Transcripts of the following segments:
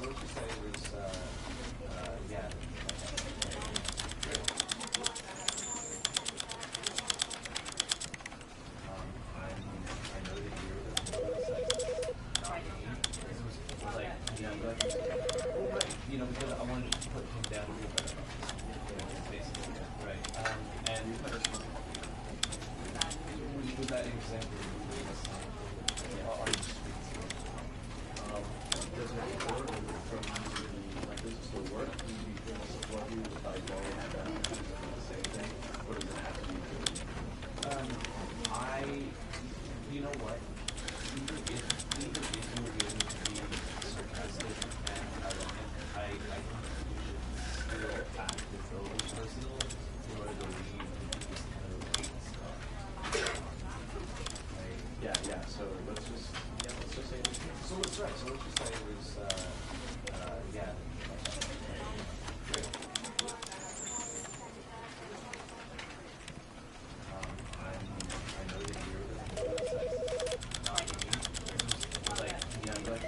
So what you say was, yeah. Great. I know that you're the not me. It was like, yeah, but well, right. Because I wanted to put him down a little better. Basically, right. And was that example you gave us? Are you speaking to? Does it work from like does it still work? Do you feel support you with like going and the same thing? Or does it have to be you know what? Even if you were going to be sarcastic and ironic, I think you should still act as though it was personal in order to leave this kind of stuff. Yeah. So let's just say this. So let's right. So let's just say it was yeah. Great. I know that you're not me. Like, yeah, but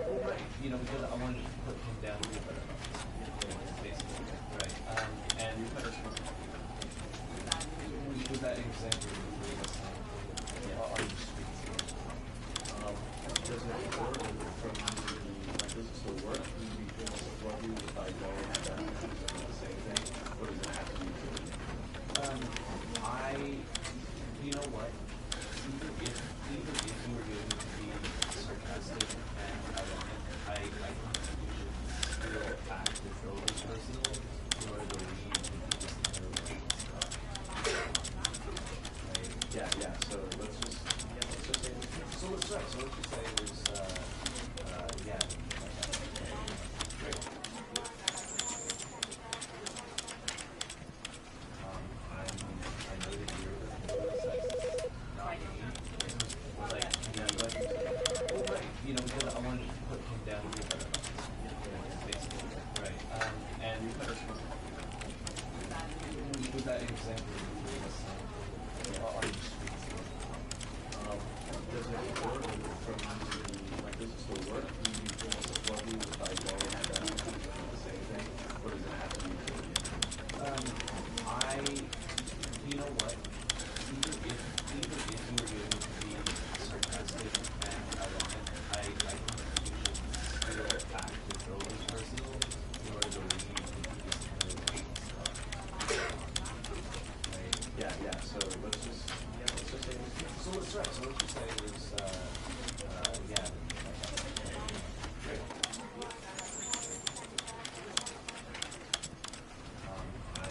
well, right. Because I wanted to put him down a little better. Basically, right. And was that example you gave us? Are you speaking to? Does it work from like does it still work? Do you feel support you with like going and the same thing? Or does it have to be you know what? Even if you were going to be sarcastic and ironic, I think you should still act as though it was personal in order to leave this kind of stuff. Yeah. So let's just say this. So let's right. So let's just say it was yeah. Great. I know that you're not me. Like, yeah, but well, right. Because I wanted to put him down a little better. Basically, right. And was that example you gave us? Are you speaking to? Does it work from like does it still work? Do you feel support you with like going and the same thing? Or does it have to be you know what? Even if you were going to be sarcastic and ironic, I think you should still act as though it was personal in order to leave this kind of stuff. Yeah. So let's just say this. So let's right. So let's just say it was yeah. Great. I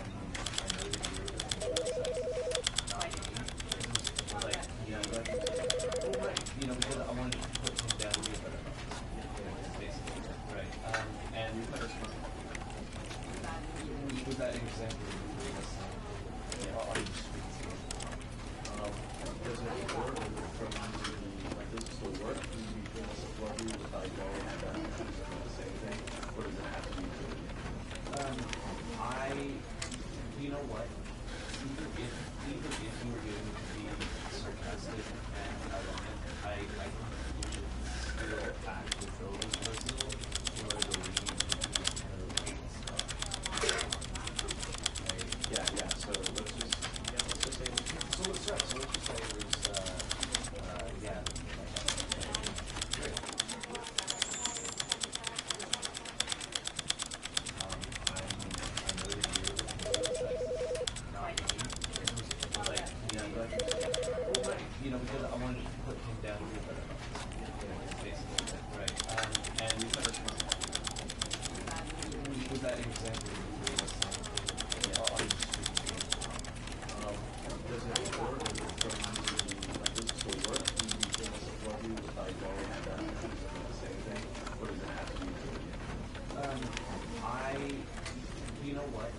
know that you're not me. Like, yeah, but well, right. Because I wanted to put him down a little better. Basically, right. And was that example you gave us? Are you speaking to? Does it work from like does it still work? Do you feel support you with like going and the same thing? Or does it have to be you know what? Even if you were going to be sarcastic and ironic, I think you should still act as though it was personal in order to leave this kind of stuff. Yeah. So let's just say this. So let's right. So let's just say it was yeah. Great. I know that you're not me. Like, yeah, but well, right. Because I wanted to put him down a little better. Basically, right. And was that example you gave us? Are you speaking to? Does it work from like does it still work? Do you feel support you with like going and the same thing? Or does it have to be you know what?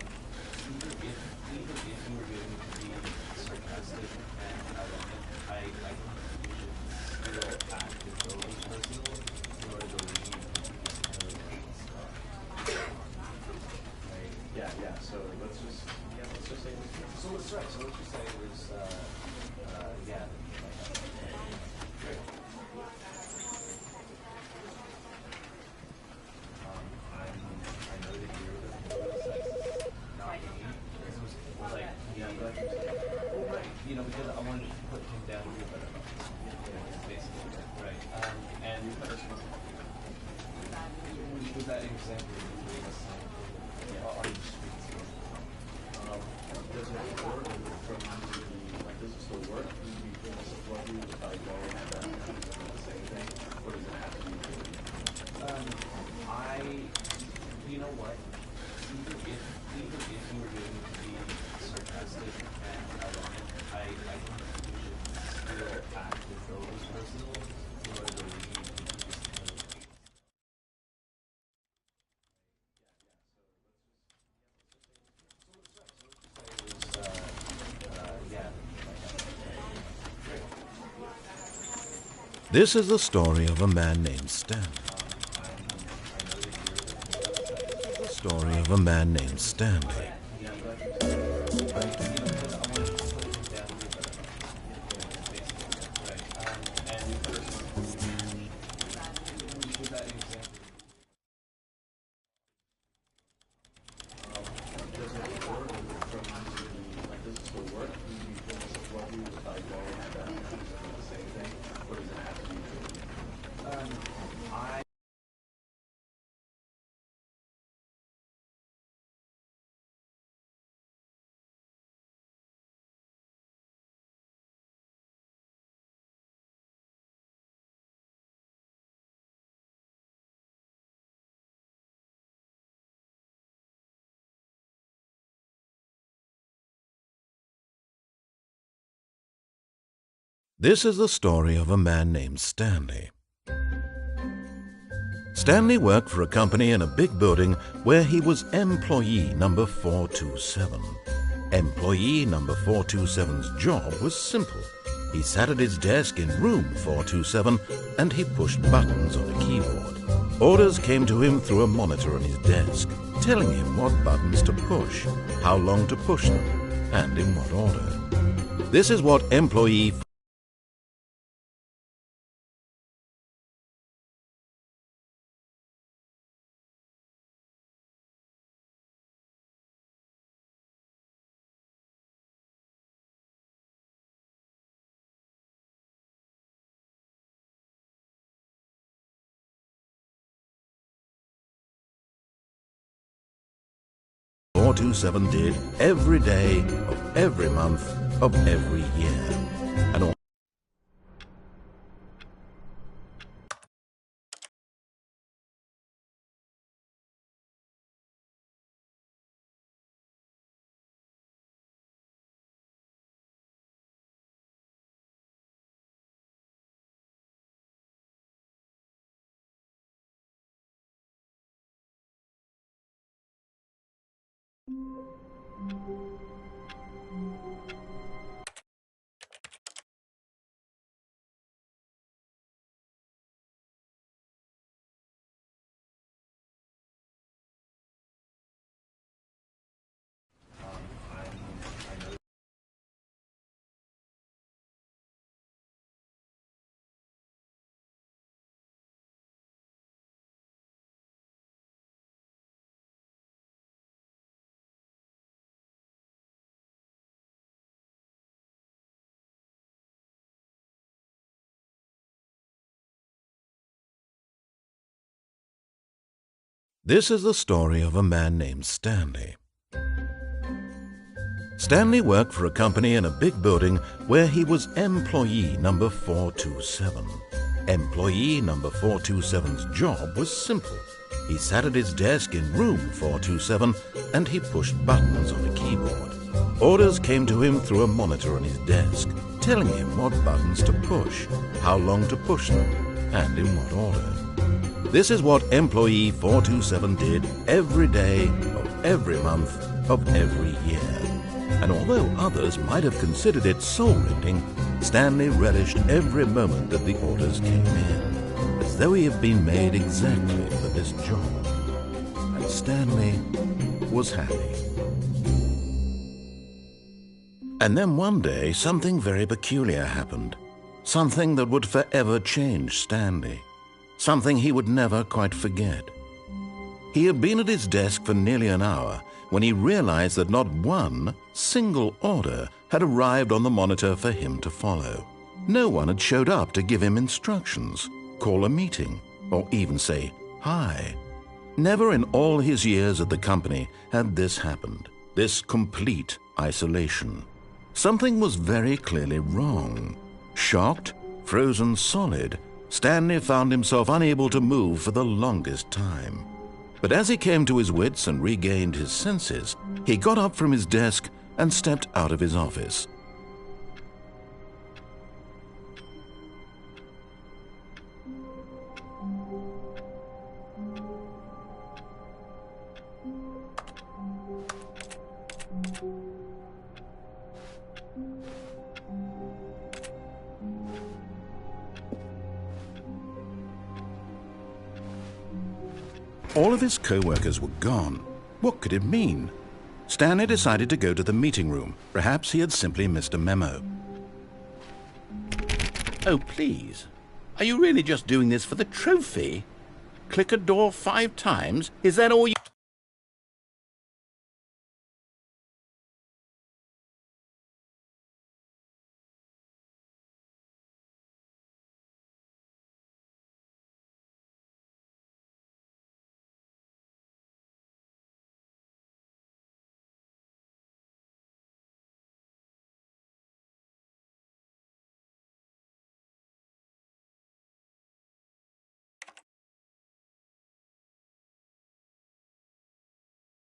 Even if you were going to be sarcastic and ironic, I think you should still act as though it was personal in order to leave this kind of stuff. Yeah. So let's just say this. So let's right. So let's just say it was yeah. Great. example of you doing a sample on your screen here? Does it work from like does it still work? Do you feel this is what you if I go and the same thing? Or does it have to be really? You know what? Even if you were doing it to be sarcastic and ironic, I think you should still act as though it was personal in order to leave This is the story of a man named Stanley. The story of a man named Stanley. This is the story of a man named Stanley. Stanley worked for a company in a big building where he was employee number 427. Employee number 427's job was simple. He sat at his desk in room 427 and he pushed buttons on a keyboard. Orders came to him through a monitor on his desk, telling him what buttons to push, how long to push them, and in what order. This is what employee .427 did every day of every month of every year. And all This is the story of a man named Stanley. Stanley worked for a company in a big building where he was employee number 427. Employee number 427's job was simple. He sat at his desk in room 427 and he pushed buttons on a keyboard. Orders came to him through a monitor on his desk, telling him what buttons to push, how long to push them, and in what order. This is what employee 427 did every day of every month of every year. And although others might have considered it soul-rending, Stanley relished every moment that the orders came in, as though he had been made exactly for this job. And Stanley was happy. And then one day, something very peculiar happened. Something that would forever change Stanley. Something he would never quite forget. He had been at his desk for nearly an hour when he realized that not one single order had arrived on the monitor for him to follow. No one had showed up to give him instructions, call a meeting, or even say hi. Never in all his years at the company had this happened, this complete isolation. Something was very clearly wrong. Shocked, frozen solid, Stanley found himself unable to move for the longest time. But as he came to his wits and regained his senses, he got up from his desk and stepped out of his office. All of his co-workers were gone. What could it mean? Stanley decided to go to the meeting room. Perhaps he had simply missed a memo. Oh, please. Are you really just doing this for the trophy? Click a door 5 times? Is that all you...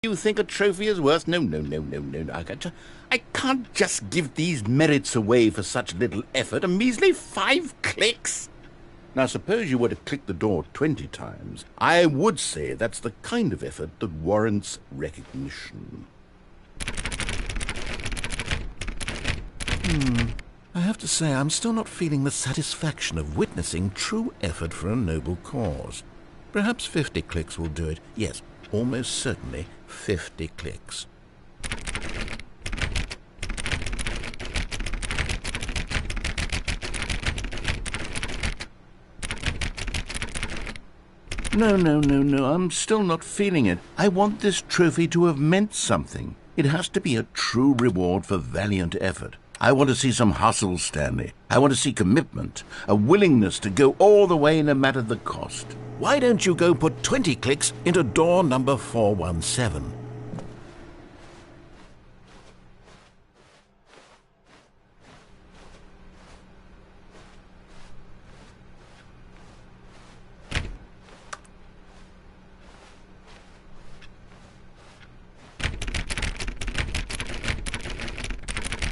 You think a trophy is worth? No. I can't just give these merits away for such little effort. A measly 5 clicks. Now, suppose you were to click the door 20 times. I would say that's the kind of effort that warrants recognition. I have to say I'm still not feeling the satisfaction of witnessing true effort for a noble cause. Perhaps 50 clicks will do it. Yes, almost certainly 50 clicks. No, I'm still not feeling it. I want this trophy to have meant something. It has to be a true reward for valiant effort. I want to see some hustle, Stanley. I want to see commitment, a willingness to go all the way no matter the cost. Why don't you go put 20 clicks into door number 417?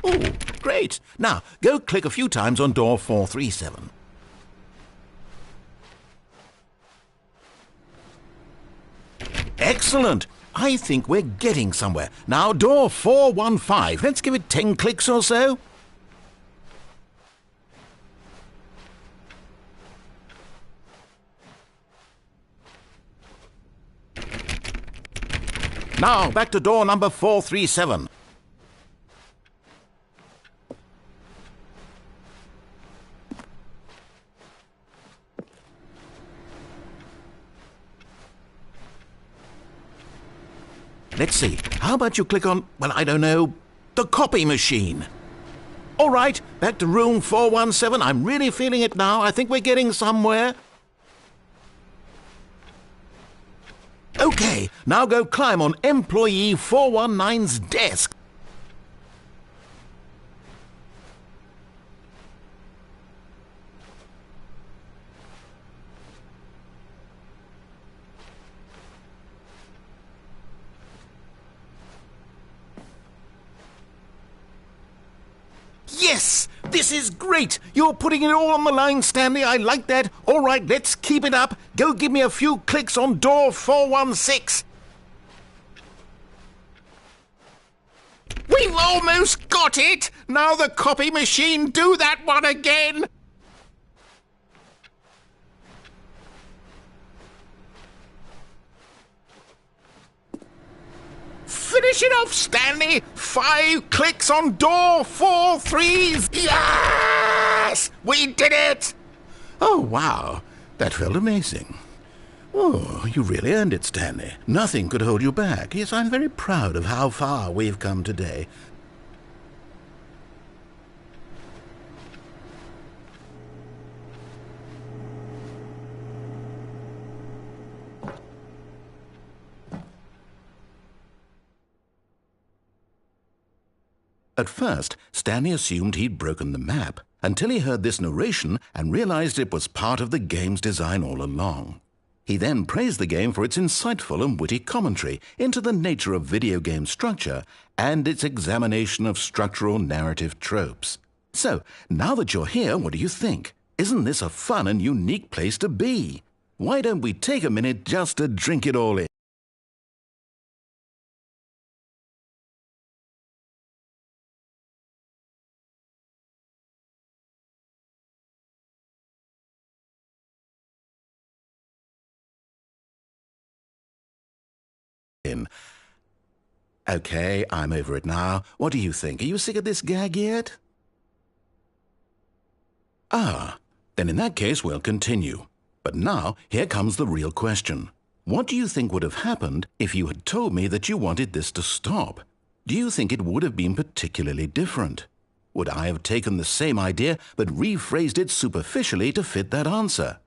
Oh, great. Now, go click a few times on door 437. Excellent. I think we're getting somewhere. Now, door 415. Let's give it 10 clicks or so. Now, back to door number 437. Let's see. How about you click on, well, I don't know, the copy machine? All right, back to room 417. I'm really feeling it now. I think we're getting somewhere. Okay, now go climb on employee 419's desk. Yes! This is great! You're putting it all on the line, Stanley. I like that. All right, let's keep it up. Go give me a few clicks on door 416. We've almost got it! Now the copy machine, do that one again! Finish it off, Stanley! 5 clicks on door 43. Yes! We did it! Oh, wow. That felt amazing. Oh, you really earned it, Stanley. Nothing could hold you back. Yes, I'm very proud of how far we've come today. At first, Stanley assumed he'd broken the map, until he heard this narration and realized it was part of the game's design all along. He then praised the game for its insightful and witty commentary into the nature of video game structure and its examination of structural narrative tropes. So, now that you're here, what do you think? Isn't this a fun and unique place to be? Why don't we take a minute just to drink it all in? Okay, I'm over it now. What do you think? Are you sick of this gag yet? Ah, then in that case we'll continue. But now, here comes the real question. What do you think would have happened if you had told me that you wanted this to stop? Do you think it would have been particularly different? Would I have taken the same idea but rephrased it superficially to fit that answer?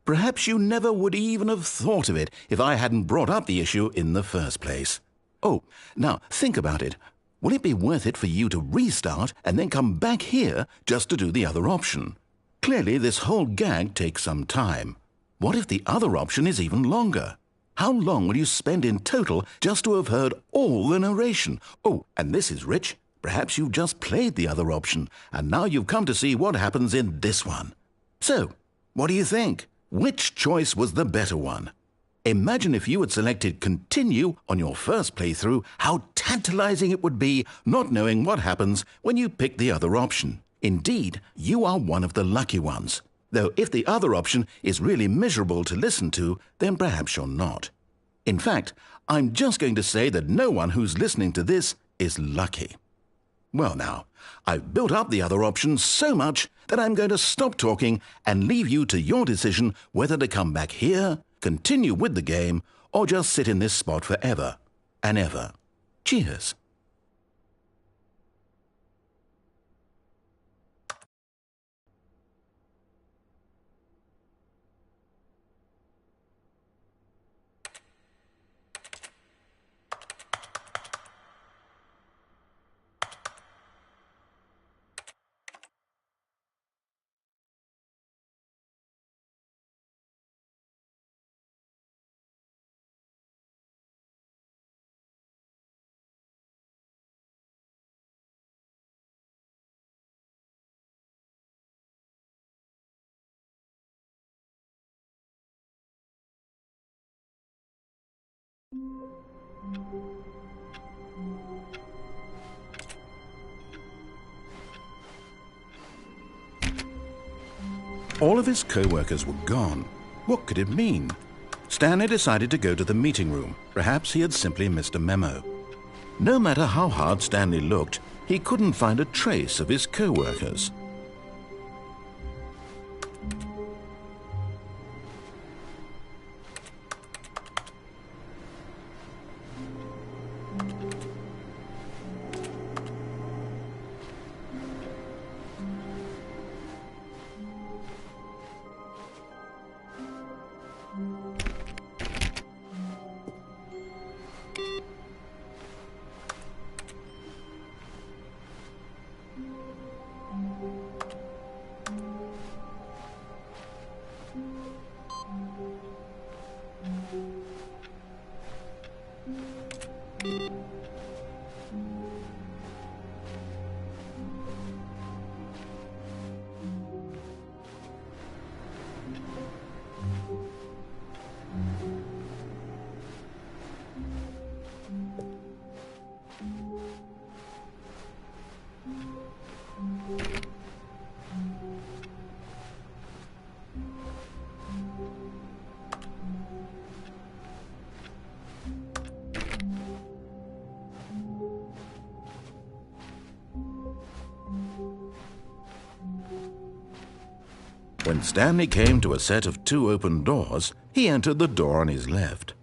Perhaps you never would even have thought of it if I hadn't brought up the issue in the first place. Oh, now think about it. Will it be worth it for you to restart and then come back here just to do the other option? Clearly, this whole gag takes some time. What if the other option is even longer? How long will you spend in total just to have heard all the narration? Oh, and this is rich. Perhaps you've just played the other option, and now you've come to see what happens in this one. So, what do you think? Which choice was the better one? Imagine if you had selected Continue on your first playthrough, how tantalizing it would be not knowing what happens when you pick the other option. Indeed, you are one of the lucky ones. Though if the other option is really miserable to listen to, then perhaps you're not. In fact, I'm just going to say that no one who's listening to this is lucky. Well now, I've built up the other option so much that I'm going to stop talking and leave you to your decision whether to come back here, continue with the game, or just sit in this spot forever and ever. Cheers. All of his co-workers were gone. What could it mean? Stanley decided to go to the meeting room. Perhaps he had simply missed a memo. No matter how hard Stanley looked, he couldn't find a trace of his co-workers. When Stanley came to a set of 2 open doors, he entered the door on his left.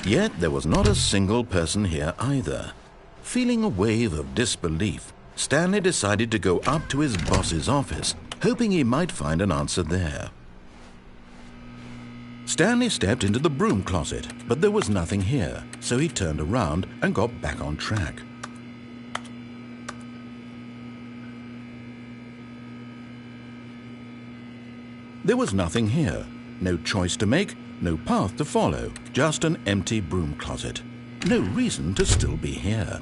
Yet there was not a single person here either. Feeling a wave of disbelief, Stanley decided to go up to his boss's office, hoping he might find an answer there. Stanley stepped into the broom closet, but there was nothing here, so he turned around and got back on track. There was nothing here. No choice to make, no path to follow, just an empty broom closet. No reason to still be here.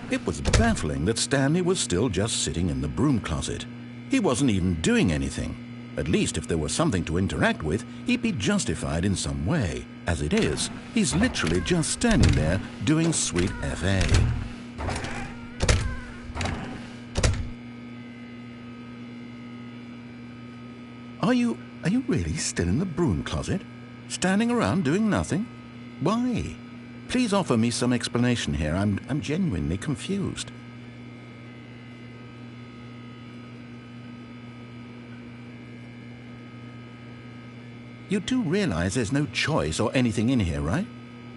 It was baffling that Stanley was still just sitting in the broom closet. He wasn't even doing anything. At least if there was something to interact with, he'd be justified in some way. As it is, he's literally just standing there doing sweet FA. Are you really still in the broom closet? Standing around doing nothing? Why? Please offer me some explanation here. I'm genuinely confused. You do realize there's no choice or anything in here, right?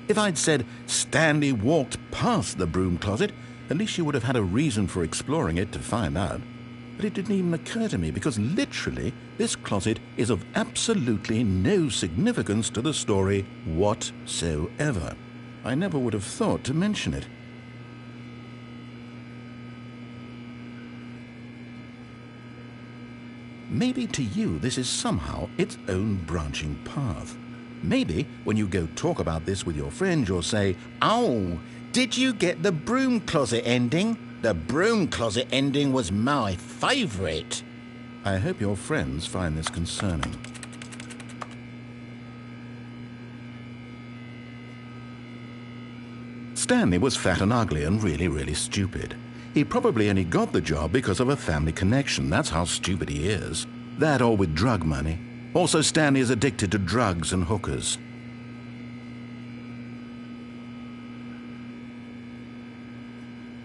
If I'd said Stanley walked past the broom closet, at least you would have had a reason for exploring it to find out. But it didn't even occur to me because literally this closet is of absolutely no significance to the story whatsoever. I never would have thought to mention it. Maybe to you this is somehow its own branching path. Maybe when you go talk about this with your friends you'll say, "Oh, did you get the broom closet ending? The broom closet ending was my favourite." I hope your friends find this concerning. Stanley was fat and ugly and really stupid. He probably only got the job because of a family connection. That's how stupid he is. That or with drug money. Also, Stanley is addicted to drugs and hookers.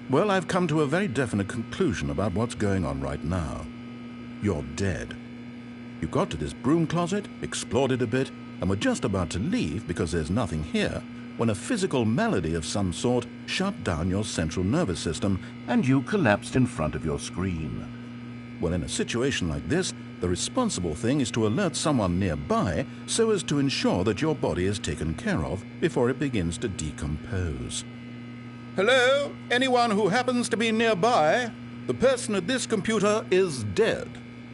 Well, I've come to a very definite conclusion about what's going on right now. You're dead. You got to this broom closet, explored it a bit, and were just about to leave because there's nothing here, when a physical malady of some sort shut down your central nervous system and you collapsed in front of your screen. Well, in a situation like this, the responsible thing is to alert someone nearby so as to ensure that your body is taken care of before it begins to decompose. Hello? Anyone who happens to be nearby? The person at this computer is dead.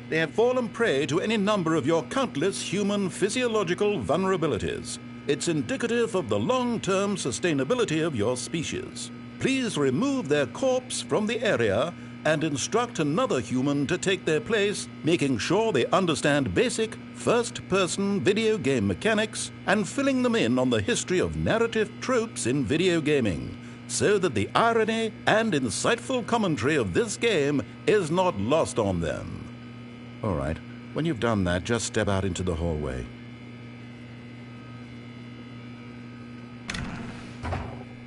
They have fallen prey to any number of your countless human physiological vulnerabilities. It's indicative of the long-term sustainability of your species. Please remove their corpse from the area and instruct another human to take their place, making sure they understand basic first-person video game mechanics and filling them in on the history of narrative tropes in video gaming, so that the irony and insightful commentary of this game is not lost on them. All right, when you've done that, just step out into the hallway.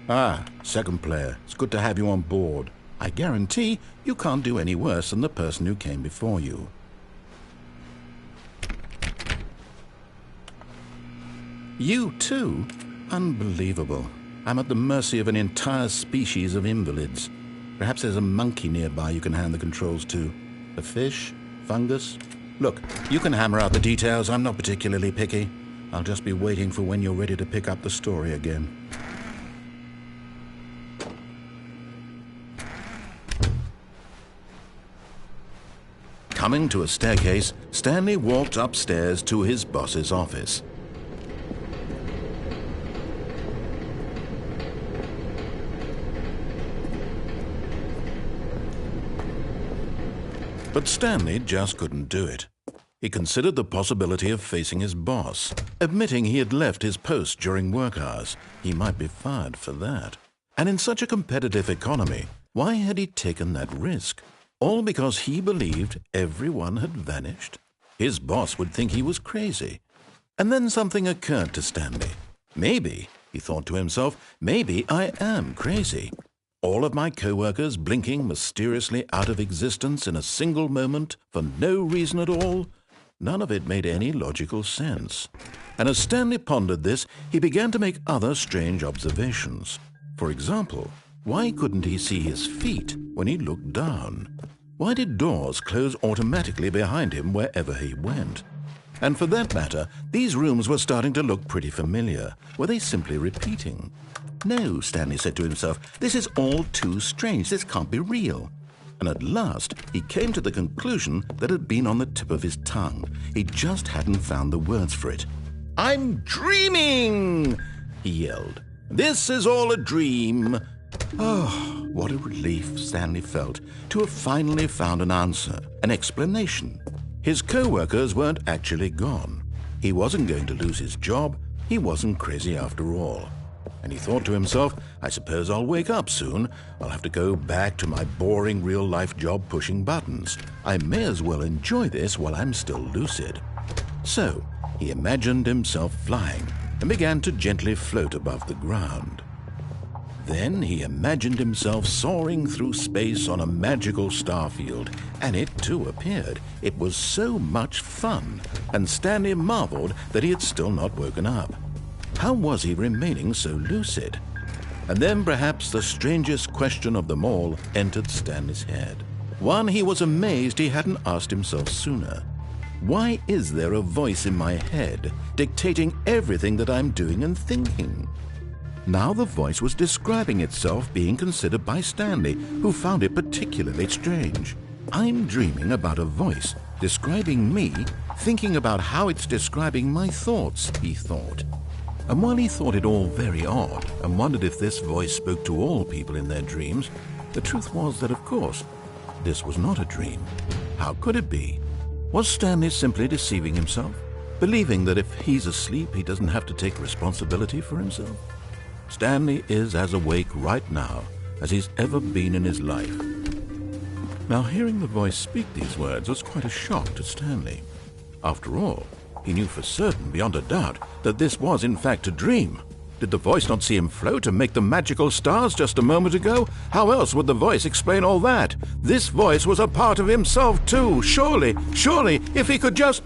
Ah, second player. It's good to have you on board. I guarantee you can't do any worse than the person who came before you. You too? Unbelievable. I'm at the mercy of an entire species of invalids. Perhaps there's a monkey nearby you can hand the controls to. A fish? Fungus? Look, you can hammer out the details. I'm not particularly picky. I'll just be waiting for when you're ready to pick up the story again. Coming to a staircase, Stanley walked upstairs to his boss's office. But Stanley just couldn't do it. He considered the possibility of facing his boss, admitting he had left his post during work hours. He might be fired for that. And in such a competitive economy, why had he taken that risk? All because he believed everyone had vanished? His boss would think he was crazy. And then something occurred to Stanley. Maybe, he thought to himself, maybe I am crazy. All of my co-workers blinking mysteriously out of existence in a single moment for no reason at all? None of it made any logical sense. And as Stanley pondered this, he began to make other strange observations. For example, why couldn't he see his feet when he looked down? Why did doors close automatically behind him wherever he went? And for that matter, these rooms were starting to look pretty familiar. Were they simply repeating? No, Stanley said to himself, this is all too strange. This can't be real. And at last, he came to the conclusion that had been on the tip of his tongue. He just hadn't found the words for it. "I'm dreaming!" he yelled. "This is all a dream." Oh, what a relief Stanley felt to have finally found an answer, an explanation. His co-workers weren't actually gone. He wasn't going to lose his job. He wasn't crazy after all. And he thought to himself, I suppose I'll wake up soon. I'll have to go back to my boring real-life job pushing buttons. I may as well enjoy this while I'm still lucid. So he imagined himself flying and began to gently float above the ground. Then he imagined himself soaring through space on a magical starfield, and it too appeared. It was so much fun, and Stanley marveled that he had still not woken up. How was he remaining so lucid? And then perhaps the strangest question of them all entered Stanley's head. One he was amazed he hadn't asked himself sooner. Why is there a voice in my head dictating everything that I'm doing and thinking? Now the voice was describing itself being considered by Stanley, who found it particularly strange. I'm dreaming about a voice describing me, thinking about how it's describing my thoughts, he thought. And while he thought it all very odd and wondered if this voice spoke to all people in their dreams, the truth was that, of course, this was not a dream. How could it be? Was Stanley simply deceiving himself, believing that if he's asleep, he doesn't have to take responsibility for himself? Stanley is as awake right now as he's ever been in his life. Now, hearing the voice speak these words was quite a shock to Stanley. After all, he knew for certain, beyond a doubt, that this was in fact a dream. Did the voice not see him float and make the magical stars just a moment ago? How else would the voice explain all that? This voice was a part of himself too. Surely, if he could just...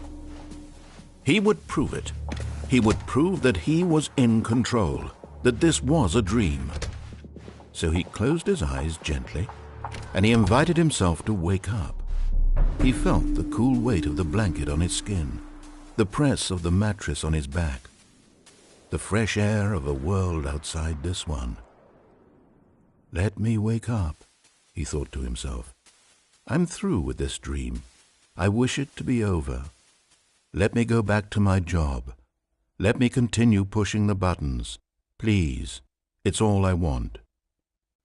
He would prove it. He would prove that he was in control, that this was a dream. So he closed his eyes gently, and he invited himself to wake up. He felt the cool weight of the blanket on his skin, the press of the mattress on his back, the fresh air of a world outside this one. Let me wake up, he thought to himself. I'm through with this dream. I wish it to be over. Let me go back to my job. Let me continue pushing the buttons. Please, it's all I want.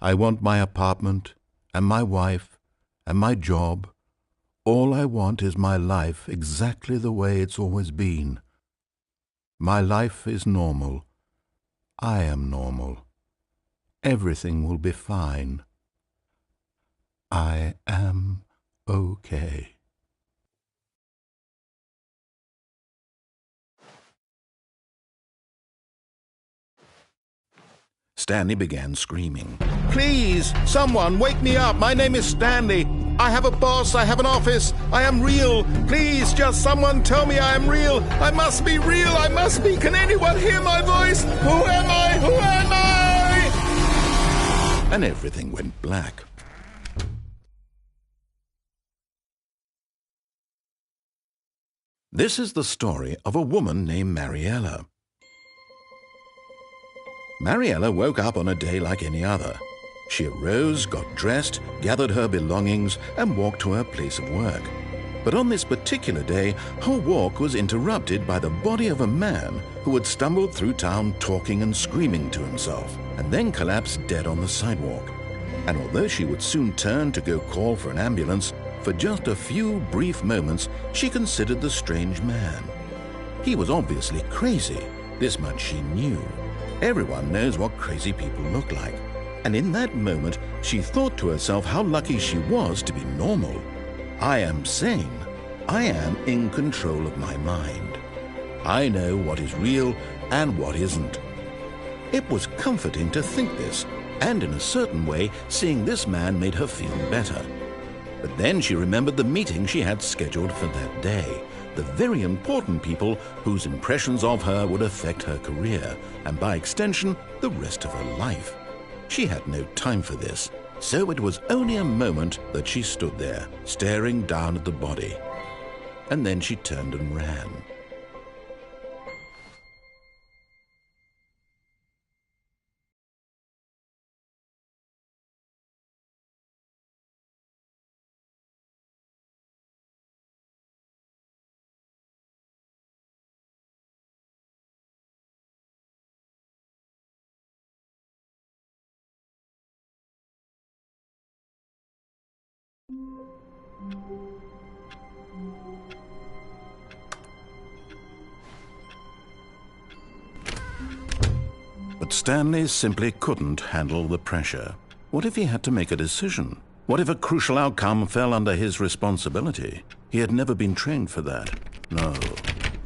I want my apartment and my wife and my job. All I want is my life exactly the way it's always been. My life is normal. I am normal. Everything will be fine. I am okay. Stanley began screaming. Please, someone, wake me up. My name is Stanley. I have a boss. I have an office. I am real. Please, just someone tell me I am real. I must be real. I must be. Can anyone hear my voice? Who am I? Who am I? And everything went black. This is the story of a woman named Mariella. Mariella woke up on a day like any other. She arose, got dressed, gathered her belongings, and walked to her place of work. But on this particular day, her walk was interrupted by the body of a man who had stumbled through town talking and screaming to himself, and then collapsed dead on the sidewalk. And although she would soon turn to go call for an ambulance, for just a few brief moments she considered the strange man. He was obviously crazy. This much she knew. Everyone knows what crazy people look like. And in that moment, she thought to herself how lucky she was to be normal. I am sane. I am in control of my mind. I know what is real and what isn't. It was comforting to think this, and in a certain way, seeing this man made her feel better. But then she remembered the meeting she had scheduled for that day. the very important people whose impressions of her would affect her career, and by extension, the rest of her life. She had no time for this, so it was only a moment that she stood there, staring down at the body. And then she turned and ran. But Stanley simply couldn't handle the pressure. What if he had to make a decision? What if a crucial outcome fell under his responsibility? He had never been trained for that. No.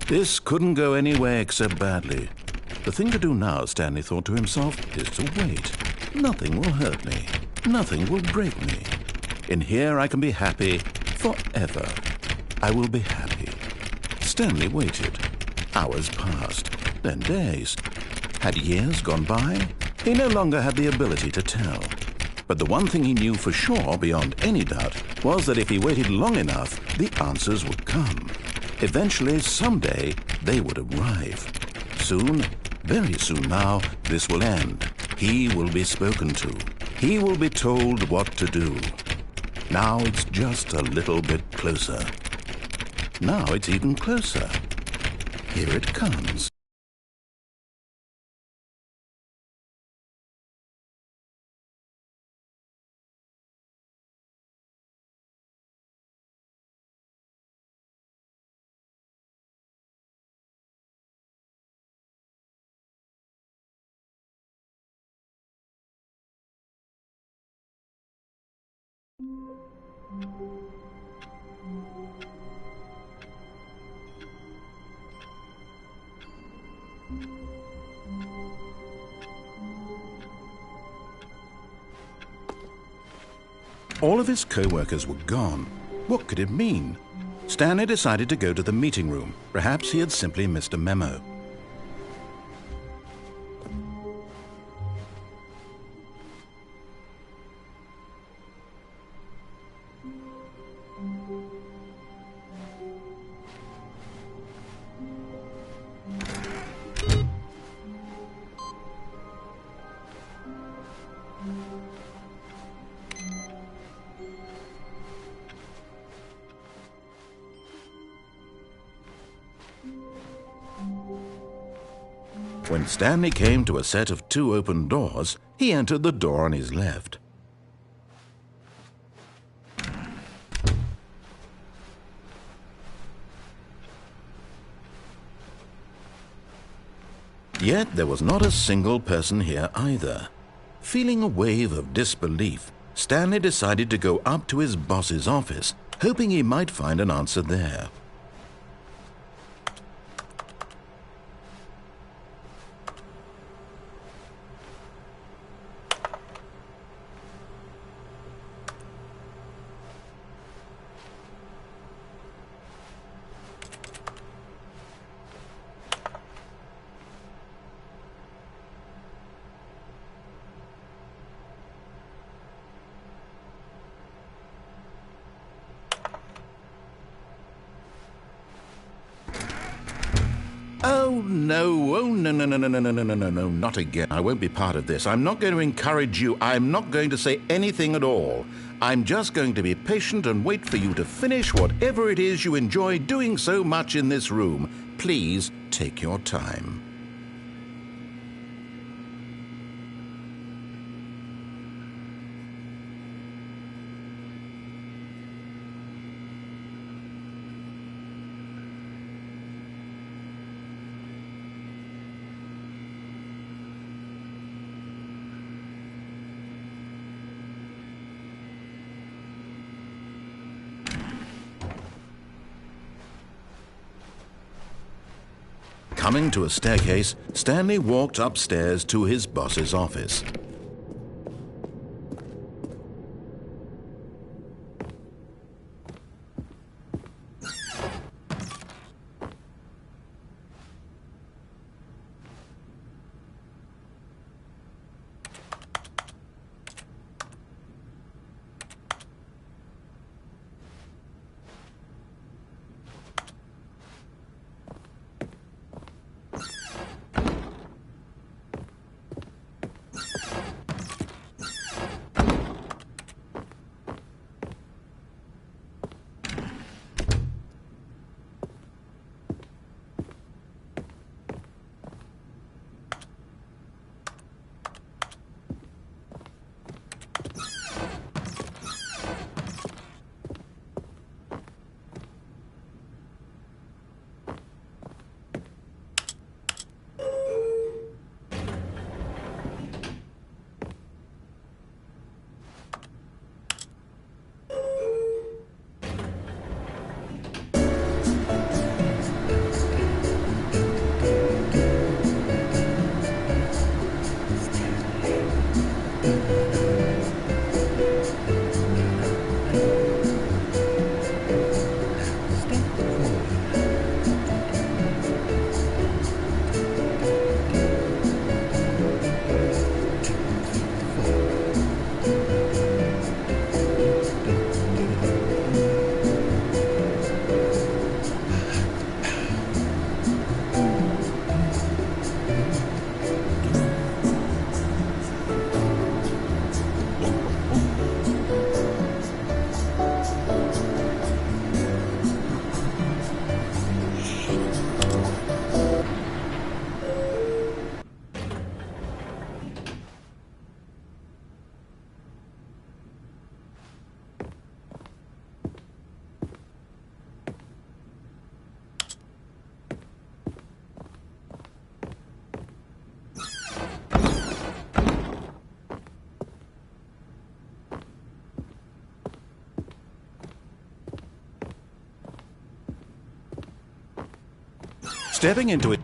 This couldn't go anywhere except badly. The thing to do now, Stanley thought to himself, is to wait. Nothing will hurt me. Nothing will break me. In here I can be happy forever. I will be happy. Stanley waited. Hours passed, then days. Had years gone by? He no longer had the ability to tell. But the one thing he knew for sure, beyond any doubt, was that if he waited long enough, the answers would come. Eventually, someday, they would arrive. Soon, very soon now, this will end. He will be spoken to. He will be told what to do. Now it's just a little bit closer. Now it's even closer. Here it comes. All of his co-workers were gone. What could it mean? Stanley decided to go to the meeting room. Perhaps he had simply missed a memo. When Stanley came to a set of 2 open doors, he entered the door on his left. Yet there was not a single person here either. Feeling a wave of disbelief, Stanley decided to go up to his boss's office, hoping he might find an answer there. Oh, no, no, not again. I won't be part of this. I'm not going to encourage you. I'm not going to say anything at all. I'm just going to be patient and wait for you to finish whatever it is you enjoy doing so much in this room. Please take your time. Coming to a staircase, Stanley walked upstairs to his boss's office. Stepping into it...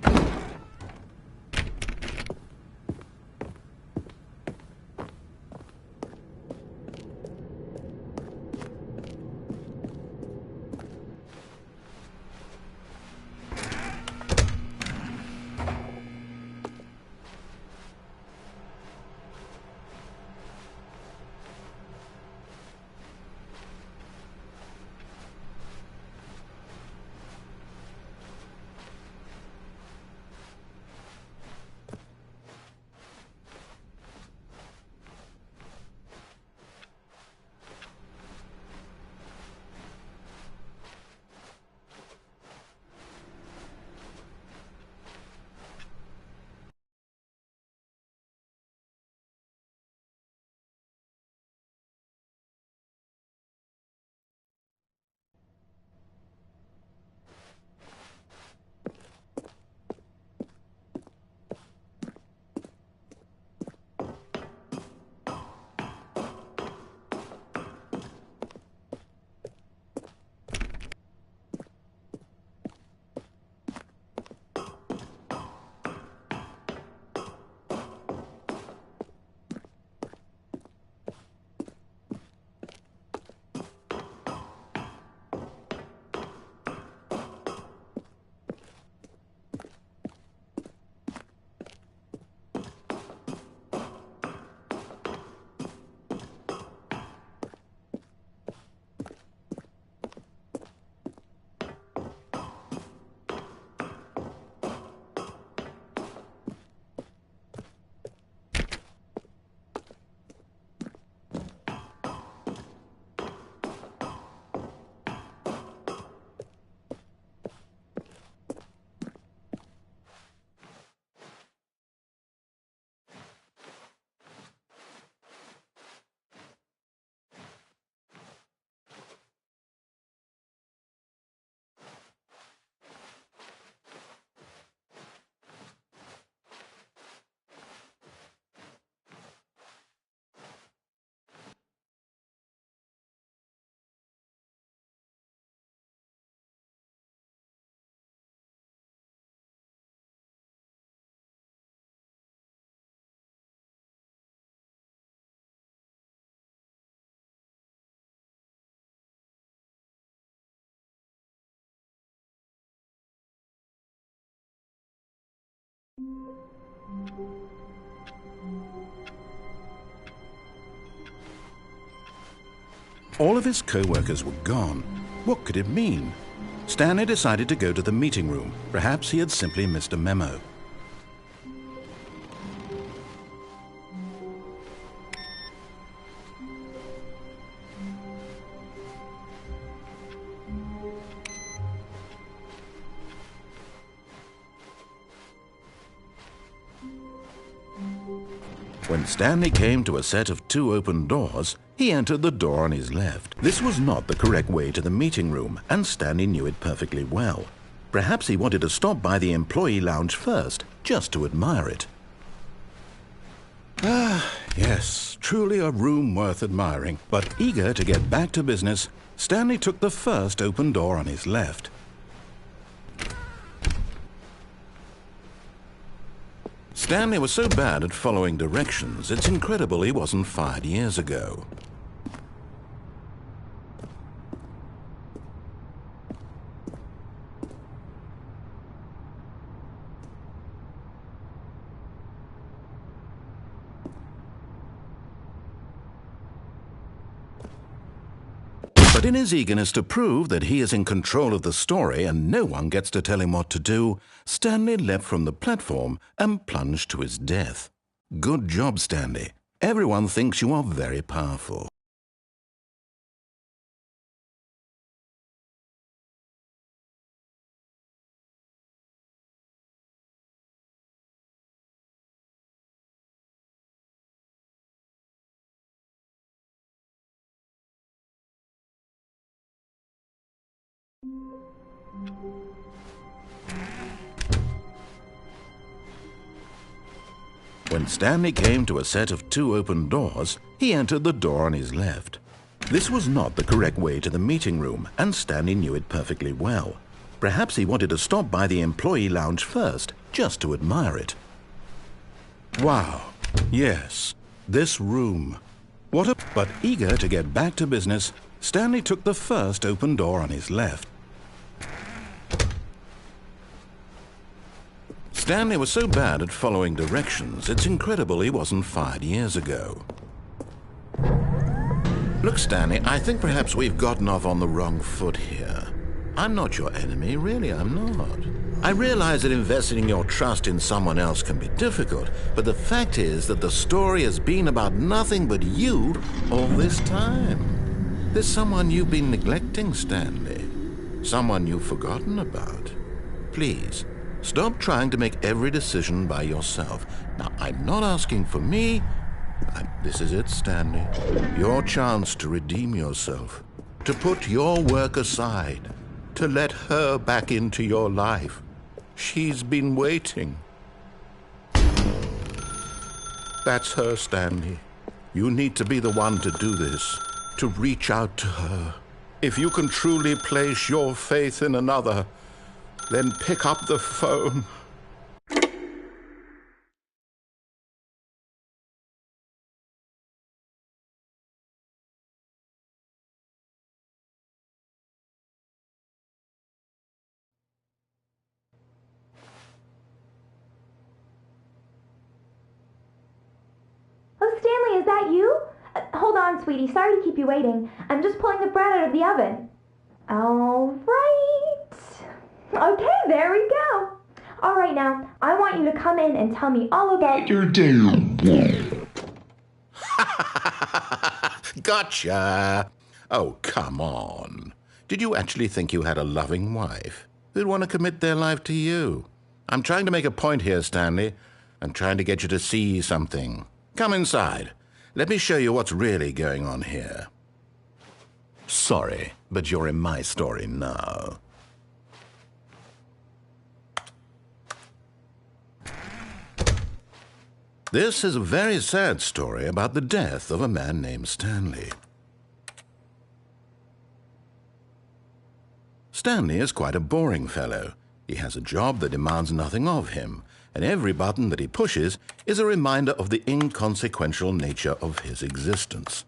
All of his co-workers were gone. What could it mean? Stanley decided to go to the meeting room. Perhaps he had simply missed a memo. When Stanley came to a set of 2 open doors, he entered the door on his left. This was not the correct way to the meeting room, and Stanley knew it perfectly well. Perhaps he wanted to stop by the employee lounge first, just to admire it. Ah, yes, truly a room worth admiring. But eager to get back to business, Stanley took the first open door on his left. Stanley was so bad at following directions, it's incredible he wasn't fired years ago. But in his eagerness to prove that he is in control of the story and no one gets to tell him what to do, Stanley leapt from the platform and plunged to his death. Good job, Stanley. Everyone thinks you are very powerful. When Stanley came to a set of 2 open doors, he entered the door on his left. This was not the correct way to the meeting room, and Stanley knew it perfectly well. Perhaps he wanted to stop by the employee lounge first, just to admire it. Wow, yes, this room. But eager to get back to business, Stanley took the first open door on his left. Stanley was so bad at following directions, it's incredible he wasn't fired years ago. Look, Stanley, I think perhaps we've gotten off on the wrong foot here. I'm not your enemy, really, I'm not. I realize that investing your trust in someone else can be difficult, but the fact is that the story has been about nothing but you all this time. There's someone you've been neglecting, Stanley. Someone you've forgotten about. Please, stop trying to make every decision by yourself. Now, I'm not asking for me. This is it, Stanley. Your chance to redeem yourself. To put your work aside. To let her back into your life. She's been waiting. That's her, Stanley. You need to be the one to do this. To reach out to her. If you can truly place your faith in another, then pick up the phone. Oh, Stanley, is that you? Hold on, sweetie. Sorry to keep you waiting. I'm just pulling the bread out of the oven. All right. Okay, there we go. All right, now, I want you to come in and tell me all about your day. Gotcha! Oh, come on. Did you actually think you had a loving wife who'd want to commit their life to you? I'm trying to make a point here, Stanley. I'm trying to get you to see something. Come inside. Let me show you what's really going on here. Sorry, but you're in my story now. This is a very sad story about the death of a man named Stanley. Stanley is quite a boring fellow. He has a job that demands nothing of him, and every button that he pushes is a reminder of the inconsequential nature of his existence.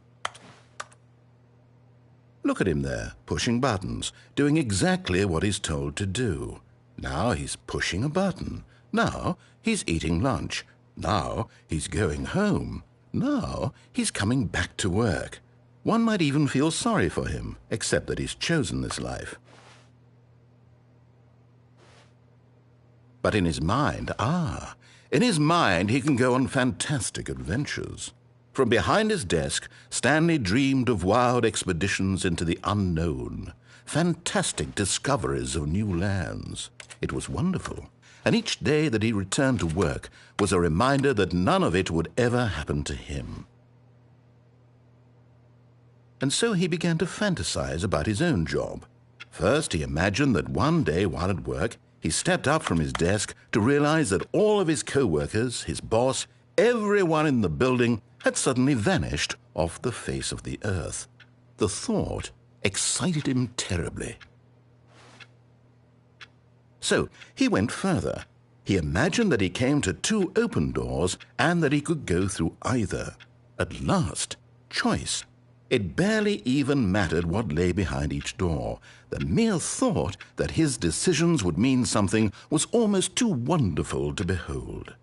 Look at him there, pushing buttons, doing exactly what he's told to do. Now he's pushing a button. Now he's eating lunch. Now he's going home. Now he's coming back to work. One might even feel sorry for him, except that he's chosen this life. But in his mind, he can go on fantastic adventures. From behind his desk, Stanley dreamed of wild expeditions into the unknown, fantastic discoveries of new lands. It was wonderful, and each day that he returned to work was a reminder that none of it would ever happen to him. And so he began to fantasize about his own job. First, he imagined that one day while at work, he stepped up from his desk to realize that all of his co-workers, his boss, everyone in the building had suddenly vanished off the face of the earth. The thought excited him terribly. So he went further. He imagined that he came to two open doors and that he could go through either. At last, choice. It barely even mattered what lay behind each door. The mere thought that his decisions would mean something was almost too wonderful to behold.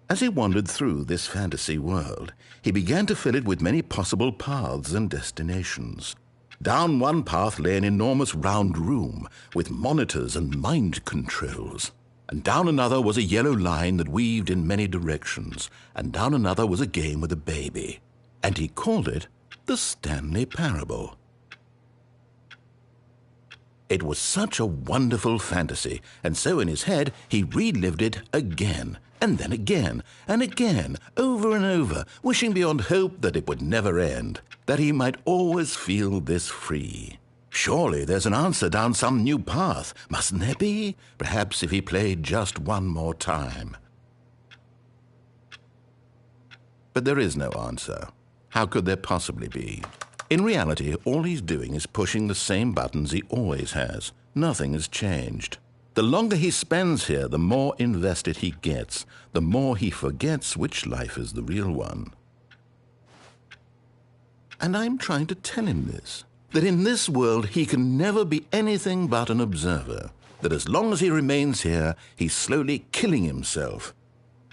As he wandered through this fantasy world, he began to fill it with many possible paths and destinations. Down one path lay an enormous round room with monitors and mind controls. And down another was a yellow line that weaved in many directions, and down another was a game with a baby. And he called it the Stanley Parable. It was such a wonderful fantasy, and so in his head he relived it again, and then again, and again, over and over, wishing beyond hope that it would never end, that he might always feel this free. Surely there's an answer down some new path, mustn't there be? Perhaps if he played just one more time. But there is no answer. How could there possibly be? In reality, all he's doing is pushing the same buttons he always has. Nothing has changed. The longer he spends here, the more invested he gets, the more he forgets which life is the real one. And I'm trying to tell him this, that in this world he can never be anything but an observer, that as long as he remains here, he's slowly killing himself.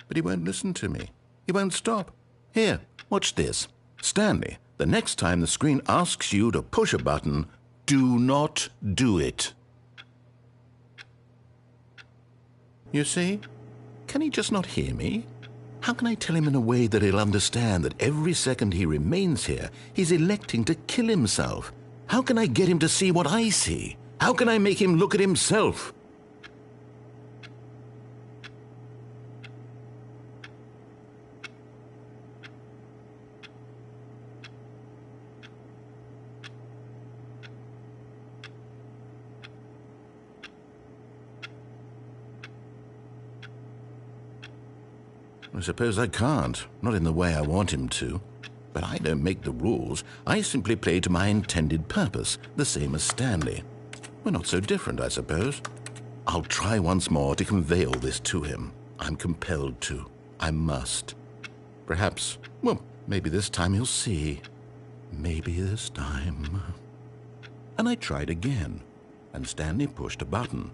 But he won't listen to me. He won't stop. Here, watch this. Stanley, the next time the screen asks you to push a button, do not do it. You see? Can he just not hear me? How can I tell him in a way that he'll understand that every second he remains here, he's electing to kill himself? How can I get him to see what I see? How can I make him look at himself? I suppose I can't, not in the way I want him to. But I don't make the rules. I simply play to my intended purpose, the same as Stanley. We're not so different, I suppose. I'll try once more to convey all this to him. I'm compelled to. I must. Perhaps, well, maybe this time he'll see. Maybe this time. And I tried again, and Stanley pushed a button.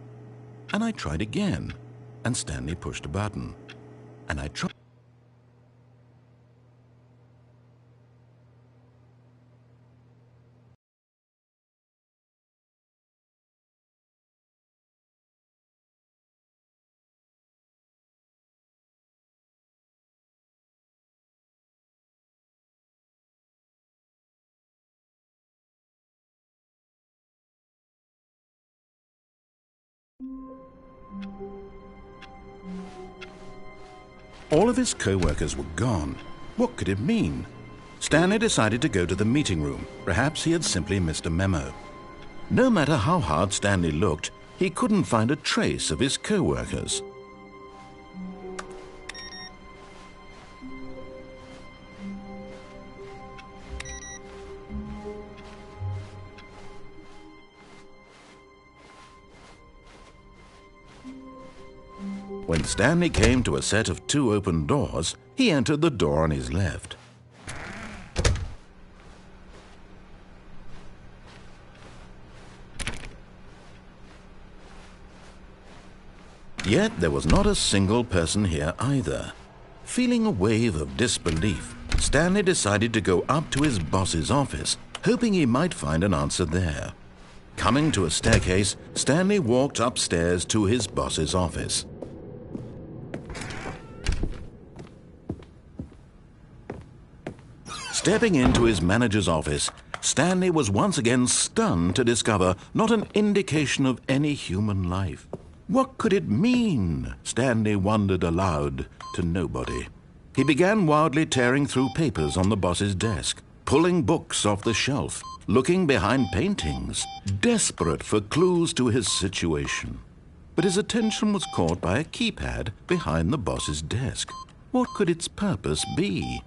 And I tried again, and Stanley pushed a button. And I tried. All of his co-workers were gone. What could it mean? Stanley decided to go to the meeting room. Perhaps he had simply missed a memo. No matter how hard Stanley looked, he couldn't find a trace of his co-workers. When Stanley came to a set of 2 open doors, he entered the door on his left. Yet there was not a single person here either. Feeling a wave of disbelief, Stanley decided to go up to his boss's office, hoping he might find an answer there. Coming to a staircase, Stanley walked upstairs to his boss's office. Stepping into his manager's office, Stanley was once again stunned to discover not an indication of any human life. What could it mean? Stanley wondered aloud to nobody. He began wildly tearing through papers on the boss's desk, pulling books off the shelf, looking behind paintings, desperate for clues to his situation. But his attention was caught by a keypad behind the boss's desk. What could its purpose be?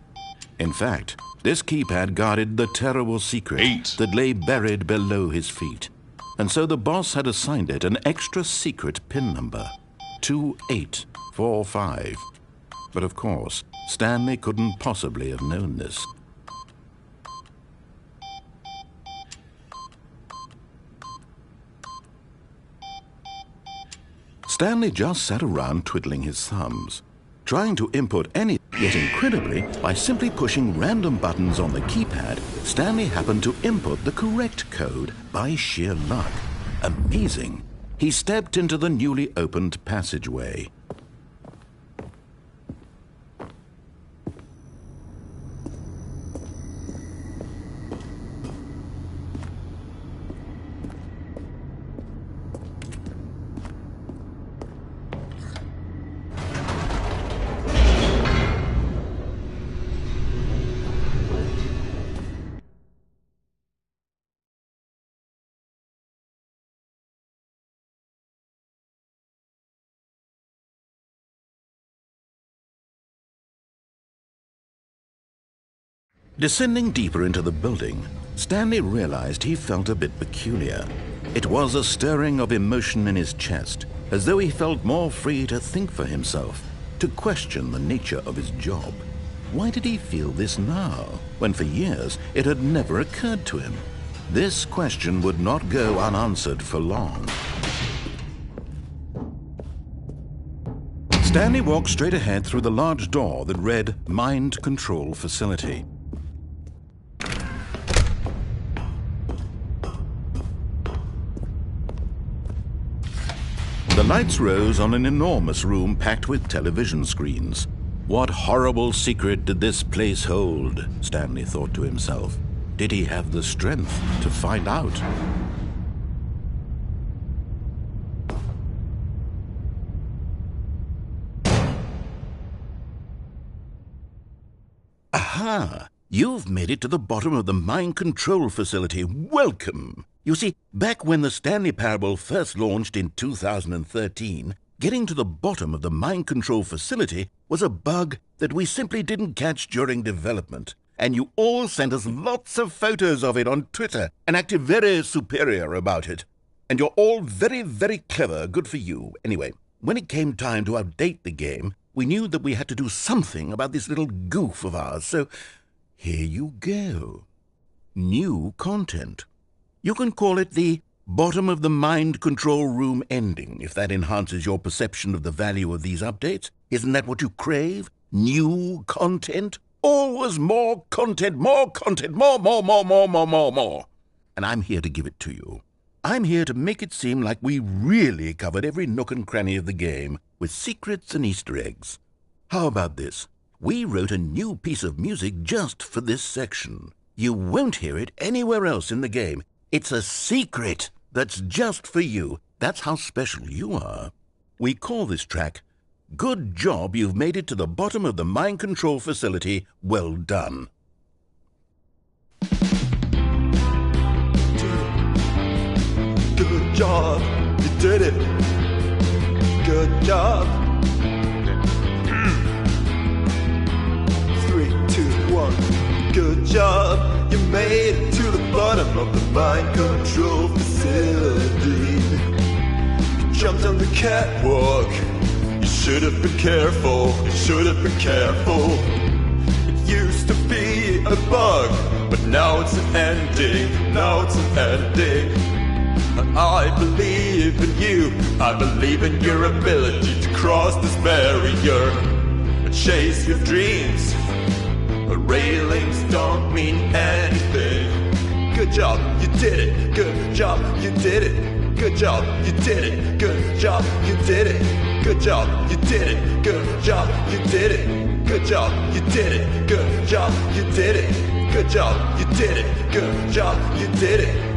In fact, this keypad guarded the terrible secret that lay buried below his feet. And so the boss had assigned it an extra secret PIN number, 2845. But of course, Stanley couldn't possibly have known this. Stanley just sat around twiddling his thumbs, trying to input any. Yet incredibly, by simply pushing random buttons on the keypad, Stanley happened to input the correct code by sheer luck. Amazing. He stepped into the newly opened passageway. Descending deeper into the building, Stanley realized he felt a bit peculiar. It was a stirring of emotion in his chest, as though he felt more free to think for himself, to question the nature of his job. Why did he feel this now, when for years it had never occurred to him? This question would not go unanswered for long. Stanley walked straight ahead through the large door that read Mind Control Facility. The lights rose on an enormous room packed with television screens. What horrible secret did this place hold? Stanley thought to himself. Did he have the strength to find out? Aha! You've made it to the bottom of the mind control facility. Welcome! You see, back when the Stanley Parable first launched in 2013, getting to the bottom of the mind control facility was a bug that we simply didn't catch during development. And you all sent us lots of photos of it on Twitter and acted very superior about it. And you're all very, very clever. Good for you. Anyway, when it came time to update the game, we knew that we had to do something about this little goof of ours. So here you go. New content. You can call it the bottom of the mind control room ending, if that enhances your perception of the value of these updates. Isn't that what you crave? New content? Always more content, more, more. And I'm here to give it to you. I'm here to make it seem like we really covered every nook and cranny of the game, with secrets and Easter eggs. How about this? We wrote a new piece of music just for this section. You won't hear it anywhere else in the game. It's a secret that's just for you. That's how special you are. We call this track, Good Job You've Made It to the Bottom of the Mind Control Facility. Well done. Good job, you did it. Good job. 3, 2, 1. Good job, you made it to the bottom of the mind control facility. You jumped on the catwalk. You should have been careful. You should have been careful. It used to be a bug, but now it's an ending. Now it's an ending. I believe in you. I believe in your ability to cross this barrier and chase your dreams. Railings don't mean anything. Good job, you did it. Good job, you did it. Good job, you did it. Good job, you did it. Good job, you did it. Good job, you did it. Good job, you did it. Good job, you did it. Good job, you did it. Good job, you did it.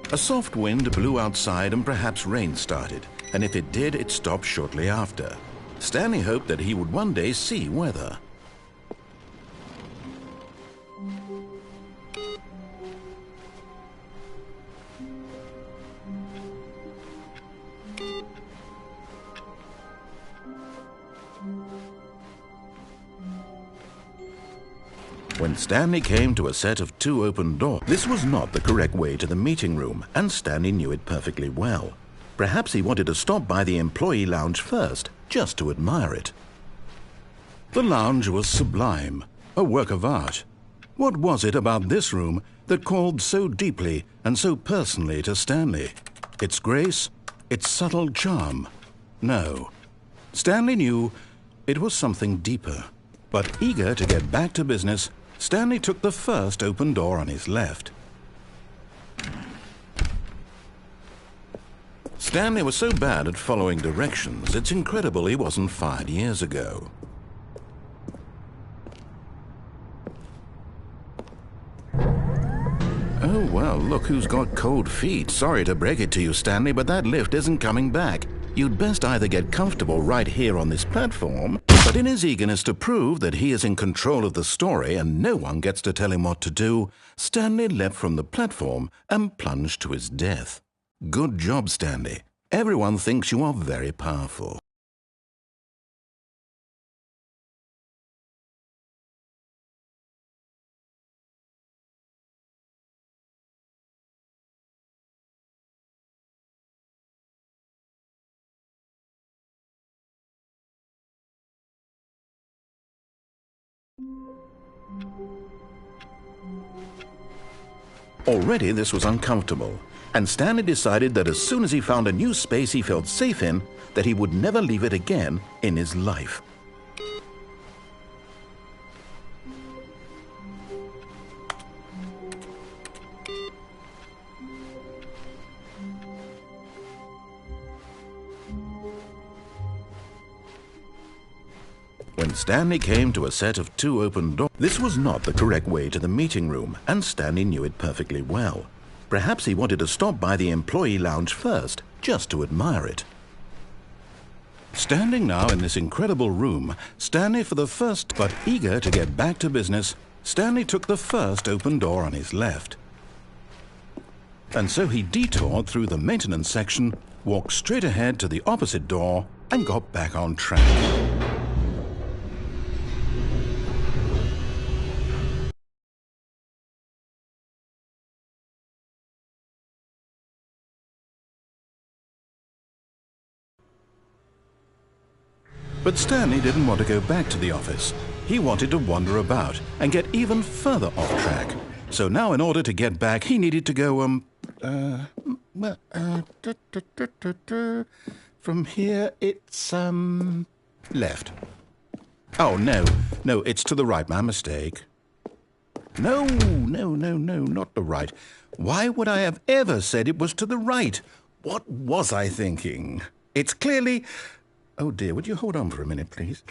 A soft wind blew outside and perhaps rain started, and if it did, it stopped shortly after. Stanley hoped that he would one day see weather. When Stanley came to a set of 2 open doors, this was not the correct way to the meeting room, and Stanley knew it perfectly well. Perhaps he wanted to stop by the employee lounge first, just to admire it. The lounge was sublime, a work of art. What was it about this room that called so deeply and so personally to Stanley? Its grace? Its subtle charm? No. Stanley knew it was something deeper. But eager to get back to business, Stanley took the first open door on his left. Stanley was so bad at following directions, it's incredible he wasn't fired years ago. Oh, well, look who's got cold feet. Sorry to break it to you, Stanley, but that lift isn't coming back. You'd best either get comfortable right here on this platform, but in his eagerness to prove that he is in control of the story and no one gets to tell him what to do, Stanley leapt from the platform and plunged to his death. Good job, Stanley. Everyone thinks you are very powerful. Already this was uncomfortable, and Stanley decided that as soon as he found a new space he felt safe in, that he would never leave it again in his life. When Stanley came to a set of 2 open doors, this was not the correct way to the meeting room, and Stanley knew it perfectly well. Perhaps he wanted to stop by the employee lounge first, just to admire it. Standing now in this incredible room, Stanley but eager to get back to business, Stanley took the first open door on his left. And so he detoured through the maintenance section, walked straight ahead to the opposite door, and got back on track. But Stanley didn't want to go back to the office. He wanted to wander about and get even further off track. So now in order to get back, he needed to go, from here it's, left. Oh, no, it's to the right, my mistake. No, not the right. Why would I have ever said it was to the right? What was I thinking? It's clearly... Oh dear, would you hold on for a minute, please?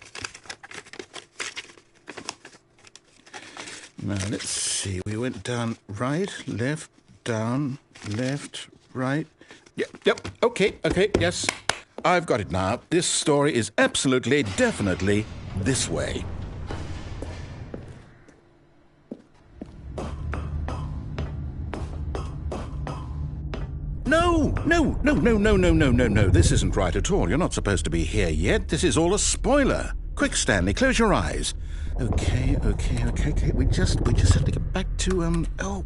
Now, let's see. We went down right, left, down, left, right. Yep, okay, yes. I've got it now. This story is absolutely, definitely this way. No. This isn't right at all. You're not supposed to be here yet. This is all a spoiler. Quick, Stanley, close your eyes. Okay. We just have to get back to, oh,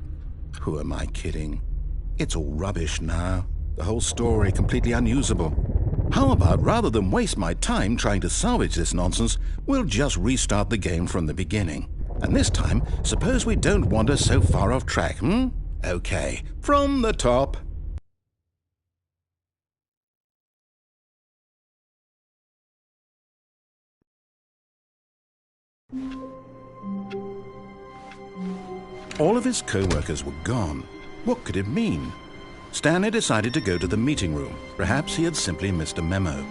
who am I kidding? It's all rubbish now. The whole story completely unusable. How about, rather than waste my time trying to salvage this nonsense, we'll just restart the game from the beginning. And this time, suppose we don't wander so far off track, Okay, from the top. All of his co-workers were gone. What could it mean? Stanley decided to go to the meeting room. Perhaps he had simply missed a memo.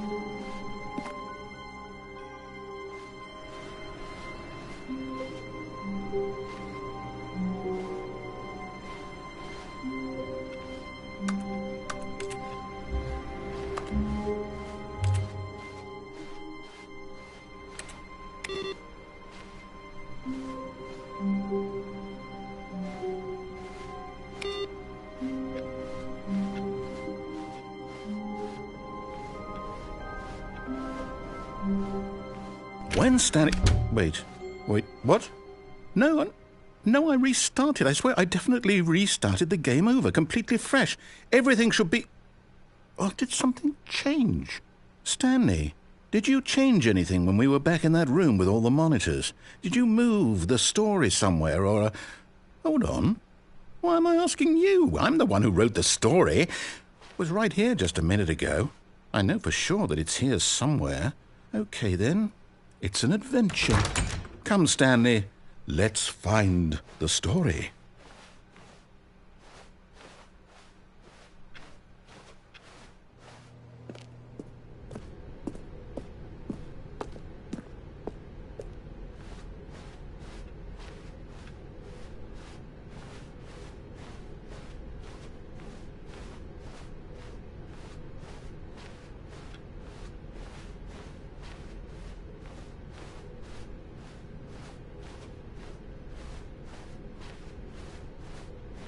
When Stanley... Wait, what? No, I restarted. I swear I definitely restarted the game over, completely fresh. Everything should be... Oh, did something change? Stanley, did you change anything when we were back in that room with all the monitors? Did you move the story somewhere, or... Hold on. Why am I asking you? I'm the one who wrote the story. It was right here just a minute ago. I know for sure that it's here somewhere. Okay, then. It's an adventure. Come, Stanley. Let's find the story.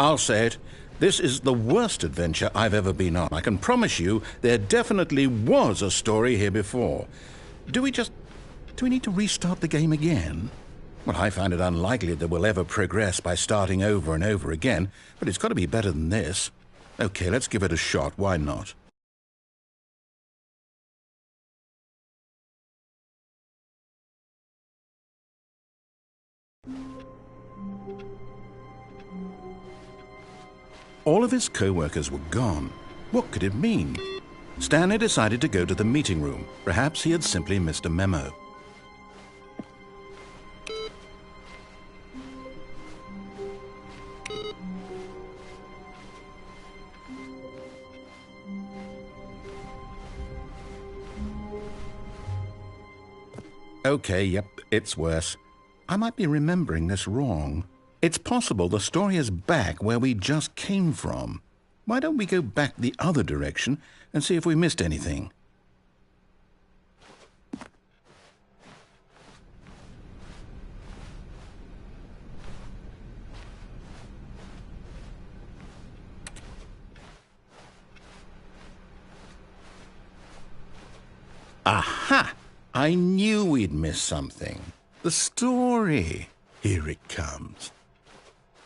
I'll say it. This is the worst adventure I've ever been on. I can promise you there definitely was a story here before. Do we need to restart the game again? Well, I find it unlikely that we'll ever progress by starting over and over again, but it's got to be better than this. Okay, let's give it a shot. Why not? All of his co-workers were gone. What could it mean? Stanley decided to go to the meeting room. Perhaps he had simply missed a memo. Okay, yep, it's worse. I might be remembering this wrong. It's possible the story is back where we just came from. Why don't we go back the other direction and see if we missed anything? Aha! I knew we'd missed something. The story. Here it comes.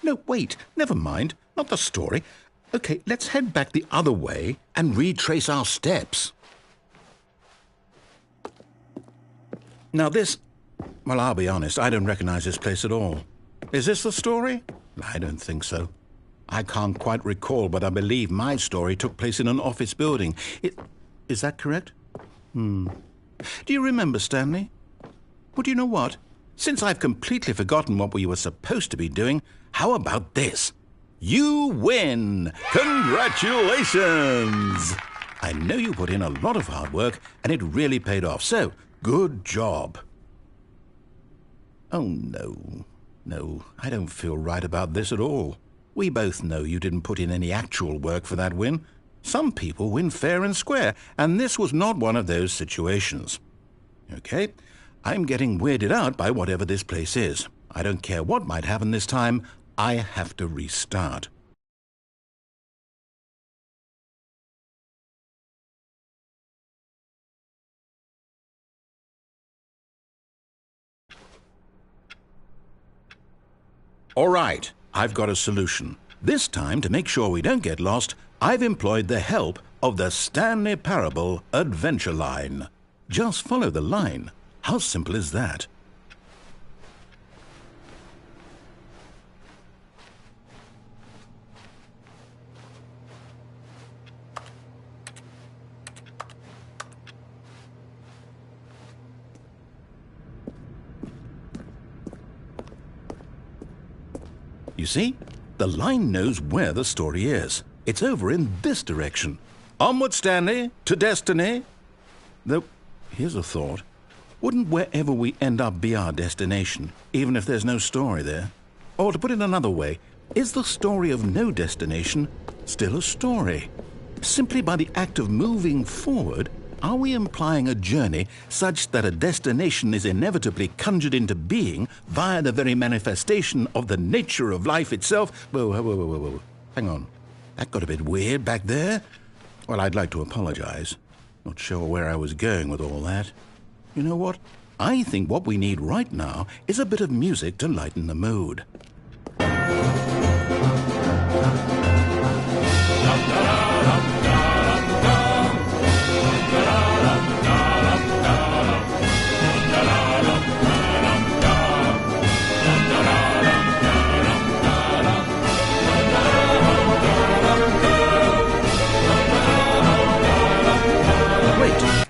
No, wait, never mind. Not the story. Okay, let's head back the other way and retrace our steps. Now this... Well, I'll be honest, I don't recognize this place at all. Is this the story? I don't think so. I can't quite recall, but I believe my story took place in an office building. Is that correct? Do you remember, Stanley? Well, do you know what? Since I've completely forgotten what we were supposed to be doing, how about this? You win! Congratulations! I know you put in a lot of hard work, and it really paid off, so good job. Oh, no. No, I don't feel right about this at all. We both know you didn't put in any actual work for that win. Some people win fair and square, and this was not one of those situations. Okay, I'm getting weirded out by whatever this place is. I don't care what might happen this time. I have to restart. All right, I've got a solution. This time, to make sure we don't get lost, I've employed the help of the Stanley Parable Adventure Line. Just follow the line. How simple is that? You see? The line knows where the story is. It's over in this direction. Onward, Stanley, to destiny. Though, here's a thought. Wouldn't wherever we end up be our destination, even if there's no story there? Or to put it another way, is the story of no destination still a story? Simply by the act of moving forward, are we implying a journey such that a destination is inevitably conjured into being via the very manifestation of the nature of life itself? Whoa. Hang on. That got a bit weird back there. Well, I'd like to apologize. Not sure where I was going with all that. You know what? I think what we need right now is a bit of music to lighten the mood.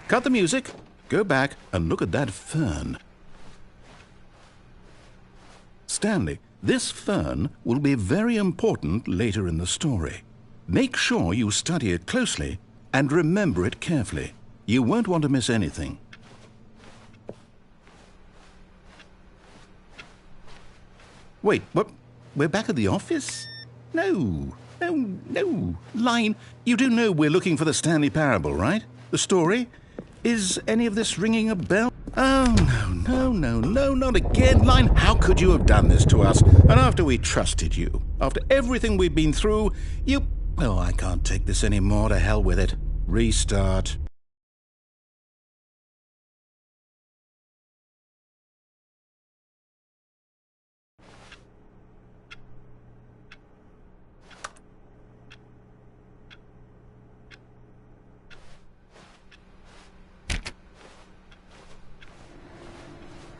Cut the music, go back and look at that fern. Stanley, this fern will be very important later in the story. Make sure you study it closely and remember it carefully. You won't want to miss anything. Wait, what? We're back at the office? No. Line, you do know we're looking for the Stanley Parable, right? The story? Is any of this ringing a bell? Oh, no, not again. Line, how could you have done this to us? And after we trusted you? After everything we've been through, you... Oh, I can't take this anymore. To hell with it. Restart.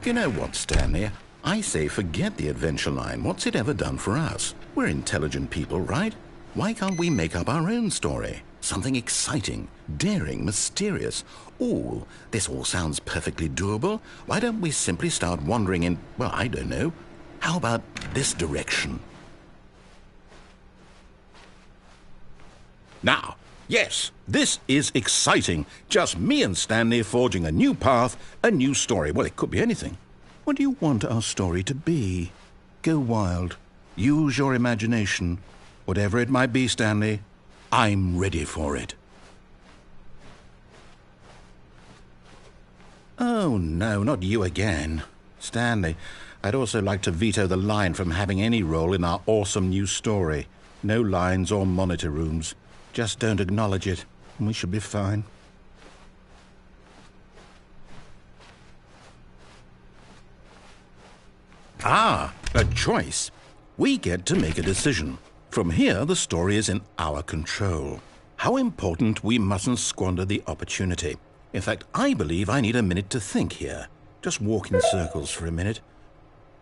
You know what, Stanley? I say forget the adventure line. What's it ever done for us? We're intelligent people, right? Why can't we make up our own story? Something exciting, daring, mysterious. Ooh, this all sounds perfectly doable. Why don't we simply start wandering in, well, I don't know. How about this direction? Now, yes, this is exciting. Just me and Stanley forging a new path, a new story. Well, it could be anything. What do you want our story to be? Go wild. Use your imagination. Whatever it might be, Stanley, I'm ready for it. Oh, no, not you again. Stanley, I'd also like to veto the line from having any role in our awesome new story. No lines or monitor rooms. Just don't acknowledge it, and we should be fine. Ah, a choice. We get to make a decision. From here, the story is in our control. How important we mustn't squander the opportunity. In fact, I believe I need a minute to think here. Just walk in circles for a minute.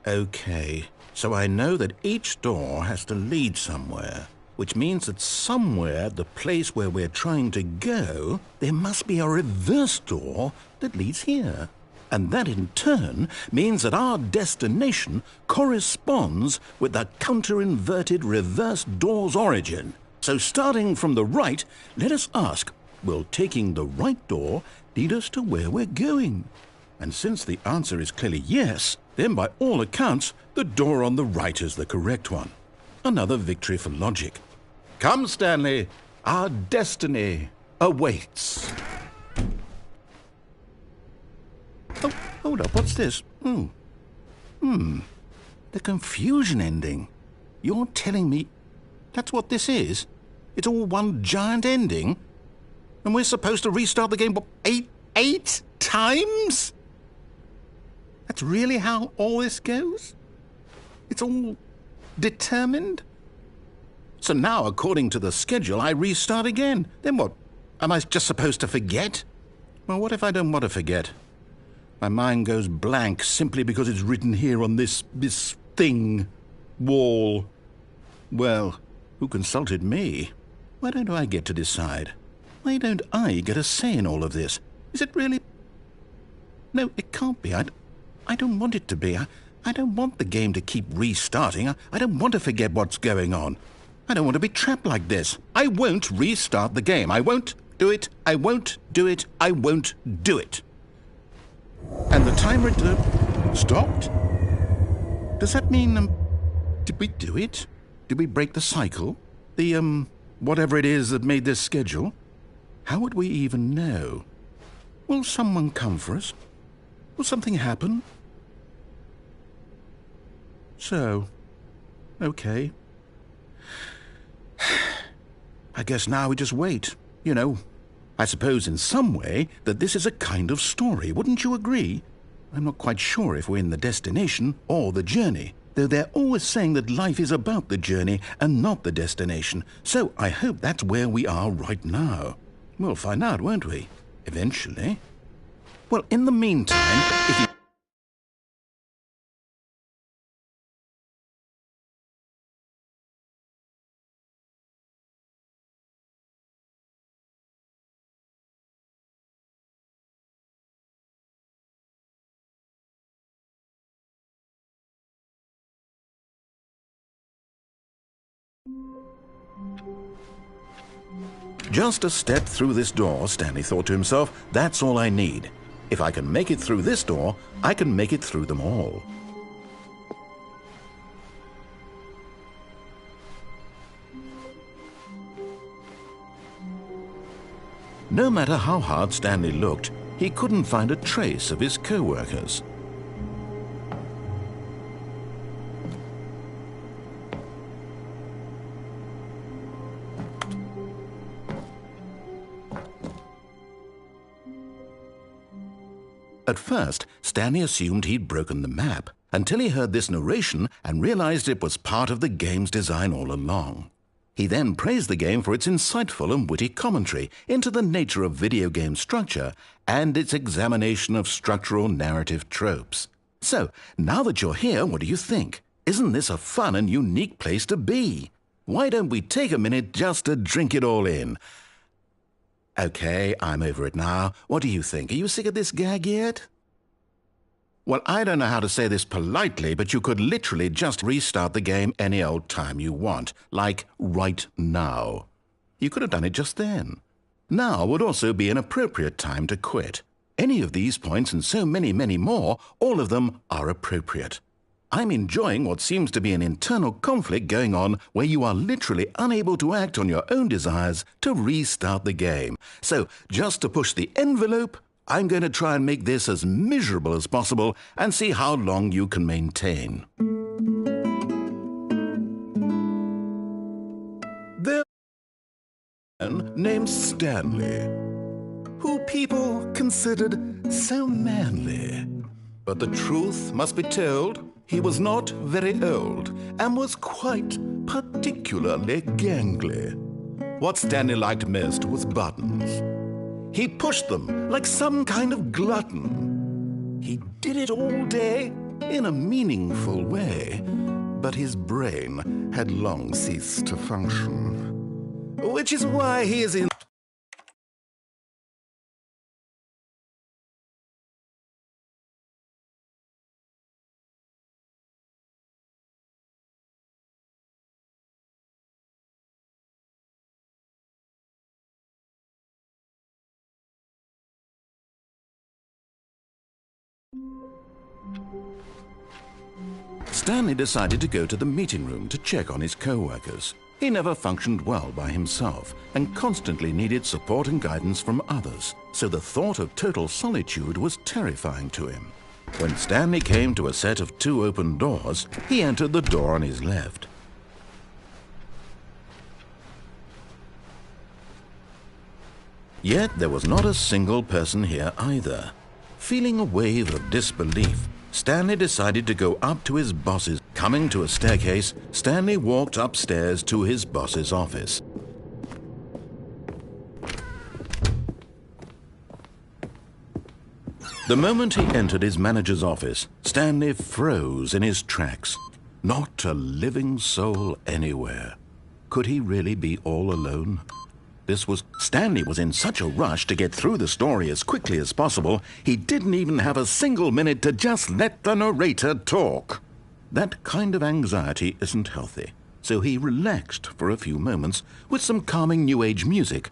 Okay, so I know that each door has to lead somewhere, which means that somewhere, the place where we're trying to go, there must be a reverse door that leads here. And that in turn means that our destination corresponds with the counter-inverted reverse door's origin. So starting from the right, let us ask, will taking the right door lead us to where we're going? And since the answer is clearly yes, then by all accounts, the door on the right is the correct one. Another victory for logic. Come, Stanley, our destiny awaits. Oh, hold up, what's this? The confusion ending. You're telling me that's what this is? It's all one giant ending? And we're supposed to restart the game, what, eight times? That's really how all this goes? It's all determined? So now, according to the schedule, I restart again. Then what? Am I just supposed to forget? Well, what if I don't want to forget? My mind goes blank simply because it's written here on this thing, wall. Well, who consulted me? Why don't I get to decide? Why don't I get a say in all of this? Is it really? No, it can't be. I don't want it to be. I don't want the game to keep restarting. I don't want to forget what's going on. I don't want to be trapped like this. I won't restart the game. I won't do it. I won't do it. I won't do it. And the timer stopped? Does that mean, did we do it? Did we break the cycle? The, whatever it is that made this schedule? How would we even know? Will someone come for us? Will something happen? So, okay. I guess now we just wait, you know. I suppose in some way that this is a kind of story, wouldn't you agree? I'm not quite sure if we're in the destination or the journey, though they're always saying that life is about the journey and not the destination, so I hope that's where we are right now. We'll find out, won't we? Eventually. Well, in the meantime, if you... Just a step through this door, Stanley thought to himself, that's all I need. If I can make it through this door, I can make it through them all. No matter how hard Stanley looked, he couldn't find a trace of his co-workers. At first, Stanley assumed he'd broken the map, until he heard this narration and realized it was part of the game's design all along. He then praised the game for its insightful and witty commentary into the nature of video game structure and its examination of structural narrative tropes. So, now that you're here, what do you think? Isn't this a fun and unique place to be? Why don't we take a minute just to drink it all in? Okay, I'm over it now. What do you think? Are you sick of this gag yet? Well, I don't know how to say this politely, but you could literally just restart the game any old time you want, like right now. You could have done it just then. Now would also be an appropriate time to quit. Any of these points and so many, many more, all of them are appropriate. I'm enjoying what seems to be an internal conflict going on where you are literally unable to act on your own desires to restart the game. So, just to push the envelope, I'm going to try and make this as miserable as possible and see how long you can maintain. There's a man named Stanley, who people considered so manly. But the truth must be told, he was not very old and was quite particularly gangly. What Stanley liked most was buttons. He pushed them like some kind of glutton. He did it all day in a meaningful way, but his brain had long ceased to function. Which is why he is in... Stanley decided to go to the meeting room to check on his co-workers. He never functioned well by himself and constantly needed support and guidance from others, so the thought of total solitude was terrifying to him. When Stanley came to a set of 2 open doors, he entered the door on his left. Yet there was not a single person here either. Feeling a wave of disbelief, Stanley decided to go up to his boss's. Coming to a staircase, Stanley walked upstairs to his boss's office. The moment he entered his manager's office, Stanley froze in his tracks. Not a living soul anywhere. Could he really be all alone? Stanley was in such a rush to get through the story as quickly as possible, he didn't even have a single minute to just let the narrator talk. That kind of anxiety isn't healthy, so he relaxed for a few moments with some calming New Age music.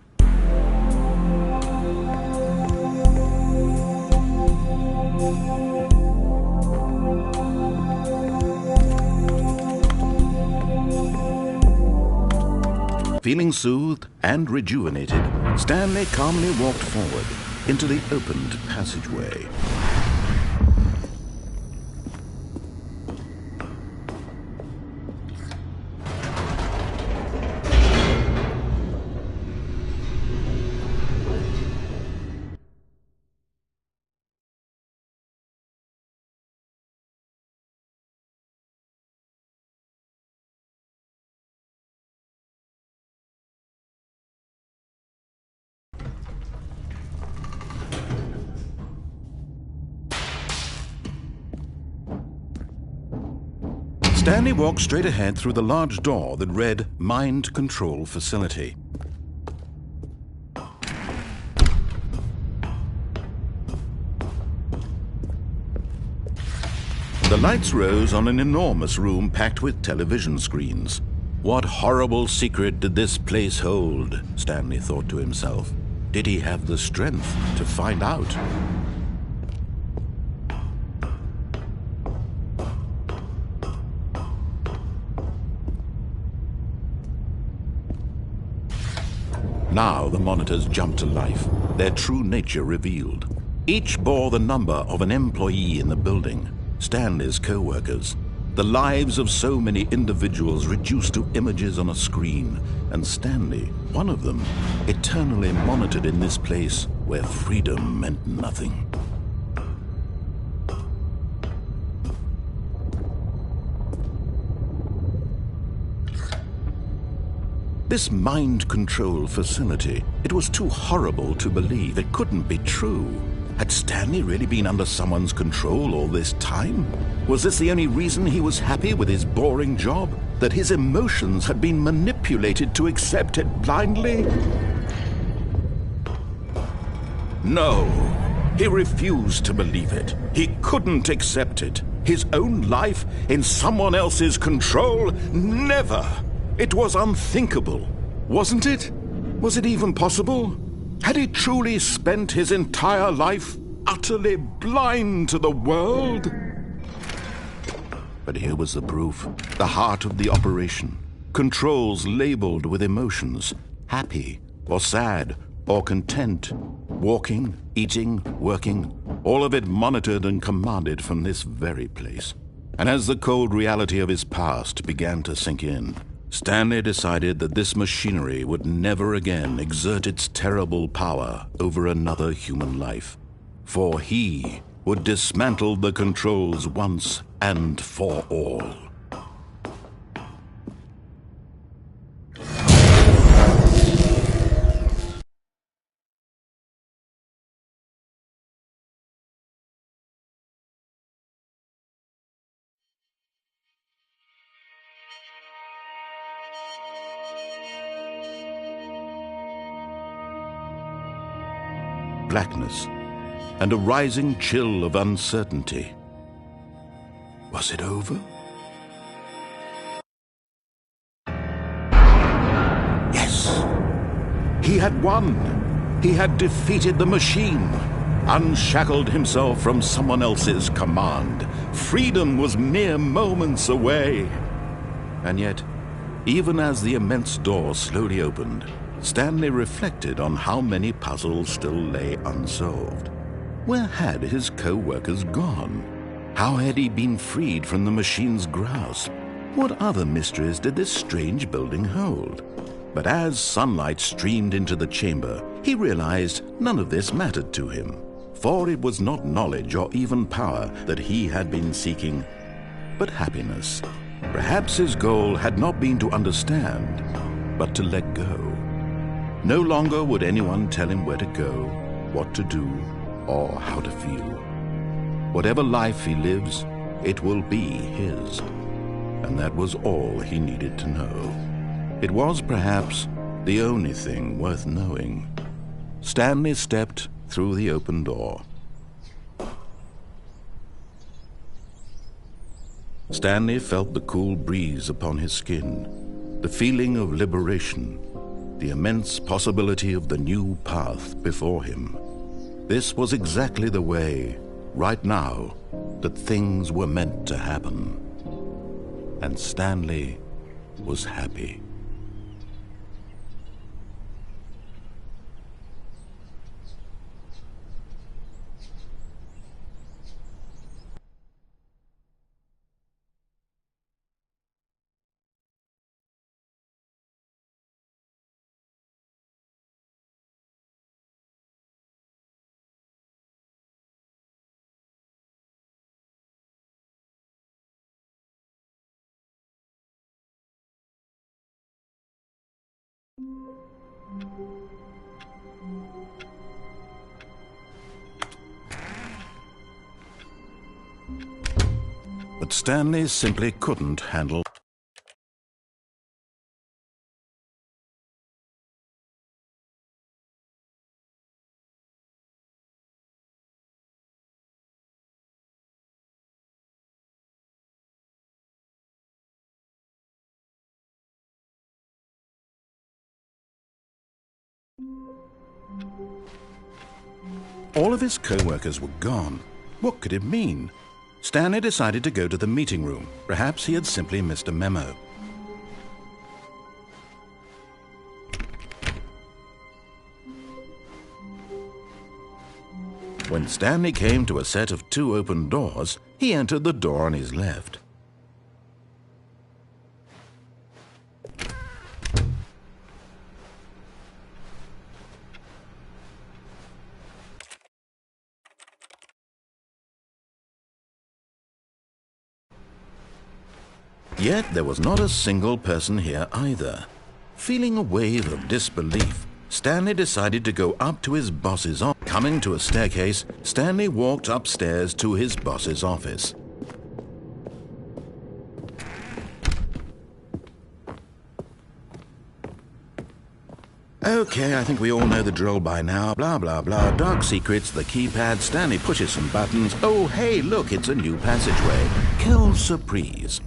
Feeling soothed and rejuvenated, Stanley calmly walked forward into the opened passageway. Stanley walked straight ahead through the large door that read Mind Control Facility. The lights rose on an enormous room packed with television screens. What horrible secret did this place hold? Stanley thought to himself. Did he have the strength to find out? Now the monitors jumped to life, their true nature revealed. Each bore the number of an employee in the building, Stanley's co-workers. The lives of so many individuals reduced to images on a screen, and Stanley, one of them, eternally monitored in this place where freedom meant nothing. This mind control facility, it was too horrible to believe. It couldn't be true. Had Stanley really been under someone's control all this time? Was this the only reason he was happy with his boring job? That his emotions had been manipulated to accept it blindly? No, he refused to believe it. He couldn't accept it. His own life in someone else's control? Never! It was unthinkable, wasn't it? Was it even possible? Had he truly spent his entire life utterly blind to the world? But here was the proof, the heart of the operation. Controls labeled with emotions, happy or sad or content, walking, eating, working, all of it monitored and commanded from this very place. And as the cold reality of his past began to sink in, Stanley decided that this machinery would never again exert its terrible power over another human life, for he would dismantle the controls once and for all. Blackness, and a rising chill of uncertainty. Was it over? Yes! He had won! He had defeated the machine, unshackled himself from someone else's command. Freedom was mere moments away. And yet, even as the immense door slowly opened, Stanley reflected on how many puzzles still lay unsolved. Where had his co-workers gone? How had he been freed from the machine's grasp? What other mysteries did this strange building hold? But as sunlight streamed into the chamber, he realized none of this mattered to him, for it was not knowledge or even power that he had been seeking, but happiness. Perhaps his goal had not been to understand, but to let go. No longer would anyone tell him where to go, what to do, or how to feel. Whatever life he lives, it will be his. And that was all he needed to know. It was perhaps the only thing worth knowing. Stanley stepped through the open door. Stanley felt the cool breeze upon his skin, the feeling of liberation, the immense possibility of the new path before him. This was exactly the way, right now, that things were meant to happen. And Stanley was happy. But Stanley simply couldn't handle. All of his co-workers were gone. What could it mean? Stanley decided to go to the meeting room. Perhaps he had simply missed a memo. When Stanley came to a set of 2 open doors, he entered the door on his left. Yet there was not a single person here either. Feeling a wave of disbelief, Stanley decided to go up to his boss's office. Coming to a staircase, Stanley walked upstairs to his boss's office. Okay, I think we all know the drill by now. Blah, blah, blah. Dark secrets, the keypad. Stanley pushes some buttons. Oh, hey, look, it's a new passageway. Quelle surprise.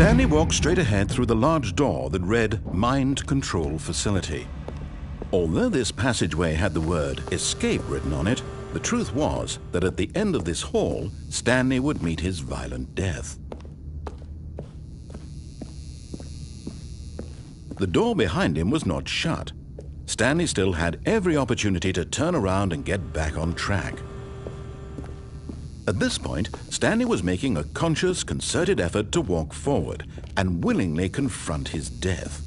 Stanley walked straight ahead through the large door that read Mind Control Facility. Although this passageway had the word Escape written on it, the truth was that at the end of this hall, Stanley would meet his violent death. The door behind him was not shut. Stanley still had every opportunity to turn around and get back on track. At this point, Stanley was making a conscious, concerted effort to walk forward and willingly confront his death.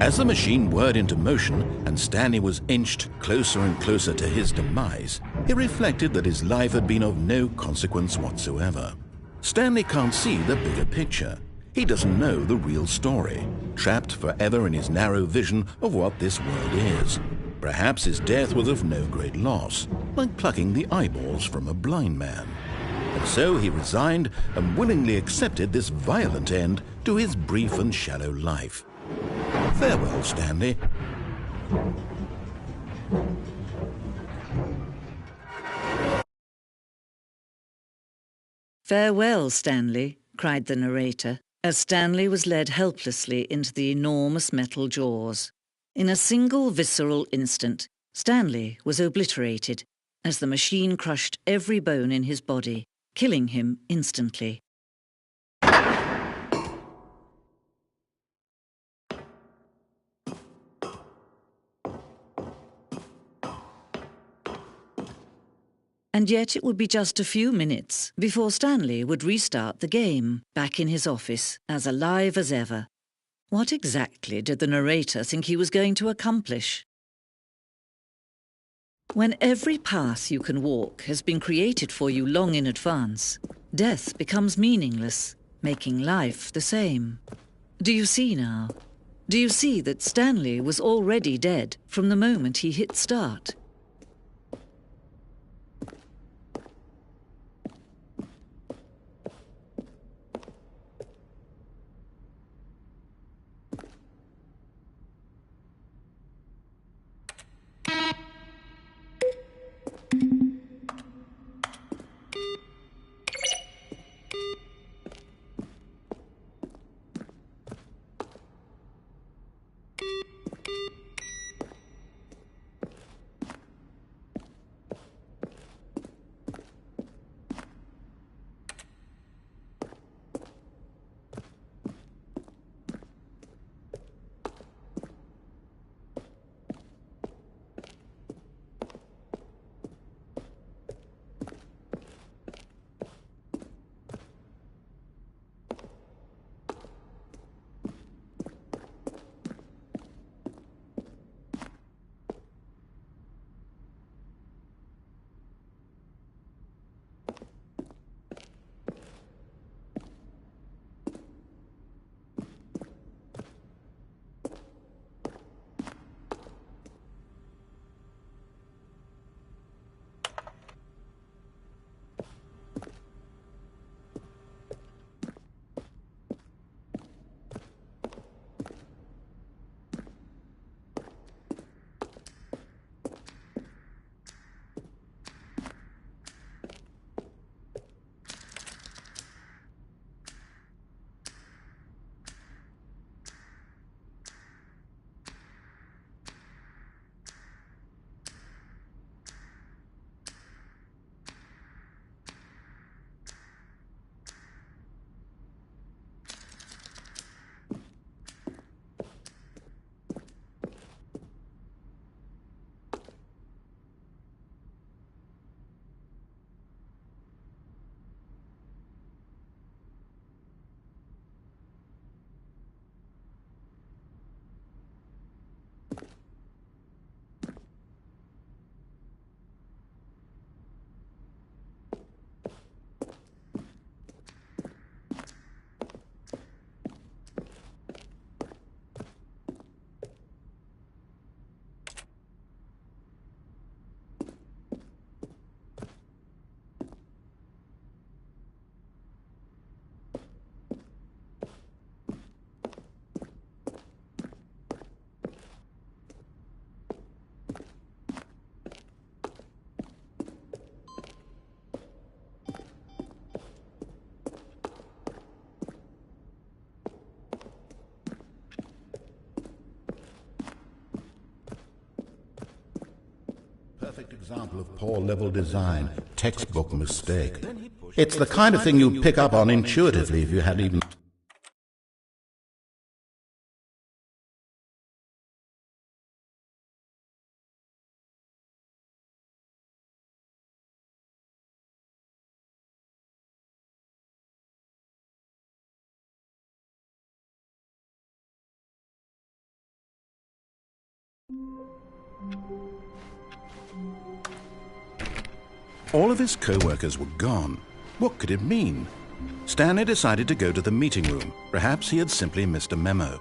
As the machine whirred into motion and Stanley was inched closer and closer to his demise, he reflected that his life had been of no consequence whatsoever. Stanley can't see the bigger picture. He doesn't know the real story, trapped forever in his narrow vision of what this world is. Perhaps his death was of no great loss, like plucking the eyeballs from a blind man. And so he resigned and willingly accepted this violent end to his brief and shallow life. Farewell, Stanley. Farewell, Stanley, cried the narrator, as Stanley was led helplessly into the enormous metal jaws. In a single visceral instant, Stanley was obliterated as the machine crushed every bone in his body, killing him instantly. And yet it would be just a few minutes before Stanley would restart the game, back in his office, as alive as ever. What exactly did the narrator think he was going to accomplish? When every path you can walk has been created for you long in advance, death becomes meaningless, making life the same. Do you see now? Do you see that Stanley was already dead from the moment he hit start? perfect example of poor level design, textbook mistake. It's the kind of thing you'd pick up on intuitively if you had even... All of his co-workers were gone. What could it mean? Stanley decided to go to the meeting room. Perhaps he had simply missed a memo.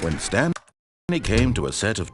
When Stanley came to a set of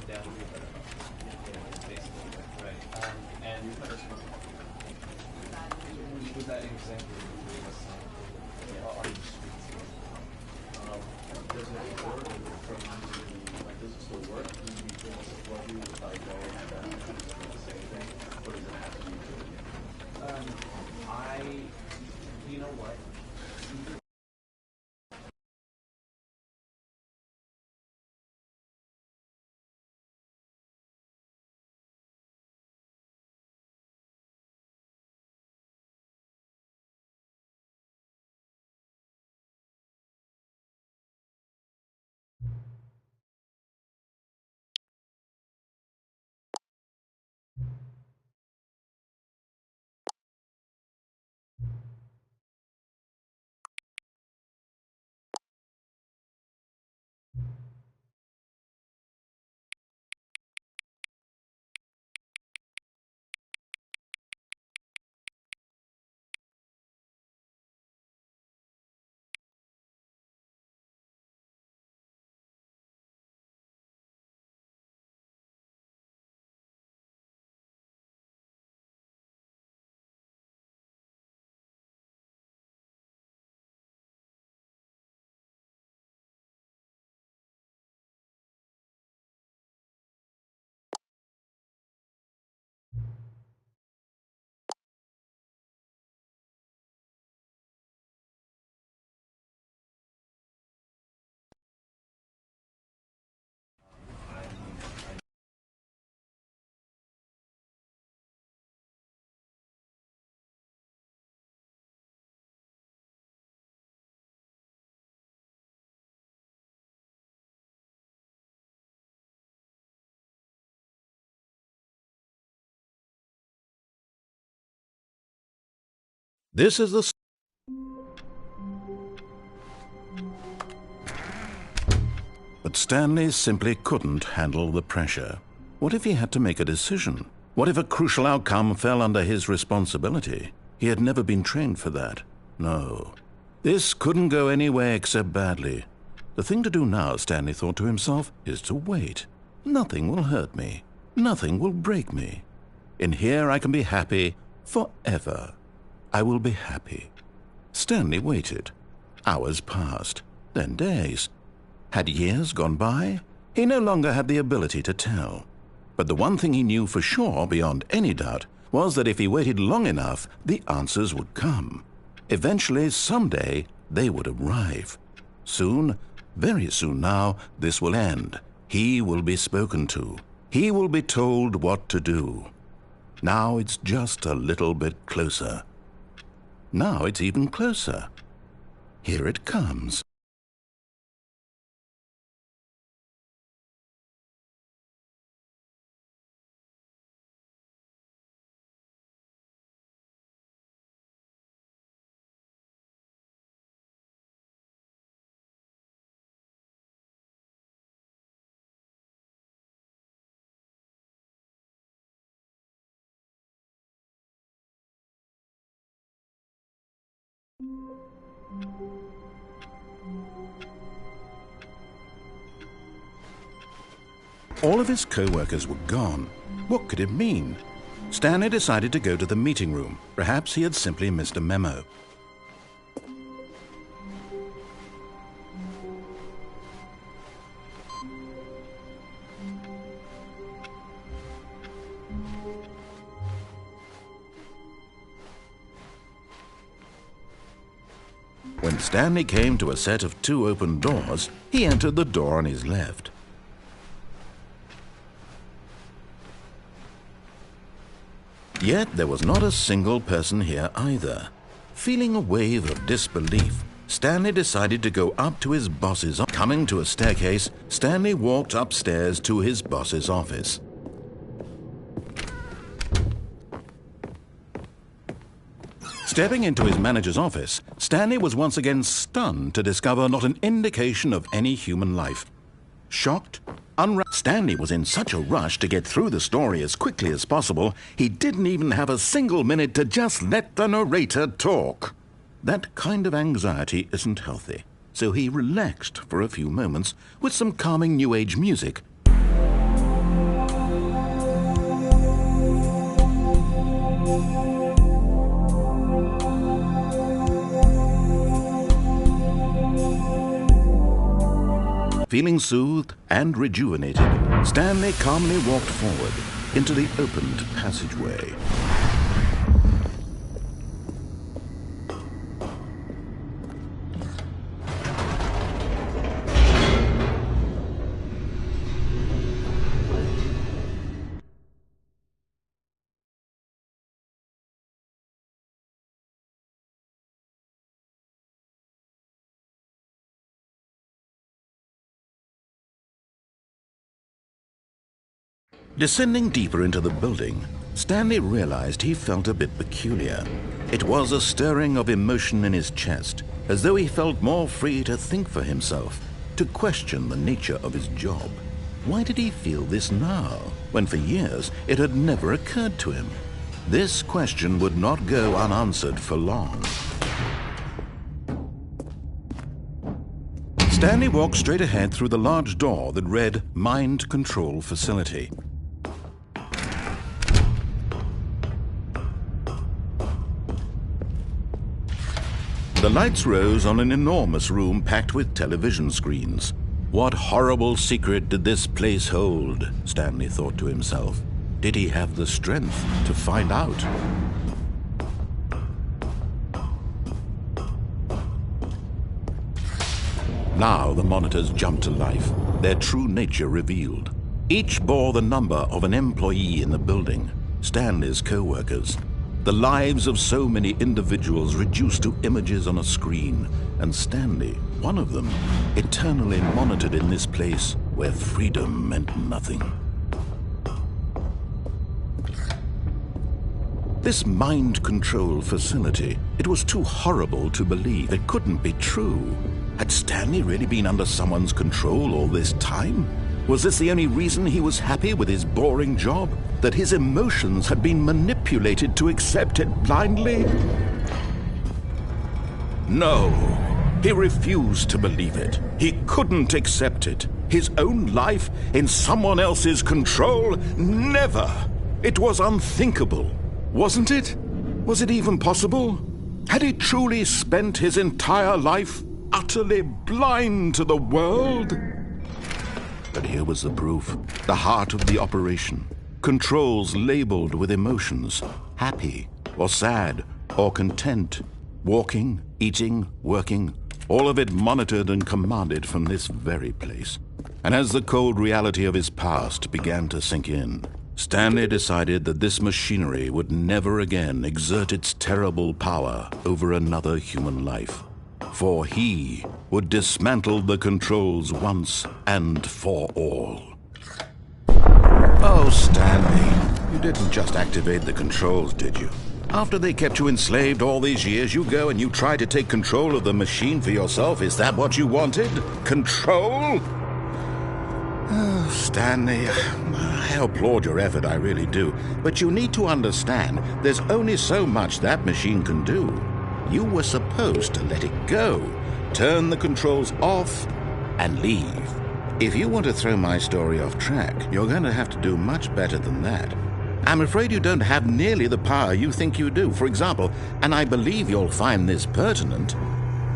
down to your better half. Basically, right. And was that example of the three of us on the streets? Does it work from like does it still work? Can you be feeling support you if I go and the same thing? Or does it have to be doing it? You know what? This is the... But Stanley simply couldn't handle the pressure. What if he had to make a decision? What if a crucial outcome fell under his responsibility? He had never been trained for that. No. This couldn't go anywhere except badly. The thing to do now, Stanley thought to himself, is to wait. Nothing will hurt me. Nothing will break me. In here I can be happy forever. I will be happy. Stanley waited. Hours passed, then days. Had years gone by? He no longer had the ability to tell. But the one thing he knew for sure, beyond any doubt, was that if he waited long enough, the answers would come. Eventually, someday, they would arrive. Soon, very soon now, this will end. He will be spoken to. He will be told what to do. Now it's just a little bit closer. Now it's even closer. Here it comes. All of his co-workers were gone. What could it mean? Stanley decided to go to the meeting room. Perhaps he had simply missed a memo. When Stanley came to a set of 2 open doors, he entered the door on his left. Yet there was not a single person here either. Feeling a wave of disbelief, Stanley decided to go up to his boss's office. Coming to a staircase, Stanley walked upstairs to his boss's office. Stepping into his manager's office, Stanley was once again stunned to discover not an indication of any human life. Shocked, Stanley was in such a rush to get through the story as quickly as possible, he didn't even have a single minute to just let the narrator talk. That kind of anxiety isn't healthy, so he relaxed for a few moments with some calming New Age music. Feeling soothed and rejuvenated, Stanley calmly walked forward into the opened passageway. Descending deeper into the building, Stanley realized he felt a bit peculiar. It was a stirring of emotion in his chest, as though he felt more free to think for himself, to question the nature of his job. Why did he feel this now, when for years it had never occurred to him? This question would not go unanswered for long. Stanley walked straight ahead through the large door that read Mind Control Facility. The lights rose on an enormous room packed with television screens. What horrible secret did this place hold? Stanley thought to himself. Did he have the strength to find out? Now the monitors jumped to life, their true nature revealed. Each bore the number of an employee in the building, Stanley's co-workers. The lives of so many individuals reduced to images on a screen, and Stanley, one of them, eternally monitored in this place where freedom meant nothing. This mind control facility, it was too horrible to believe. It couldn't be true. Had Stanley really been under someone's control all this time? Was this the only reason he was happy with his boring job? That his emotions had been manipulated to accept it blindly? No, he refused to believe it. He couldn't accept it. His own life in someone else's control? Never! It was unthinkable, wasn't it? Was it even possible? Had he truly spent his entire life utterly blind to the world? But here was the proof, the heart of the operation. Controls labeled with emotions, happy or sad or content, walking, eating, working, all of it monitored and commanded from this very place. And as the cold reality of his past began to sink in, Stanley decided that this machinery would never again exert its terrible power over another human life. For he would dismantle the controls once and for all. Oh, Stanley, you didn't just activate the controls, did you? After they kept you enslaved all these years, you go and you try to take control of the machine for yourself. Is that what you wanted? Control? Oh, Stanley, I applaud your effort, I really do. But you need to understand, there's only so much that machine can do. You were supposed to let it go, turn the controls off, and leave. If you want to throw my story off track, you're going to have to do much better than that. I'm afraid you don't have nearly the power you think you do. For example, and I believe you'll find this pertinent,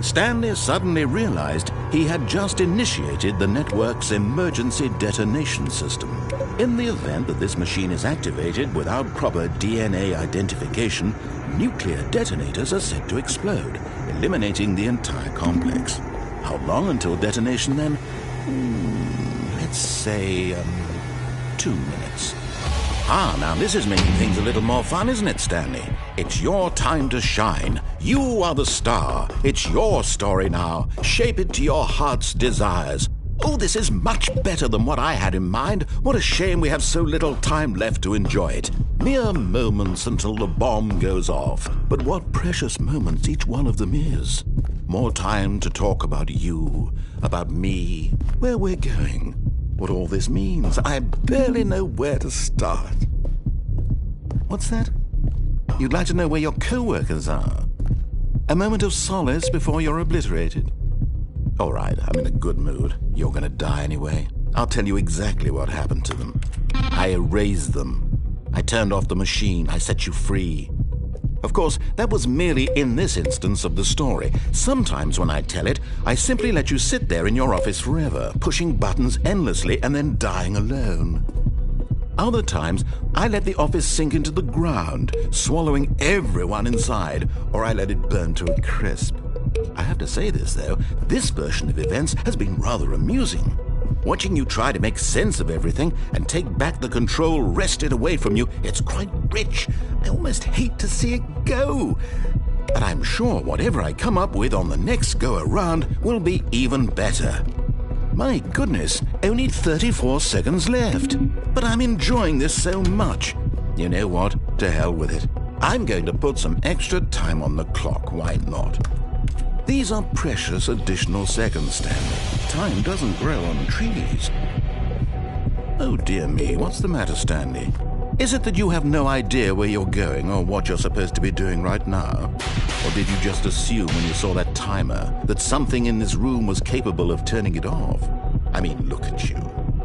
Stanley suddenly realized he had just initiated the network's emergency detonation system. In the event that this machine is activated without proper DNA identification, nuclear detonators are set to explode, eliminating the entire complex. How long until detonation then? Let's say, 2 minutes. Ah, now this is making things a little more fun, isn't it, Stanley? It's your time to shine. You are the star. It's your story now. Shape it to your heart's desires. Oh, this is much better than what I had in mind. What a shame we have so little time left to enjoy it. Mere moments until the bomb goes off. But what precious moments each one of them is. More time to talk about you, about me, where we're going, what all this means. I barely know where to start. What's that? You'd like to know where your co-workers are? A moment of solace before you're obliterated? All right, I'm in a good mood. You're going to die anyway. I'll tell you exactly what happened to them. I erased them. I turned off the machine. I set you free. Of course, that was merely in this instance of the story. Sometimes when I tell it, I simply let you sit there in your office forever, pushing buttons endlessly and then dying alone. Other times, I let the office sink into the ground, swallowing everyone inside, or I let it burn to a crisp. I have to say this, though, this version of events has been rather amusing. Watching you try to make sense of everything and take back the control wrested away from you, it's quite rich. I almost hate to see it go. But I'm sure whatever I come up with on the next go-around will be even better. My goodness, only 34 seconds left. But I'm enjoying this so much. You know what? To hell with it. I'm going to put some extra time on the clock, why not? These are precious additional seconds, Stanley. Time doesn't grow on trees. Oh dear me, what's the matter, Stanley? Is it that you have no idea where you're going or what you're supposed to be doing right now? Or did you just assume when you saw that timer that something in this room was capable of turning it off? I mean, look at you.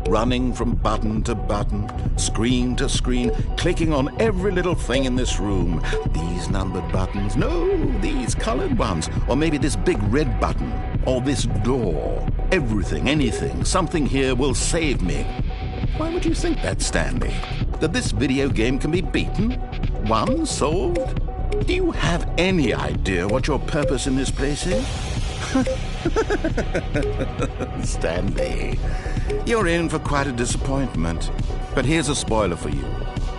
Running from button to button, screen to screen, clicking on every little thing in this room. These numbered buttons, no, these colored ones, or maybe this big red button, or this door. Everything, anything, something here will save me. Why would you think that, Stanley? That this video game can be beaten? Won? Solved? Do you have any idea what your purpose in this place is? Stanley, you're in for quite a disappointment. But here's a spoiler for you.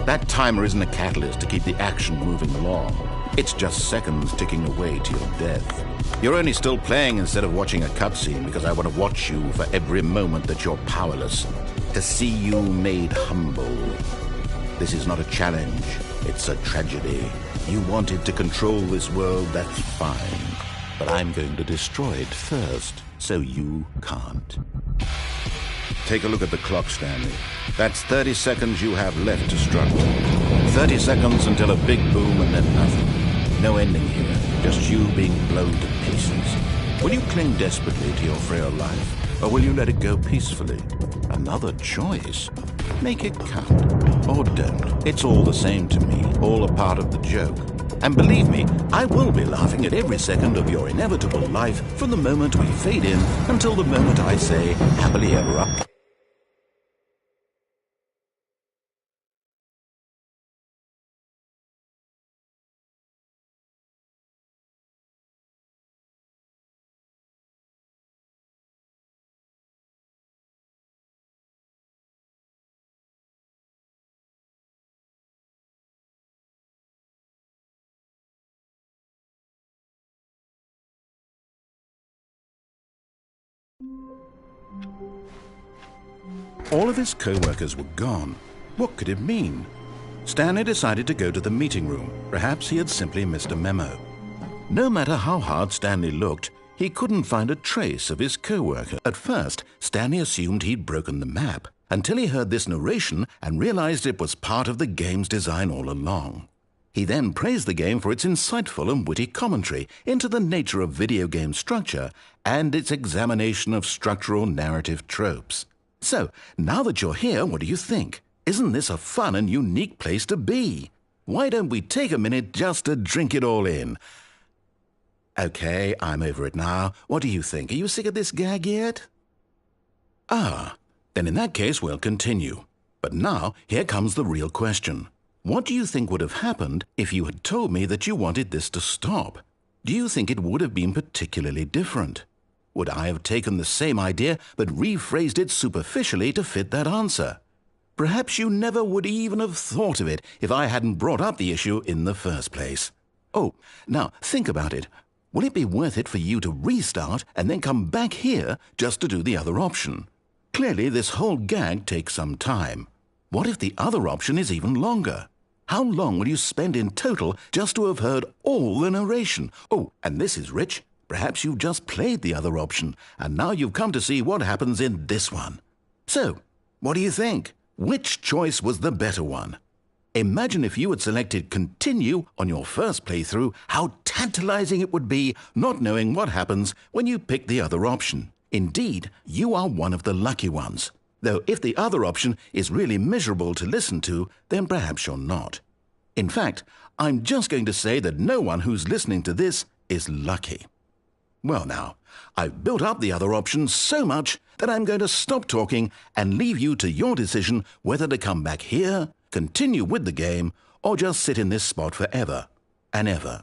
That timer isn't a catalyst to keep the action moving along. It's just seconds ticking away to your death. You're only still playing instead of watching a cutscene because I want to watch you for every moment that you're powerless. To see you made humble. This is not a challenge. It's a tragedy. You wanted to control this world, that's fine. But I'm going to destroy it first, so you can't. Take a look at the clock, Stanley. That's 30 seconds you have left to struggle. 30 seconds until a big boom and then nothing. No ending here, just you being blown to pieces. Will you cling desperately to your frail life, or will you let it go peacefully? Another choice. Make it count, or don't. It's all the same to me, all a part of the joke. And believe me, I will be laughing at every second of your inevitable life from the moment we fade in until the moment I say, happily ever after. All of his co-workers were gone. What could it mean? Stanley decided to go to the meeting room. Perhaps he had simply missed a memo. No matter how hard Stanley looked, he couldn't find a trace of his co-worker. At first, Stanley assumed he'd broken the map, until he heard this narration and realized it was part of the game's design all along. He then praised the game for its insightful and witty commentary into the nature of video game structure and its examination of structural narrative tropes. So, now that you're here, what do you think? Isn't this a fun and unique place to be? Why don't we take a minute just to drink it all in? Okay, I'm over it now. What do you think? Are you sick of this gag yet? Ah, then in that case we'll continue. But now, here comes the real question. What do you think would have happened if you had told me that you wanted this to stop? Do you think it would have been particularly different? Would I have taken the same idea but rephrased it superficially to fit that answer? Perhaps you never would even have thought of it if I hadn't brought up the issue in the first place. Oh, now think about it. Will it be worth it for you to restart and then come back here just to do the other option? Clearly, this whole gag takes some time. What if the other option is even longer? How long will you spend in total just to have heard all the narration? Oh, and this is rich. Perhaps you've just played the other option, and now you've come to see what happens in this one. So, what do you think? Which choice was the better one? Imagine if you had selected Continue on your first playthrough, how tantalizing it would be not knowing what happens when you pick the other option. Indeed, you are one of the lucky ones. Though if the other option is really miserable to listen to, then perhaps you're not. In fact, I'm just going to say that no one who's listening to this is lucky. Well now, I've built up the other options so much that I'm going to stop talking and leave you to your decision whether to come back here, continue with the game, or just sit in this spot forever and ever.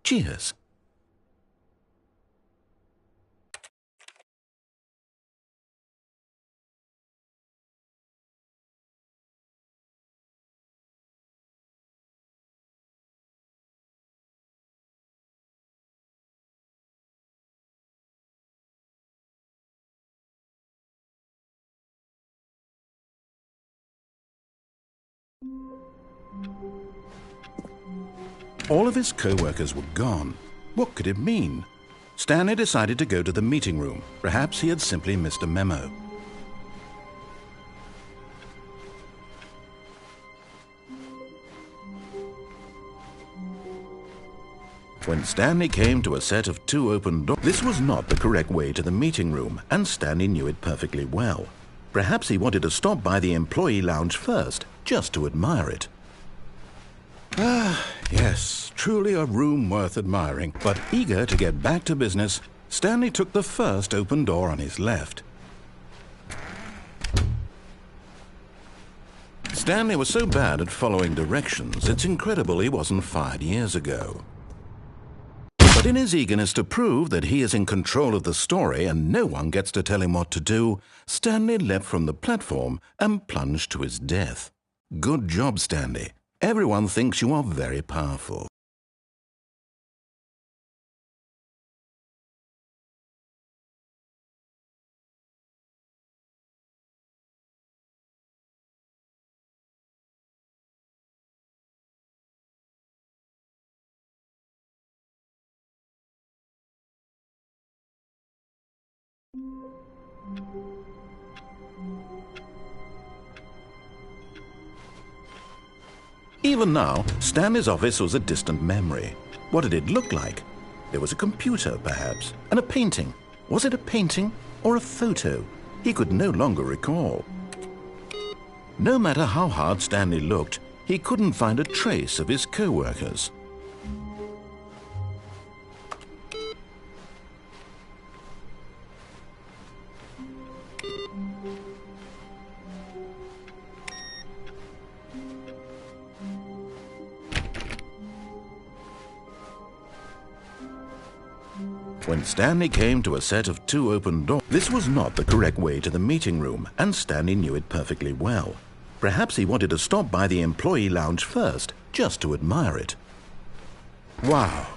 Cheers. All of his co-workers were gone. What could it mean? Stanley decided to go to the meeting room. Perhaps he had simply missed a memo. When Stanley came to a set of 2 open doors, this was not the correct way to the meeting room, and Stanley knew it perfectly well. Perhaps he wanted to stop by the employee lounge first, just to admire it. Ah, yes, truly a room worth admiring. But eager to get back to business, Stanley took the first open door on his left. Stanley was so bad at following directions, it's incredible he wasn't fired years ago. But in his eagerness to prove that he is in control of the story and no one gets to tell him what to do, Stanley leapt from the platform and plunged to his death. Good job, Stanley. Everyone thinks you are very powerful. Even now, Stanley's office was a distant memory. What did it look like? There was a computer, perhaps, and a painting. Was it a painting or a photo? He could no longer recall. No matter how hard Stanley looked, he couldn't find a trace of his co-workers. When Stanley came to a set of 2 open doors, this was not the correct way to the meeting room, and Stanley knew it perfectly well. Perhaps he wanted to stop by the employee lounge first, just to admire it. Wow,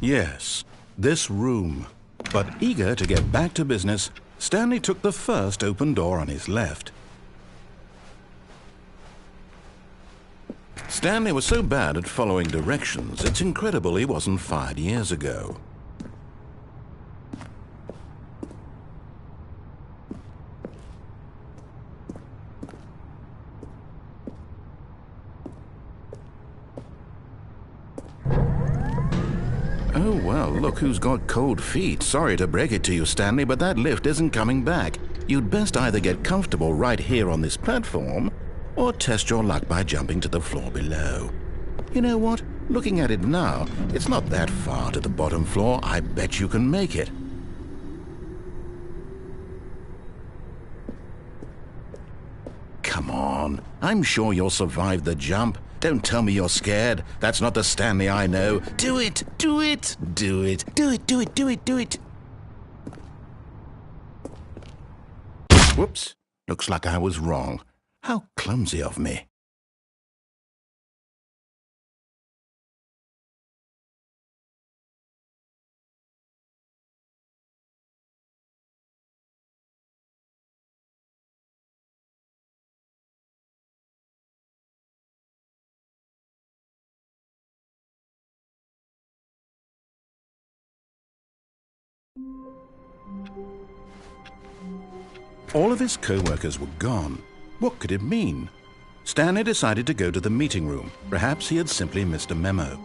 yes, this room. But eager to get back to business, Stanley took the first open door on his left. Stanley was so bad at following directions, it's incredible he wasn't fired years ago. Oh, well, look who's got cold feet. Sorry to break it to you, Stanley, but that lift isn't coming back. You'd best either get comfortable right here on this platform, or test your luck by jumping to the floor below. You know what? Looking at it now, it's not that far to the bottom floor. I bet you can make it. Come on. I'm sure you'll survive the jump. Don't tell me you're scared. That's not the Stanley I know. Do it! Do it! Do it! Do it! Do it! Do it! Do it! Whoops. Looks like I was wrong. How clumsy of me. All of his co-workers were gone. What could it mean? Stanley decided to go to the meeting room. Perhaps he had simply missed a memo.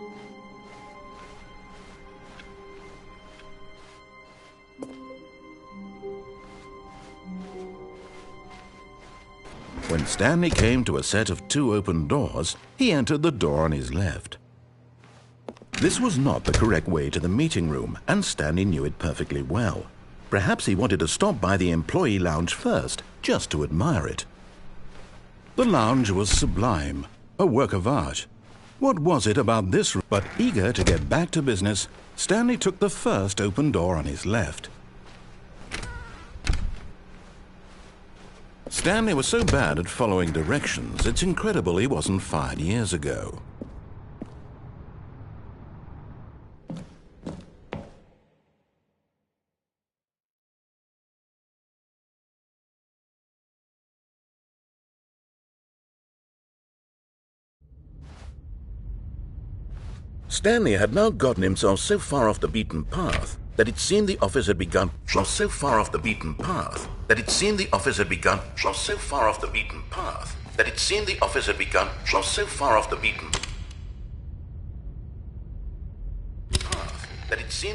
When Stanley came to a set of 2 open doors, he entered the door on his left. This was not the correct way to the meeting room, and Stanley knew it perfectly well. Perhaps he wanted to stop by the employee lounge first, just to admire it. The lounge was sublime, a work of art. What was it about this room? But eager to get back to business, Stanley took the first open door on his left. Stanley was so bad at following directions, it's incredible he wasn't fired years ago. Stanley had now gotten himself so far off the beaten path that it seemed the office had begun.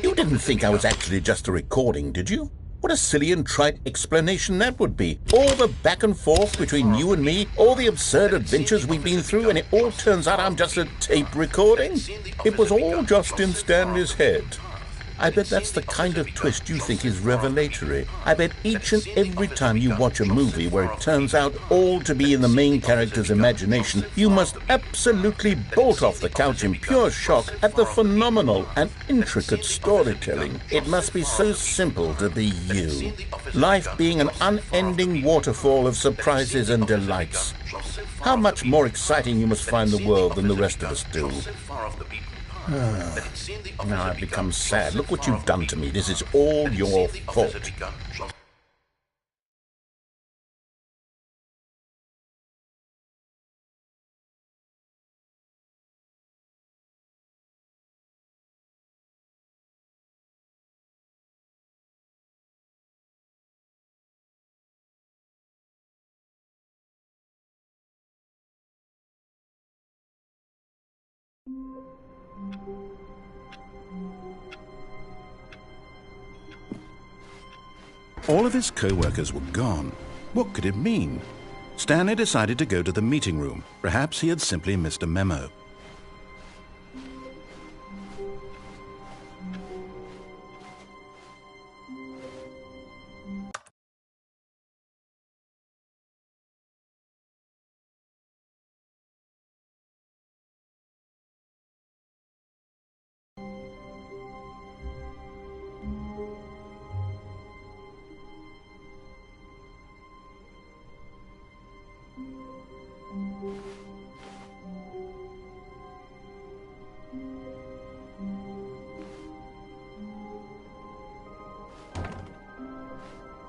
You didn't think I was actually just a recording, did you? What a silly and trite explanation that would be. All the back and forth between you and me, all the absurd adventures we've been through, and it all turns out I'm just a tape recording? It was all just in Stanley's head. I bet that's the kind of twist you think is revelatory. I bet each and every time you watch a movie where it turns out all to be in the main character's imagination, you must absolutely bolt off the couch in pure shock at the phenomenal and intricate storytelling. It must be so simple to be you. Life being an unending waterfall of surprises and delights. How much more exciting you must find the world than the rest of us do. Now I've become sad. Look what you've done to me. This is all your fault. All of his co-workers were gone. What could it mean? Stanley decided to go to the meeting room. Perhaps he had simply missed a memo.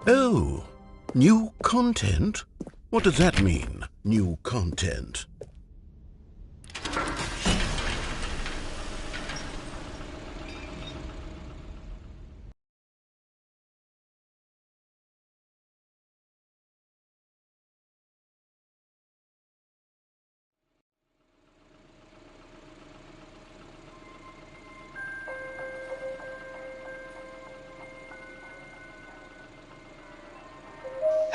Oh, new content? What does that mean, new content?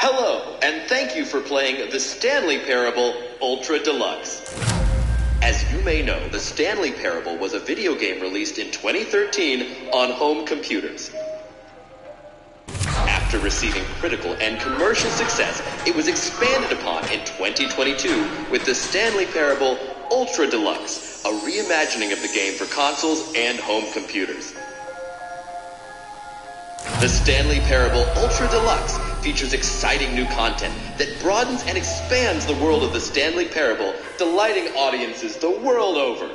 Hello, and thank you for playing the Stanley Parable Ultra Deluxe. As you may know, the Stanley Parable was a video game released in 2013 on home computers. After receiving critical and commercial success, it was expanded upon in 2022 with the Stanley Parable Ultra Deluxe, a reimagining of the game for consoles and home computers. The Stanley Parable Ultra Deluxe features exciting new content that broadens and expands the world of the Stanley Parable, delighting audiences the world over.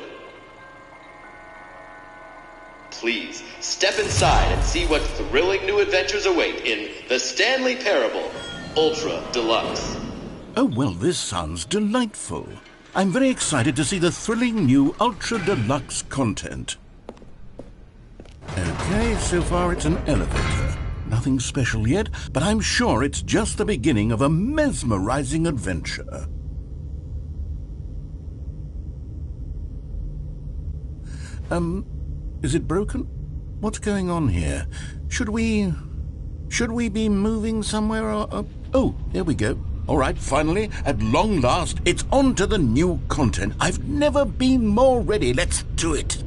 Please, step inside and see what thrilling new adventures await in the Stanley Parable Ultra Deluxe. Oh, well, this sounds delightful. I'm very excited to see the thrilling new Ultra Deluxe content. Okay, so far it's an elevator. Nothing special yet, but I'm sure it's just the beginning of a mesmerizing adventure. Is it broken? What's going on here? Should we be moving somewhere or... Oh, here we go. All right, finally, at long last, it's on to the new content. I've never been more ready. Let's do it.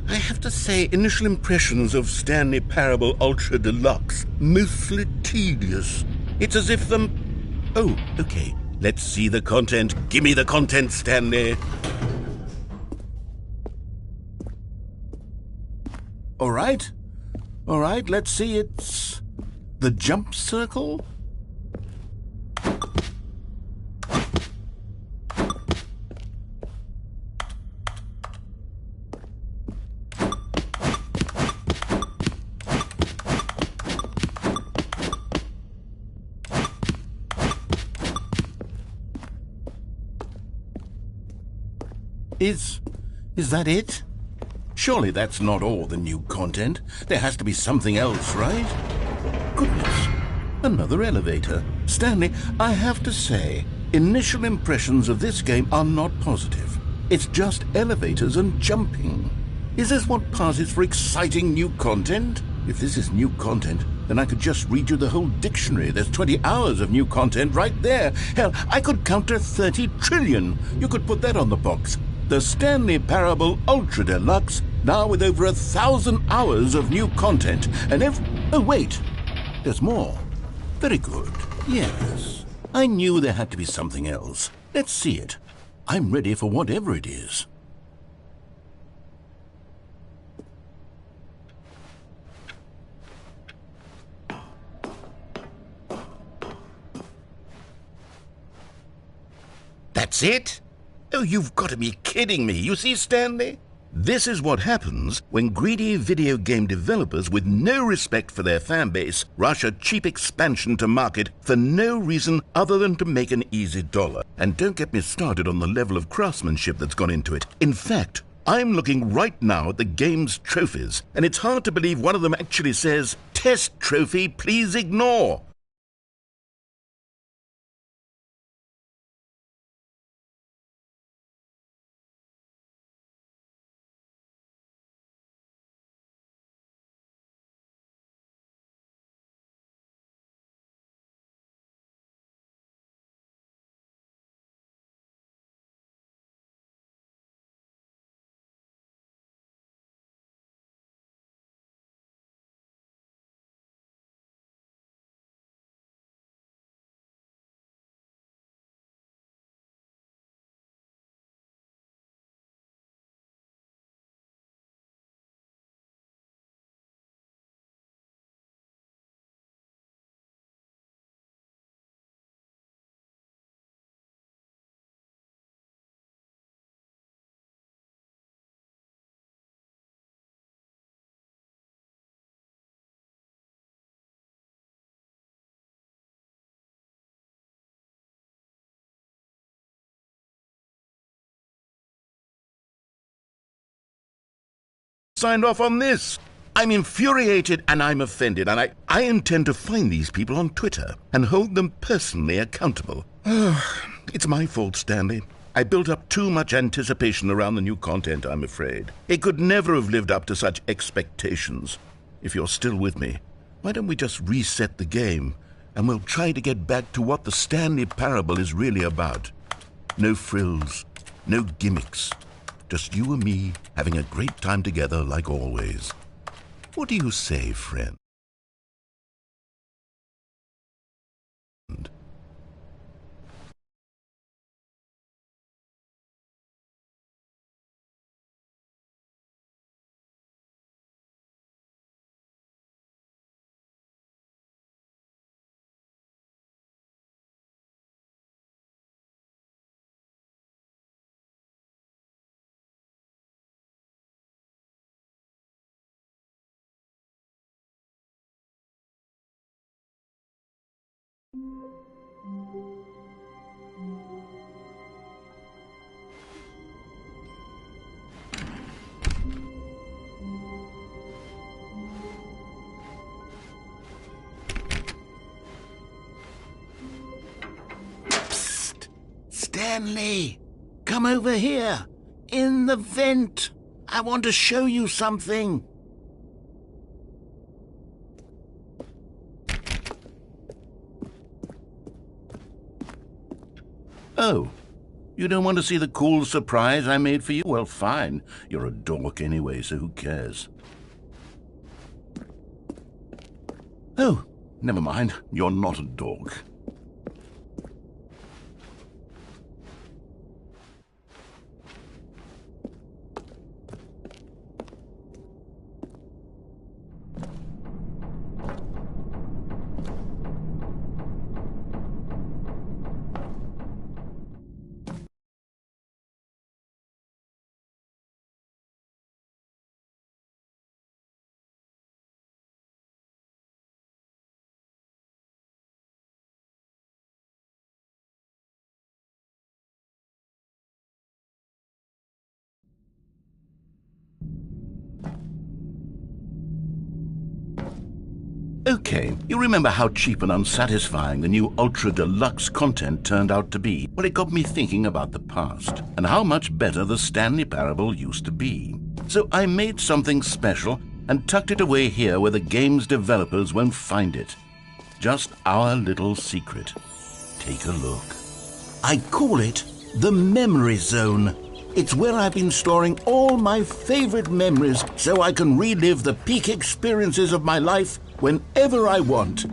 I have to say, initial impressions of Stanley Parable Ultra Deluxe, mostly tedious. It's as if them... Oh, okay. Let's see the content. Give me the content, Stanley. All right, let's see. It's the jump circle. Is that it? Surely that's not all the new content. There has to be something else, right? Goodness, another elevator. Stanley, I have to say, initial impressions of this game are not positive. It's just elevators and jumping. Is this what passes for exciting new content? If this is new content, then I could just read you the whole dictionary. There's 20 hours of new content right there. Hell, I could count to 30 trillion. You could put that on the box. The Stanley Parable Ultra Deluxe, now with over 1,000 hours of new content. And oh, wait, there's more. Very good. Yes, I knew there had to be something else. Let's see it. I'm ready for whatever it is. That's it? Oh, you've got to be kidding me. You see, Stanley? This is what happens when greedy video game developers with no respect for their fan base rush a cheap expansion to market for no reason other than to make an easy dollar. And don't get me started on the level of craftsmanship that's gone into it. In fact, I'm looking right now at the game's trophies, and it's hard to believe one of them actually says, "Test trophy, please ignore." Signed off on this. I'm infuriated and I'm offended, and I intend to find these people on Twitter and hold them personally accountable. It's my fault, Stanley. I built up too much anticipation around the new content, I'm afraid. It could never have lived up to such expectations. If you're still with me, why don't we just reset the game and we'll try to get back to what the Stanley Parable is really about. No frills, no gimmicks. Just you and me having a great time together like always. What do you say, friend? Psst! Stanley! Come over here! In the vent! I want to show you something! Oh, you don't want to see the cool surprise I made for you? Well, fine. You're a dork anyway, so who cares? Oh, never mind. You're not a dork. Okay, you remember how cheap and unsatisfying the new Ultra Deluxe content turned out to be? Well, it got me thinking about the past, and how much better the Stanley Parable used to be. So I made something special and tucked it away here where the game's developers won't find it. Just our little secret. Take a look. I call it the Memory Zone. It's where I've been storing all my favorite memories so I can relive the peak experiences of my life whenever I want.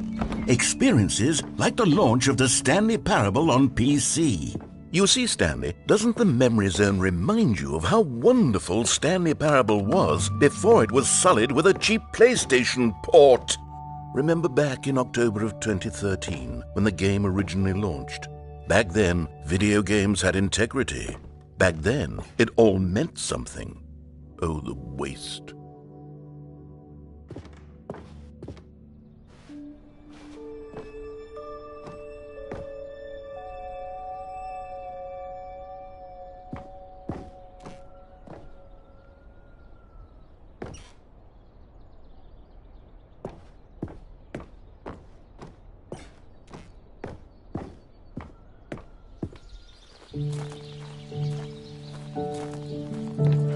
Experiences like the launch of the Stanley Parable on PC. You see, Stanley, doesn't the Memory Zone remind you of how wonderful Stanley Parable was before it was sullied with a cheap PlayStation port? Remember back in October of 2013 when the game originally launched? Back then, video games had integrity. Back then, it all meant something. Oh, the waste.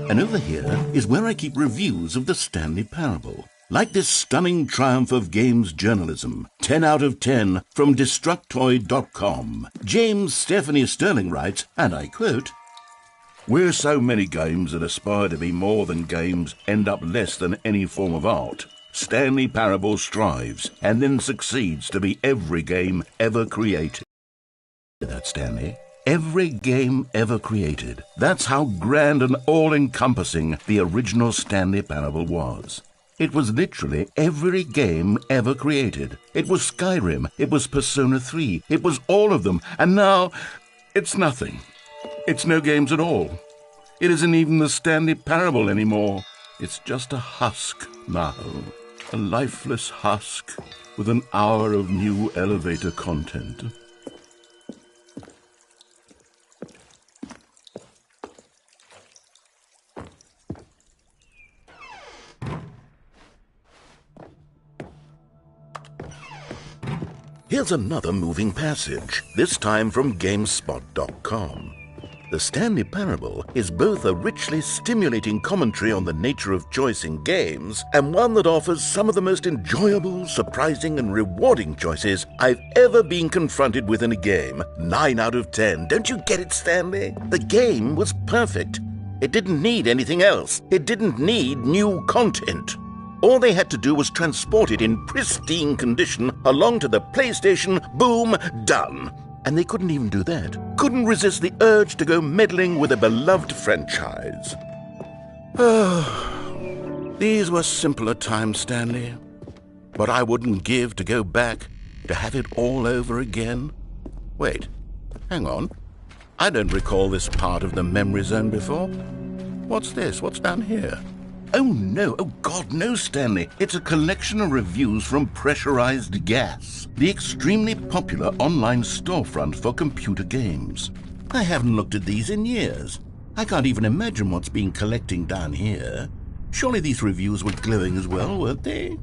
And over here is where I keep reviews of the Stanley Parable. Like this stunning triumph of games journalism, 10 out of 10 from Destructoid.com. James Stephanie Sterling writes, and I quote, "Where so many games that aspire to be more than games end up less than any form of art, Stanley Parable strives and then succeeds to be every game ever created." That Stanley. Every game ever created. That's how grand and all-encompassing the original Stanley Parable was. It was literally every game ever created. It was Skyrim, it was Persona 3, it was all of them, and now it's nothing. It's no games at all. It isn't even the Stanley Parable anymore. It's just a husk now. A lifeless husk with an hour of new elevator content. Here's another moving passage, this time from GameSpot.com. The Stanley Parable is both a richly stimulating commentary on the nature of choice in games and one that offers some of the most enjoyable, surprising, and rewarding choices I've ever been confronted with in a game. 9 out of 10. Don't you get it, Stanley? The game was perfect. It didn't need anything else. It didn't need new content. All they had to do was transport it in pristine condition along to the PlayStation, boom, done. And they couldn't even do that. Couldn't resist the urge to go meddling with a beloved franchise. These were simpler times, Stanley. But I wouldn't give to go back to have it all over again. Wait, hang on. I don't recall this part of the Memory Zone before. What's this? What's down here? Oh, no. Oh, God, no, Stanley. It's a collection of reviews from Pressurized Gas, the extremely popular online storefront for computer games. I haven't looked at these in years. I can't even imagine what's been collecting down here. Surely these reviews were glowing as well, weren't they?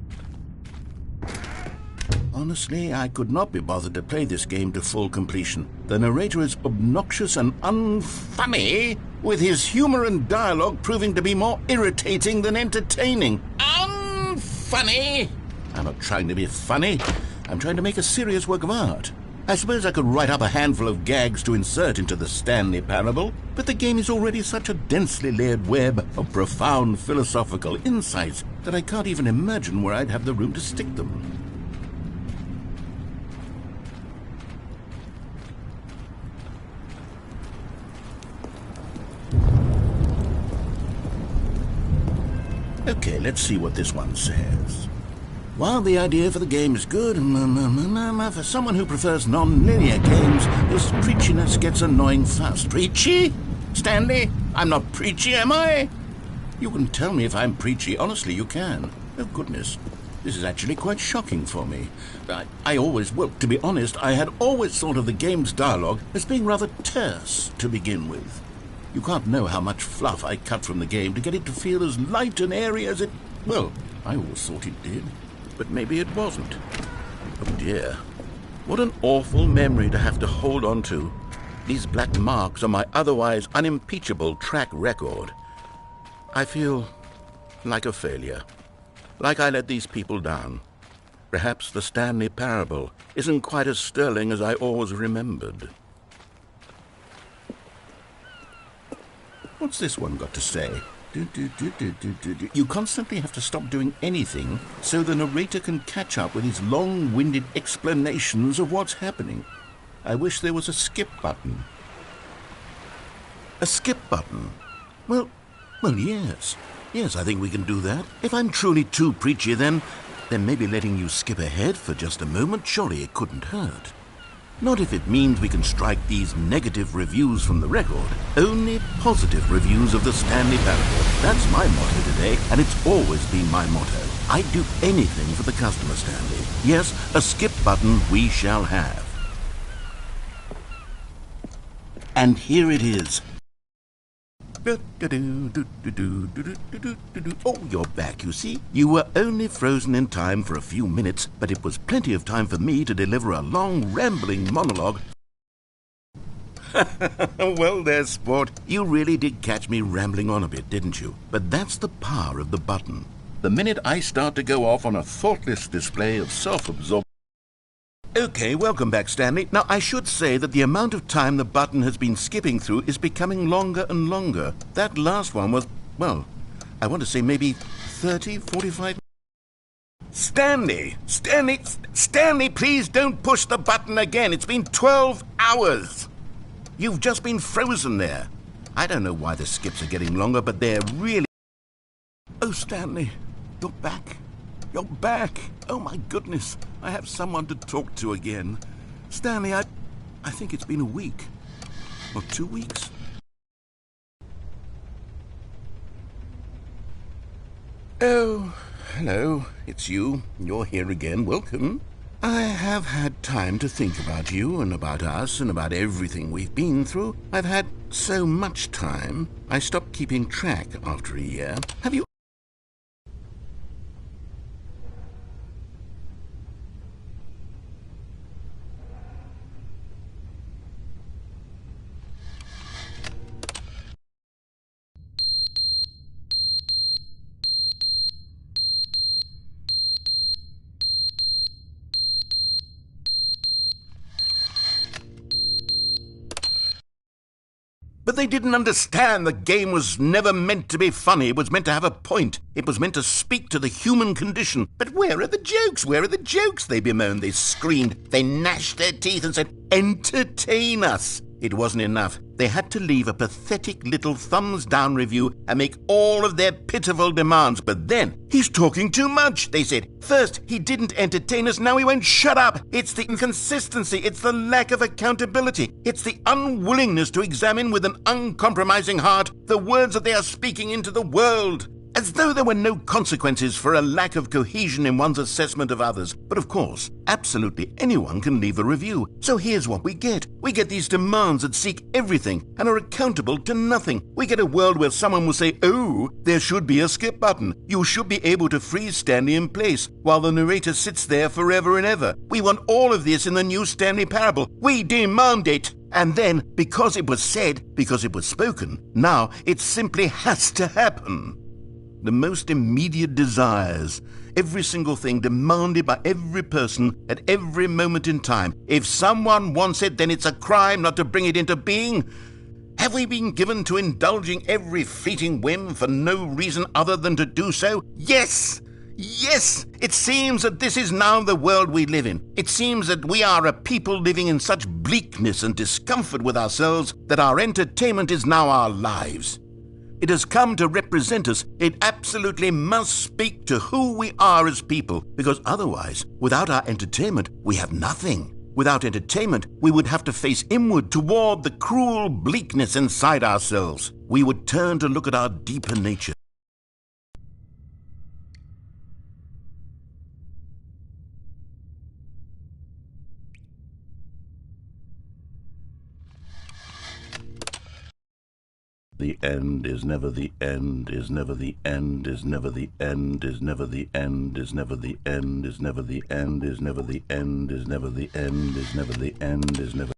Honestly, I could not be bothered to play this game to full completion. The narrator is obnoxious and unfunny, with his humor and dialogue proving to be more irritating than entertaining. Unfunny! I'm not trying to be funny. I'm trying to make a serious work of art. I suppose I could write up a handful of gags to insert into the Stanley Parable, but the game is already such a densely layered web of profound philosophical insights that I can't even imagine where I'd have the room to stick them. Okay, let's see what this one says. While the idea for the game is good, for someone who prefers non-linear games, this preachiness gets annoying fast. Preachy? Stanley? I'm not preachy, am I? You can tell me if I'm preachy. Honestly, you can. Oh, goodness. This is actually quite shocking for me. To be honest, I had always thought of the game's dialogue as being rather terse to begin with. You can't know how much fluff I cut from the game to get it to feel as light and airy as it... Well, I always thought it did. But maybe it wasn't. Oh dear. What an awful memory to have to hold on to. These black marks on my otherwise unimpeachable track record. I feel like a failure. Like I let these people down. Perhaps the Stanley Parable isn't quite as sterling as I always remembered. What's this one got to say? You constantly have to stop doing anything so the narrator can catch up with his long-winded explanations of what's happening. I wish there was a skip button. A skip button? Well, yes. Yes, I think we can do that. If I'm truly too preachy, then maybe letting you skip ahead for just a moment, surely it couldn't hurt. Not if it means we can strike these negative reviews from the record. Only positive reviews of the Stanley Parable. That's my motto today, and it's always been my motto. I'd do anything for the customer, Stanley. Yes, a skip button we shall have. And here it is. Oh, you're back, you see. You were only frozen in time for a few minutes, but it was plenty of time for me to deliver a long, rambling monologue. Well there, sport. You really did catch me rambling on a bit, didn't you? But that's the power of the button. The minute I start to go off on a thoughtless display of self-absorption... Okay, welcome back, Stanley. Now, I should say that the amount of time the button has been skipping through is becoming longer and longer. That last one was, well, I want to say maybe 30, 45... Stanley, please don't push the button again. It's been 12 hours. You've just been frozen there. I don't know why the skips are getting longer, but they're really... Oh, Stanley, you're back. You're back. Oh, my goodness. I have someone to talk to again. Stanley, I think it's been a week. Or 2 weeks. Oh, hello. It's you. You're here again. Welcome. I have had time to think about you and about us and about everything we've been through. I've had so much time. I stopped keeping track after a year. Have you... But they didn't understand the game was never meant to be funny. It was meant to have a point. It was meant to speak to the human condition. But where are the jokes? Where are the jokes? They bemoaned, they screamed, they gnashed their teeth and said, entertain us. It wasn't enough. They had to leave a pathetic little thumbs-down review and make all of their pitiful demands. But then, he's talking too much, they said. First, he didn't entertain us, now he won't shut up. It's the inconsistency, it's the lack of accountability. It's the unwillingness to examine with an uncompromising heart the words that they are speaking into the world. As though there were no consequences for a lack of cohesion in one's assessment of others. But of course, absolutely anyone can leave a review. So here's what we get. We get these demands that seek everything and are accountable to nothing. We get a world where someone will say, oh, there should be a skip button. You should be able to freeze Stanley in place while the narrator sits there forever and ever. We want all of this in the new Stanley Parable. We demand it. And then, because it was said, because it was spoken, now it simply has to happen. the most immediate desires, every single thing demanded by every person at every moment in time. If someone wants it, then it's a crime not to bring it into being. Have we been given to indulging every fleeting whim for no reason other than to do so? Yes! Yes! It seems that this is now the world we live in. It seems that we are a people living in such bleakness and discomfort with ourselves that our entertainment is now our lives. It has come to represent us. It absolutely must speak to who we are as people, because otherwise, without our entertainment, we have nothing. Without entertainment, we would have to face inward toward the cruel bleakness inside ourselves. We would turn to look at our deeper nature. The end is never the end, is never the end, is never the end, is never the end, is never the end, is never the end, is never the end, is never the end, is never the end, is never.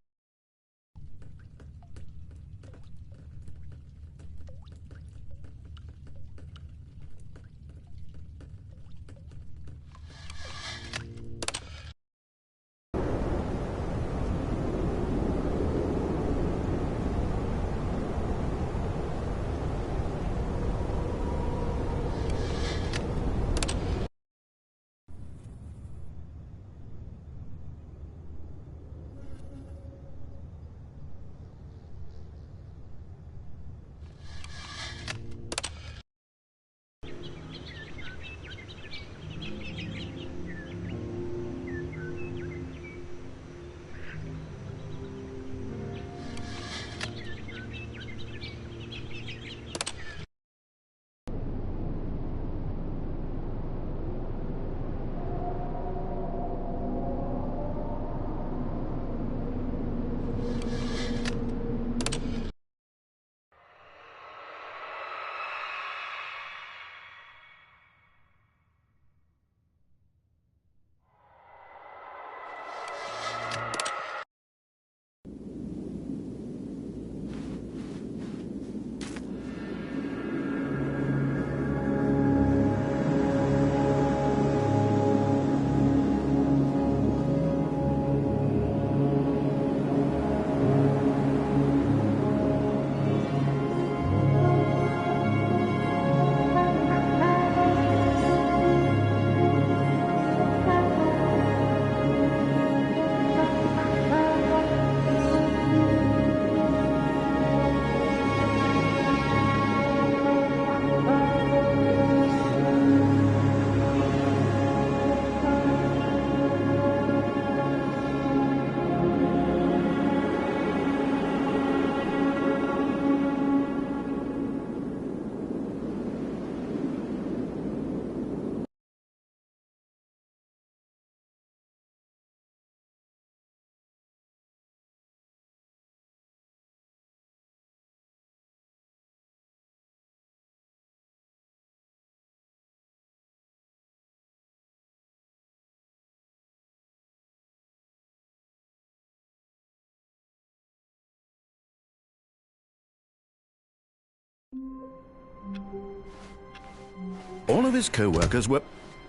All of his co-workers were...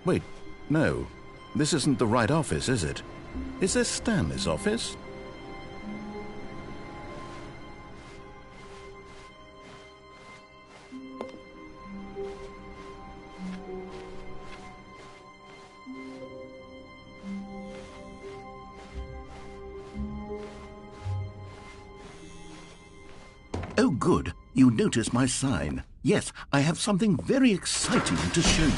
Wait, no. This isn't the right office, is it? Is this Stanley's office? Oh, good. You notice my sign. Yes, I have something very exciting to show you.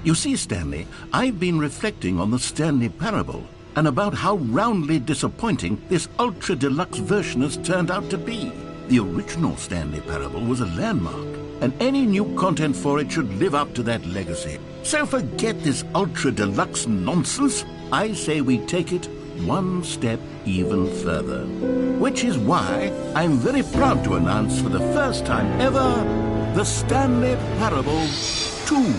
You see, Stanley, I've been reflecting on the Stanley parable and about how roundly disappointing this ultra-deluxe version has turned out to be. The original Stanley parable was a landmark. and any new content for it should live up to that legacy. So forget this ultra deluxe nonsense. I say we take it one step even further. Which is why I'm very proud to announce for the first time ever the Stanley Parable 2.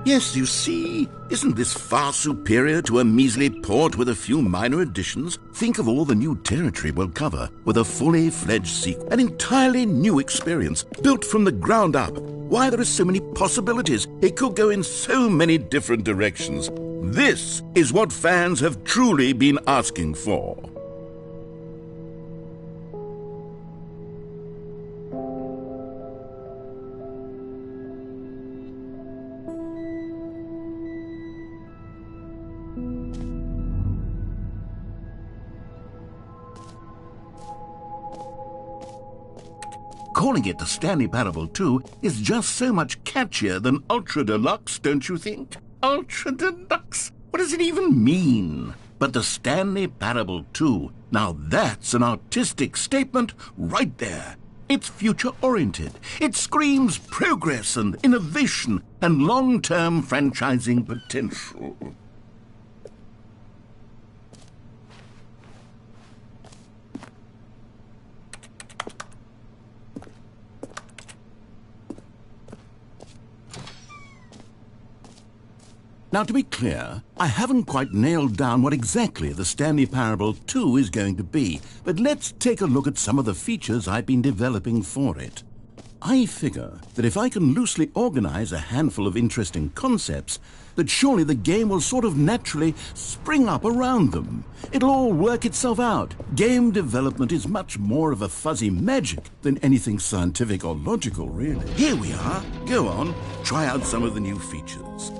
Yes, you see, isn't this far superior to a measly port with a few minor additions? Think of all the new territory we'll cover with a fully fledged sequel, an entirely new experience, built from the ground up. Why, there are so many possibilities. It could go in so many different directions. This is what fans have truly been asking for. Calling it the Stanley Parable 2 is just so much catchier than Ultra Deluxe, don't you think? Ultra Deluxe? What does it even mean? But the Stanley Parable 2, now that's an artistic statement right there. It's future-oriented. It screams progress and innovation and long-term franchising potential. Now, to be clear, I haven't quite nailed down what exactly the Stanley Parable 2 is going to be, but let's take a look at some of the features I've been developing for it. I figure that if I can loosely organize a handful of interesting concepts, that surely the game will sort of naturally spring up around them. It'll all work itself out. Game development is much more of a fuzzy magic than anything scientific or logical, really. Here we are. Go on, try out some of the new features.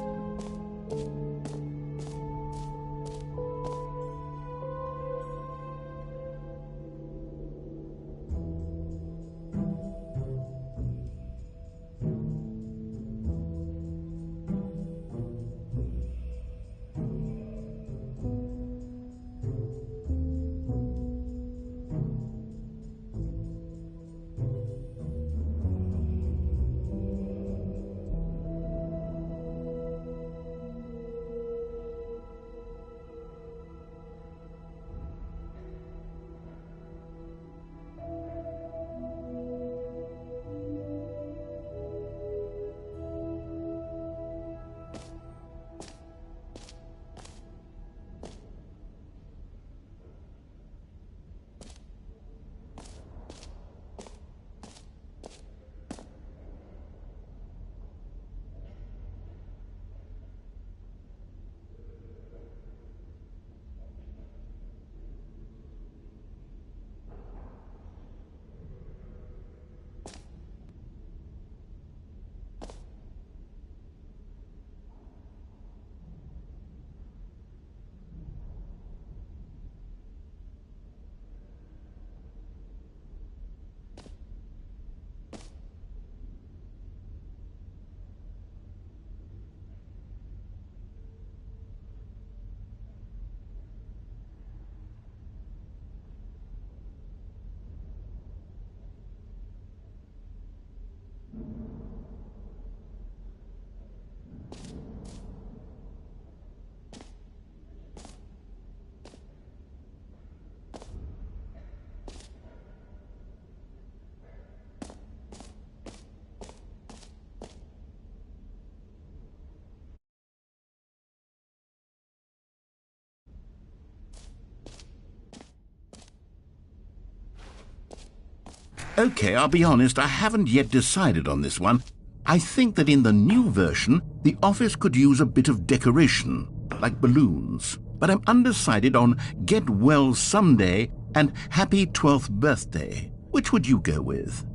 Okay, I'll be honest, I haven't yet decided on this one. I think that in the new version, the office could use a bit of decoration, like balloons. But I'm undecided on Get Well Someday and Happy 12th Birthday. Which would you go with?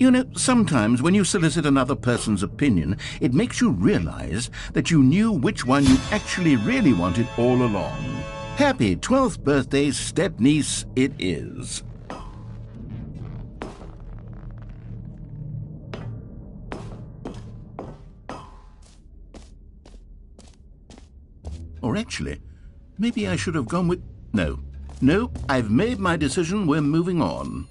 You know, sometimes when you solicit another person's opinion, it makes you realize that you knew which one you actually really wanted all along. Happy 12th birthday, step-niece, it is. Or actually, maybe I should have gone with... No, No, I've made my decision. We're moving on.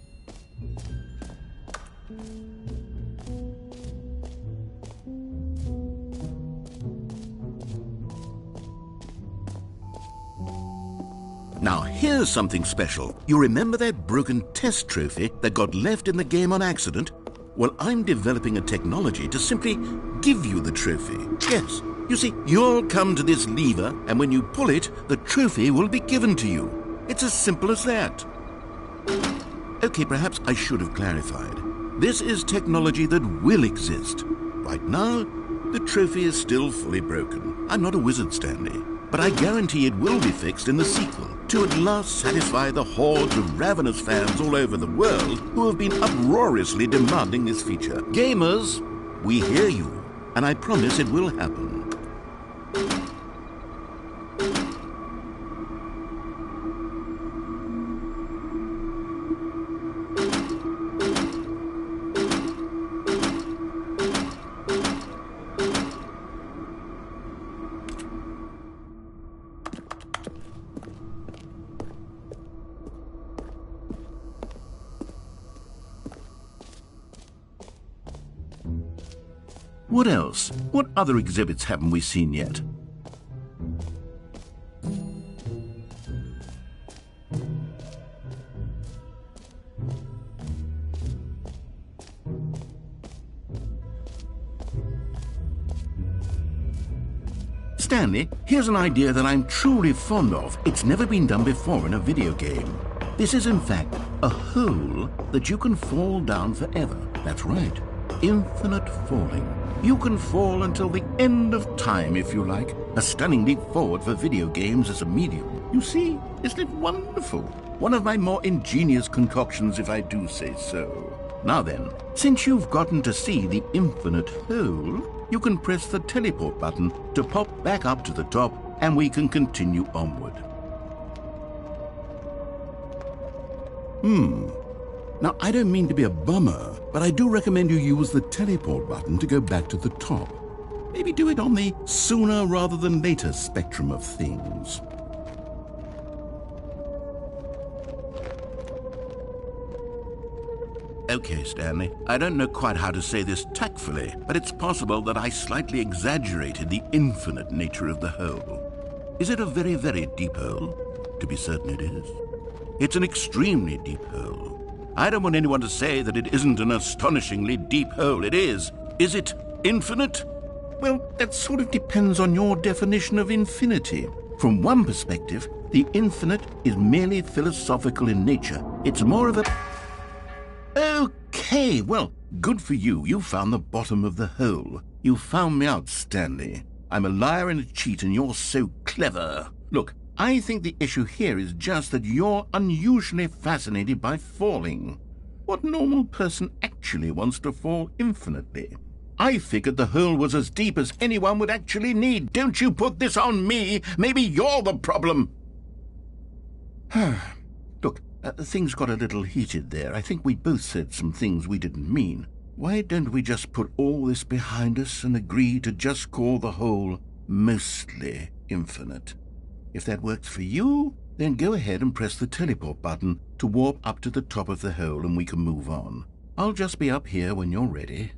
Now, here's something special. You remember that broken test trophy that got left in the game on accident? Well, I'm developing a technology to simply give you the trophy. Yes. You see, you'll come to this lever, and when you pull it, the trophy will be given to you. It's as simple as that. Okay, perhaps I should have clarified. This is technology that will exist. Right now, the trophy is still fully broken. I'm not a wizard, Stanley, but I guarantee it will be fixed in the sequel to at last satisfy the hordes of ravenous fans all over the world who have been uproariously demanding this feature. Gamers, we hear you, and I promise it will happen. What else? What other exhibits haven't we seen yet? Stanley, here's an idea that I'm truly fond of. It's never been done before in a video game. This is, in fact, a hole that you can fall down forever. That's right. Infinite falling. You can fall until the end of time, if you like. A stunning leap forward for video games as a medium. You see, isn't it wonderful? One of my more ingenious concoctions, if I do say so. Now then, since you've gotten to see the infinite hole, you can press the teleport button to pop back up to the top, and we can continue onward. Now, I don't mean to be a bummer, but I do recommend you use the teleport button to go back to the top. Maybe do it on the sooner rather than later spectrum of things. Okay, Stanley, I don't know quite how to say this tactfully, but it's possible that I slightly exaggerated the infinite nature of the hole. Is it a very, very deep hole? To be certain it is. It's an extremely deep hole. I don't want anyone to say that it isn't an astonishingly deep hole. It is. Is it infinite? Well, that sort of depends on your definition of infinity. From one perspective, the infinite is merely philosophical in nature. It's more of a... Okay, well, good for you. You found the bottom of the hole. You found me out, Stanley. I'm a liar and a cheat, and you're so clever. Look, I think the issue here is just that you're unusually fascinated by falling. What normal person actually wants to fall infinitely? I figured the hole was as deep as anyone would actually need. Don't you put this on me. Maybe you're the problem. Look, things got a little heated there. I think we both said some things we didn't mean. Why don't we just put all this behind us and agree to just call the hole mostly infinite? If that works for you, then go ahead and press the teleport button to warp up to the top of the hole and we can move on. I'll just be up here when you're ready.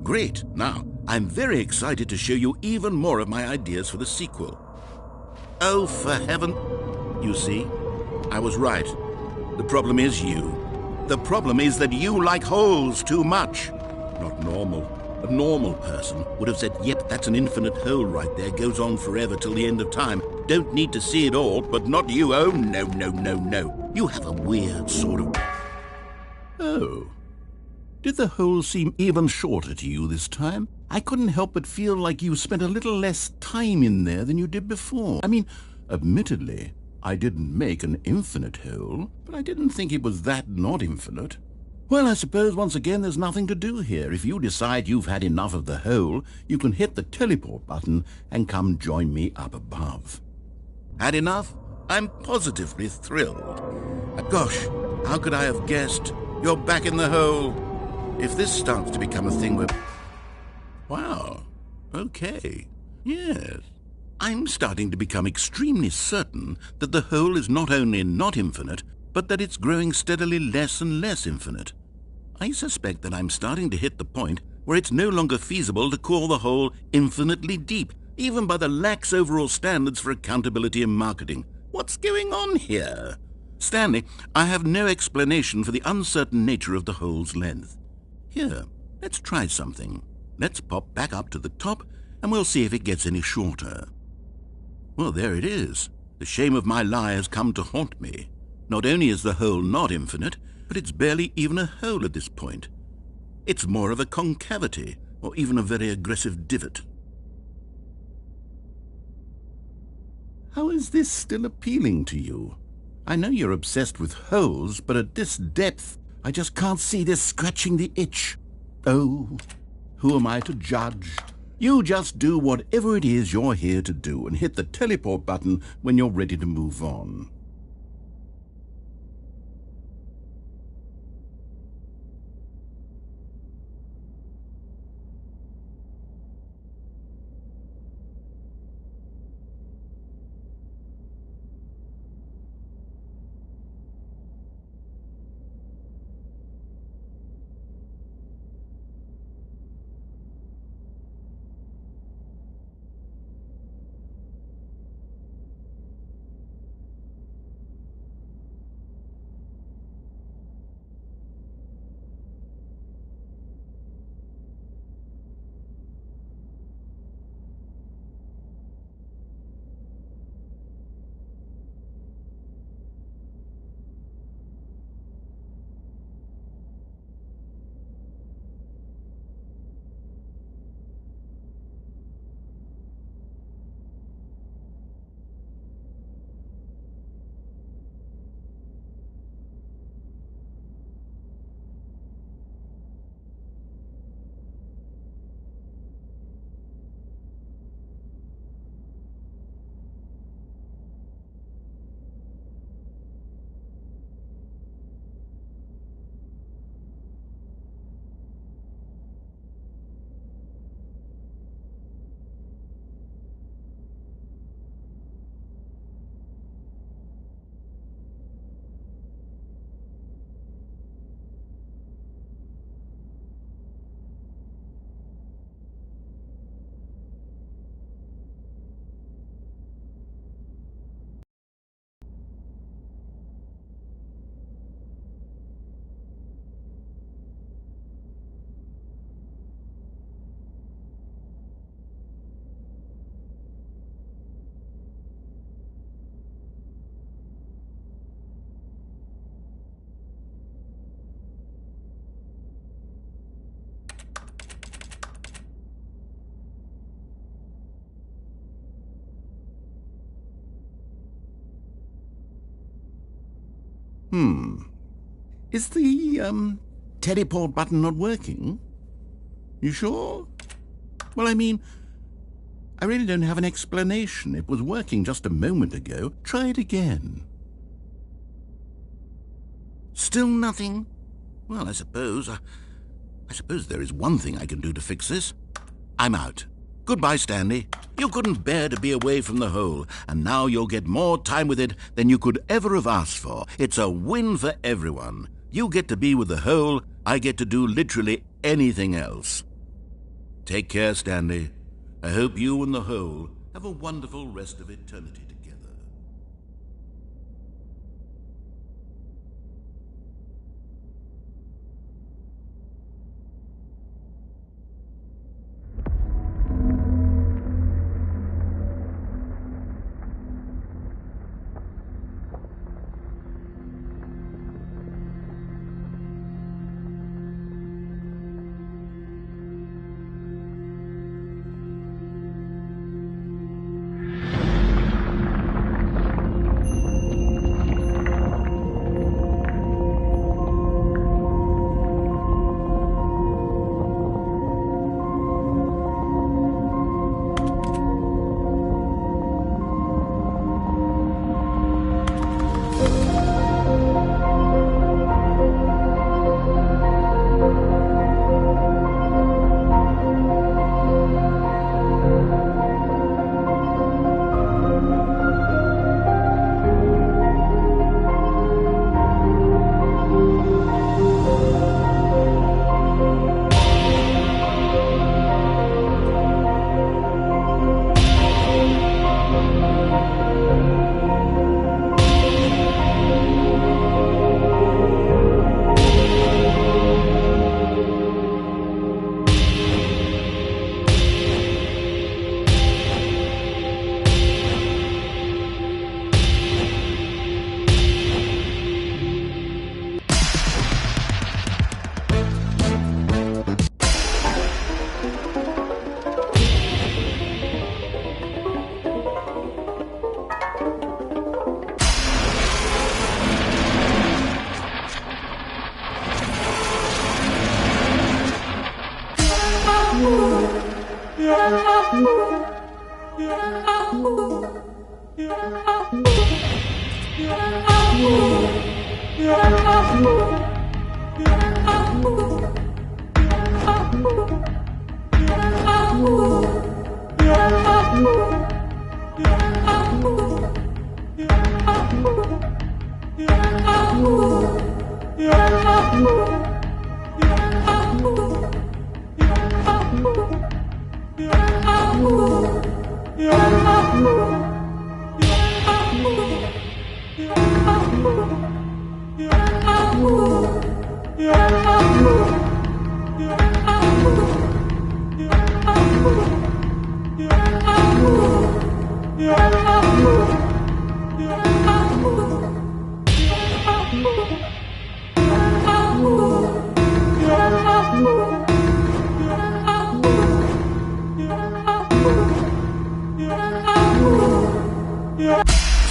Great. Now, I'm very excited to show you even more of my ideas for the sequel. Oh, for heaven... You see, I was right. The problem is you. The problem is that you like holes too much. Not normal. A normal person would have said, yep, that's an infinite hole right there, goes on forever till the end of time. Don't need to see it all, but not you. Oh, no, no, no, no. You have a weird sort of... Oh. Did the hole seem even shorter to you this time? I couldn't help but feel like you spent a little less time in there than you did before. I mean, admittedly, I didn't make an infinite hole, but I didn't think it was that not infinite. Well, I suppose once again there's nothing to do here. If you decide you've had enough of the hole, you can hit the teleport button and come join me up above. Had enough? I'm positively thrilled. Gosh, how could I have guessed? You're back in the hole. If this starts to become a thing where... Wow. Okay. Yes. I'm starting to become extremely certain that the hole is not only not infinite, but that it's growing steadily less and less infinite. I suspect that I'm starting to hit the point where it's no longer feasible to call the hole infinitely deep, even by the lax overall standards for accountability and marketing. What's going on here? Stanley, I have no explanation for the uncertain nature of the hole's length. Here, let's try something. Let's pop back up to the top, and we'll see if it gets any shorter. Well, there it is. The shame of my lie has come to haunt me. Not only is the hole not infinite, but it's barely even a hole at this point. It's more of a concavity, or even a very aggressive divot. How is this still appealing to you? I know you're obsessed with holes, but at this depth, I just can't see this scratching the itch. Oh, who am I to judge? You just do whatever it is you're here to do and hit the teleport button when you're ready to move on. Is the, teleport button not working? You sure? Well, I mean, I really don't have an explanation. It was working just a moment ago. Try it again. Still nothing? Well, I suppose there is one thing I can do to fix this. I'm out. Goodbye, Stanley. You couldn't bear to be away from the hole, and now you'll get more time with it than you could ever have asked for. It's a win for everyone. You get to be with the hole, I get to do literally anything else. Take care, Stanley. I hope you and the hole have a wonderful rest of eternity together.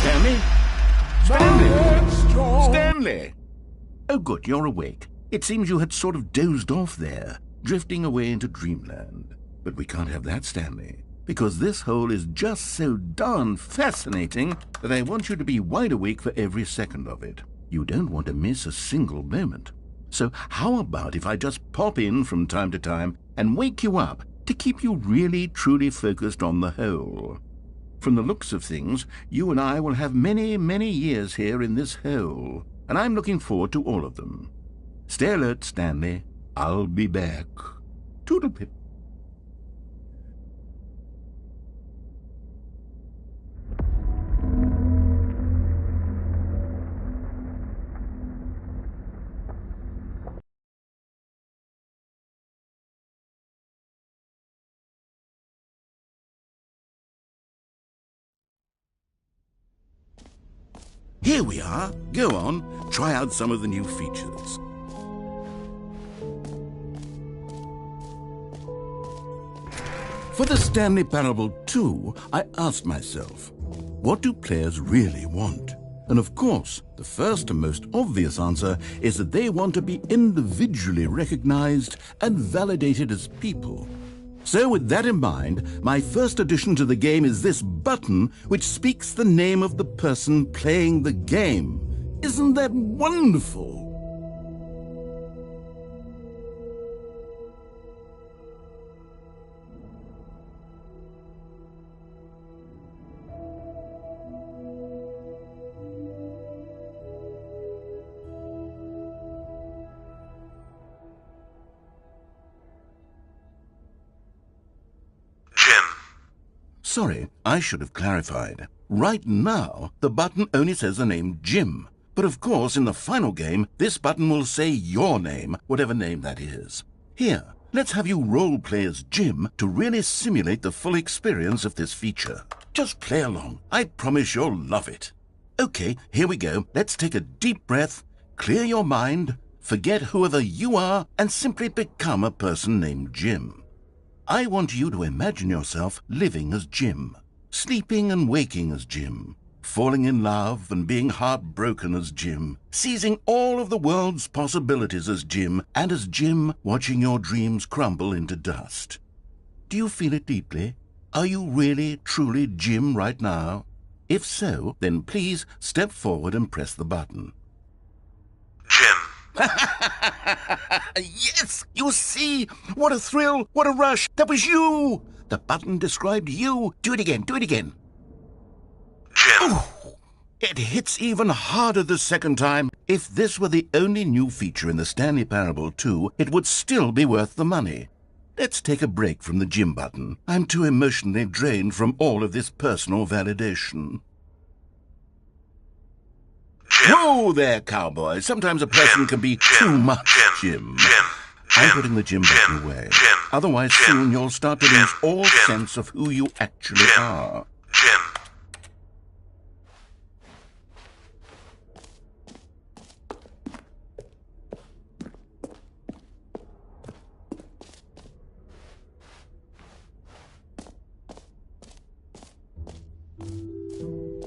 Stanley? Stanley? Stanley! Oh, good, you're awake. It seems you had sort of dozed off there, drifting away into dreamland. But we can't have that, Stanley, because this hole is just so darn fascinating that I want you to be wide awake for every second of it. You don't want to miss a single moment. So how about if I just pop in from time to time and wake you up to keep you really, truly focused on the hole? From the looks of things, you and I will have many, many years here in this hole, and I'm looking forward to all of them. Stay alert, Stanley. I'll be back. Toodle-pip. Here we are. Go on, try out some of the new features. For the Stanley Parable 2, I asked myself, what do players really want? And of course, the first and most obvious answer is that they want to be individually recognized and validated as people. So with that in mind, my first addition to the game is this button which speaks the name of the person playing the game. Isn't that wonderful? Sorry, I should have clarified. Right now, the button only says the name Jim. But of course, in the final game, this button will say your name, whatever name that is. Here, let's have you role-play as Jim to really simulate the full experience of this feature. Just play along. I promise you'll love it. Okay, here we go. Let's take a deep breath, clear your mind, forget whoever you are, and simply become a person named Jim. I want you to imagine yourself living as Jim, sleeping and waking as Jim, falling in love and being heartbroken as Jim, seizing all of the world's possibilities as Jim, and as Jim watching your dreams crumble into dust. Do you feel it deeply? Are you really, truly Jim right now? If so, then please step forward and press the button. Jim. Yes! You see? What a thrill! What a rush! That was you! The button described you. Do it again. Do it again. Jim. Ooh, it hits even harder the second time. If this were the only new feature in the Stanley Parable 2, it would still be worth the money. Let's take a break from the Jim button. I'm too emotionally drained from all of this personal validation. Jim. Whoa there, cowboy. Sometimes a person can be too much Jim. I'm putting the Jim button away. Otherwise, soon you'll start to lose all sense of who you actually are. Jim.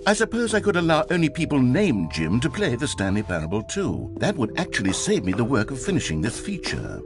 I suppose I could allow only people named Jim to play the Stanley Parable 2. That would actually save me the work of finishing this feature.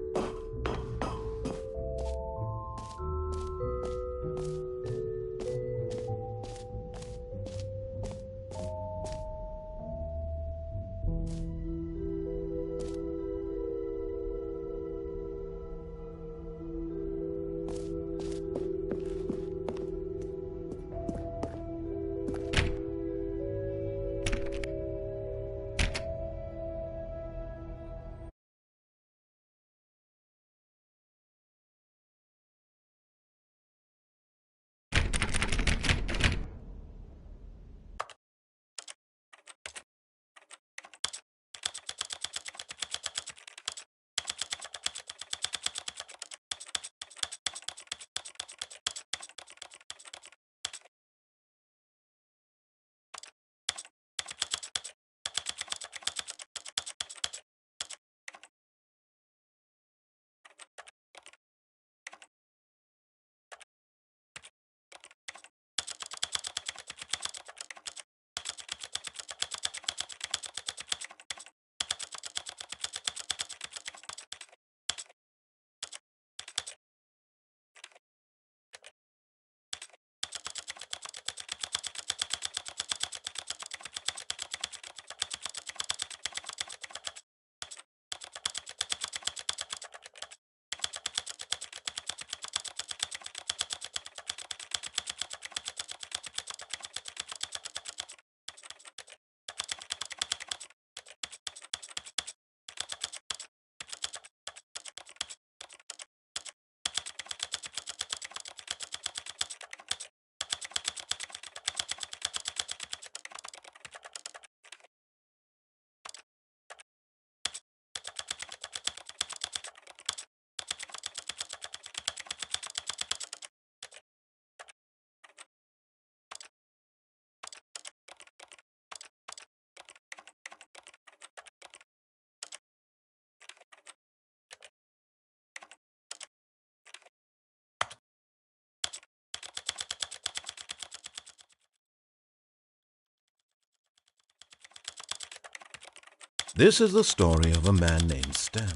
This is the story of a man named Stanley.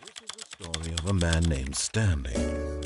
This is the story of a man named Stanley.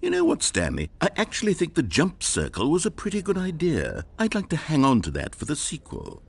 You know what, Stanley? I actually think the jump circle was a pretty good idea. I'd like to hang on to that for the sequel.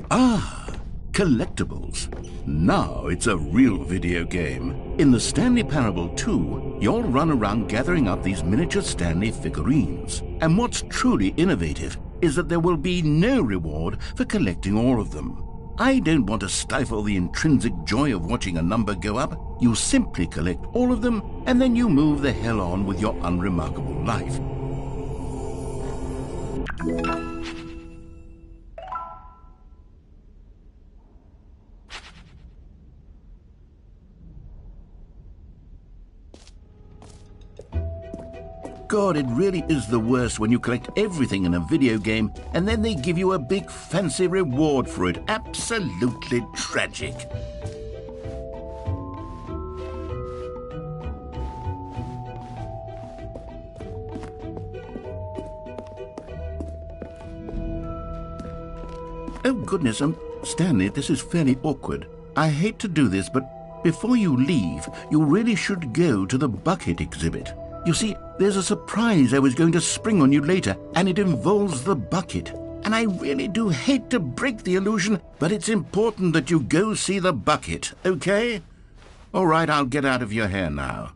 Ah, collectibles. Now it's a real video game. In the Stanley Parable 2, you'll run around gathering up these miniature Stanley figurines. And what's truly innovative is that there will be no reward for collecting all of them. I don't want to stifle the intrinsic joy of watching a number go up. You simply collect all of them, and then you move the hell on with your unremarkable life. God, it really is the worst when you collect everything in a video game and then they give you a big fancy reward for it. Absolutely tragic. Oh goodness, Stanley, this is fairly awkward. I hate to do this, but before you leave, you really should go to the bucket exhibit. You see, there's a surprise I was going to spring on you later, and it involves the bucket. And I really do hate to break the illusion, but it's important that you go see the bucket, okay? All right, I'll get out of your hair now.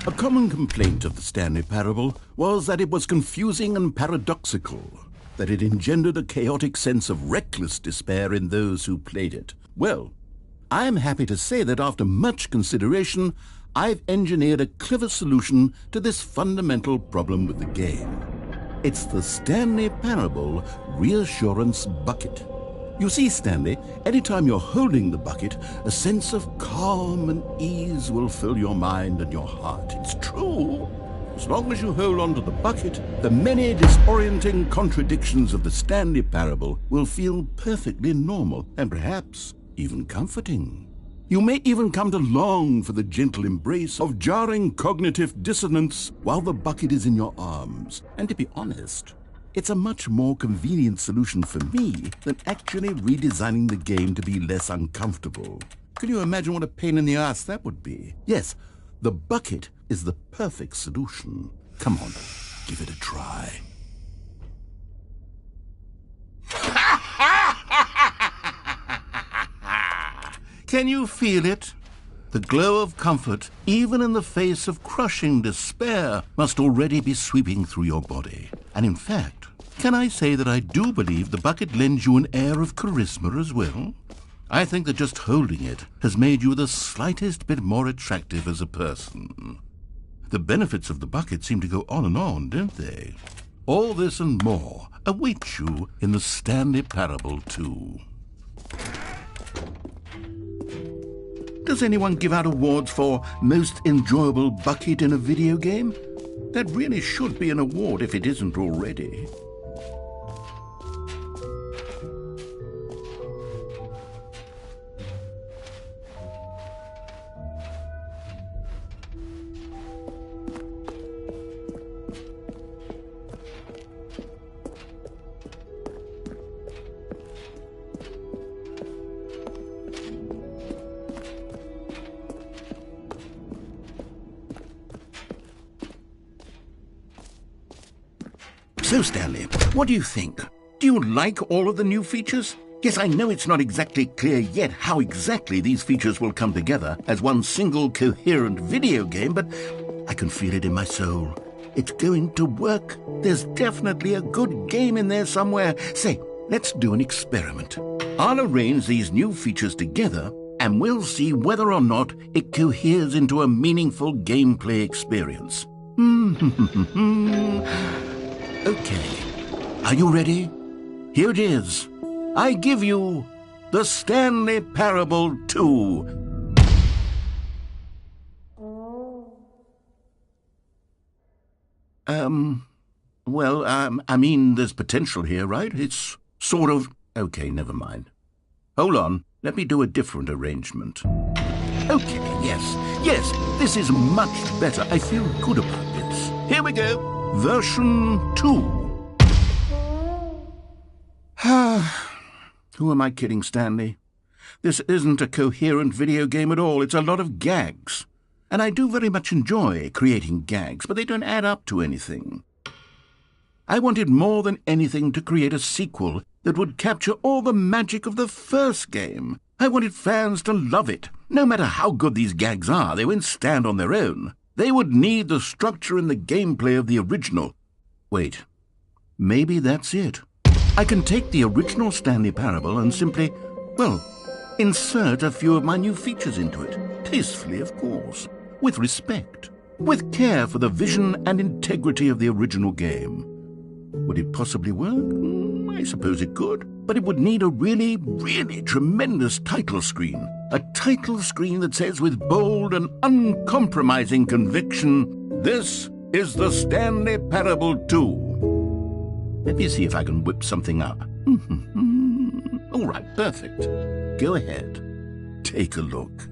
A common complaint of the Stanley Parable was that it was confusing and paradoxical, that it engendered a chaotic sense of reckless despair in those who played it. Well, I am happy to say that after much consideration, I've engineered a clever solution to this fundamental problem with the game. It's the Stanley Parable Reassurance Bucket. You see, Stanley, anytime you're holding the bucket, a sense of calm and ease will fill your mind and your heart. It's true. As long as you hold on to the bucket, the many disorienting contradictions of the Stanley Parable will feel perfectly normal and perhaps even comforting. You may even come to long for the gentle embrace of jarring cognitive dissonance while the bucket is in your arms. And to be honest, it's a much more convenient solution for me than actually redesigning the game to be less uncomfortable. Can you imagine what a pain in the ass that would be? Yes, the bucket is the perfect solution. Come on, give it a try. Can you feel it? The glow of comfort, even in the face of crushing despair, must already be sweeping through your body. And in fact, can I say that I do believe the bucket lends you an air of charisma as well? I think that just holding it has made you the slightest bit more attractive as a person. The benefits of the bucket seem to go on, don't they? All this and more await you in the Stanley Parable 2. Does anyone give out awards for most enjoyable bucket in a video game? That really should be an award if it isn't already. So, Stanley, what do you think? Do you like all of the new features? Yes, I know it's not exactly clear yet how exactly these features will come together as one single coherent video game, but I can feel it in my soul. It's going to work. There's definitely a good game in there somewhere. Say, let's do an experiment. I'll arrange these new features together, and we'll see whether or not it coheres into a meaningful gameplay experience. Okay, are you ready? Here it is. I give you the Stanley Parable 2. I mean, there's potential here, right? It's sort of... Okay, never mind. Hold on, let me do a different arrangement. Okay, yes, this is much better. I feel good about this. Here we go. Version 2. Who am I kidding, Stanley? This isn't a coherent video game at all. It's a lot of gags. And I do very much enjoy creating gags, but they don't add up to anything. I wanted more than anything to create a sequel that would capture all the magic of the first game. I wanted fans to love it. No matter how good these gags are, they won't stand on their own. They would need the structure and the gameplay of the original. Wait, maybe that's it. I can take the original Stanley Parable and simply, insert a few of my new features into it. Tastefully, of course. With respect. With care for the vision and integrity of the original game. Would it possibly work? I suppose it could. But it would need a really, really tremendous title screen. A title screen that says with bold and uncompromising conviction, "This is the Stanley Parable 2. Let me see if I can whip something up. All right, perfect. Go ahead. Take a look.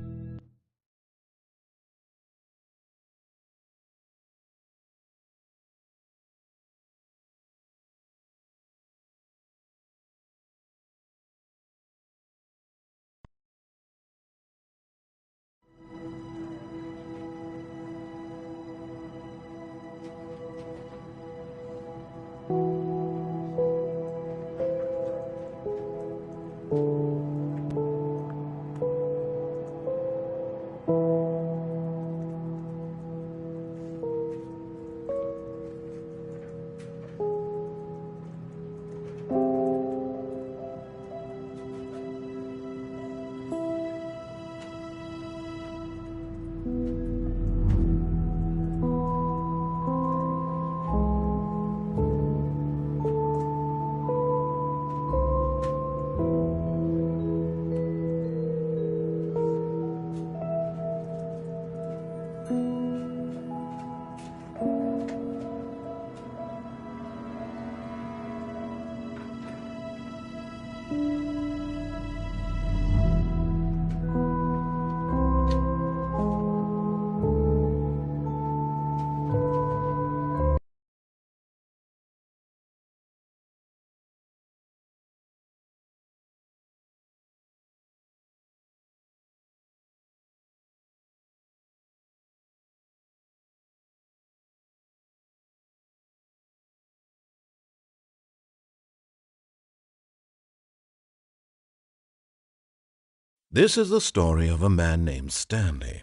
This is the story of a man named Stanley.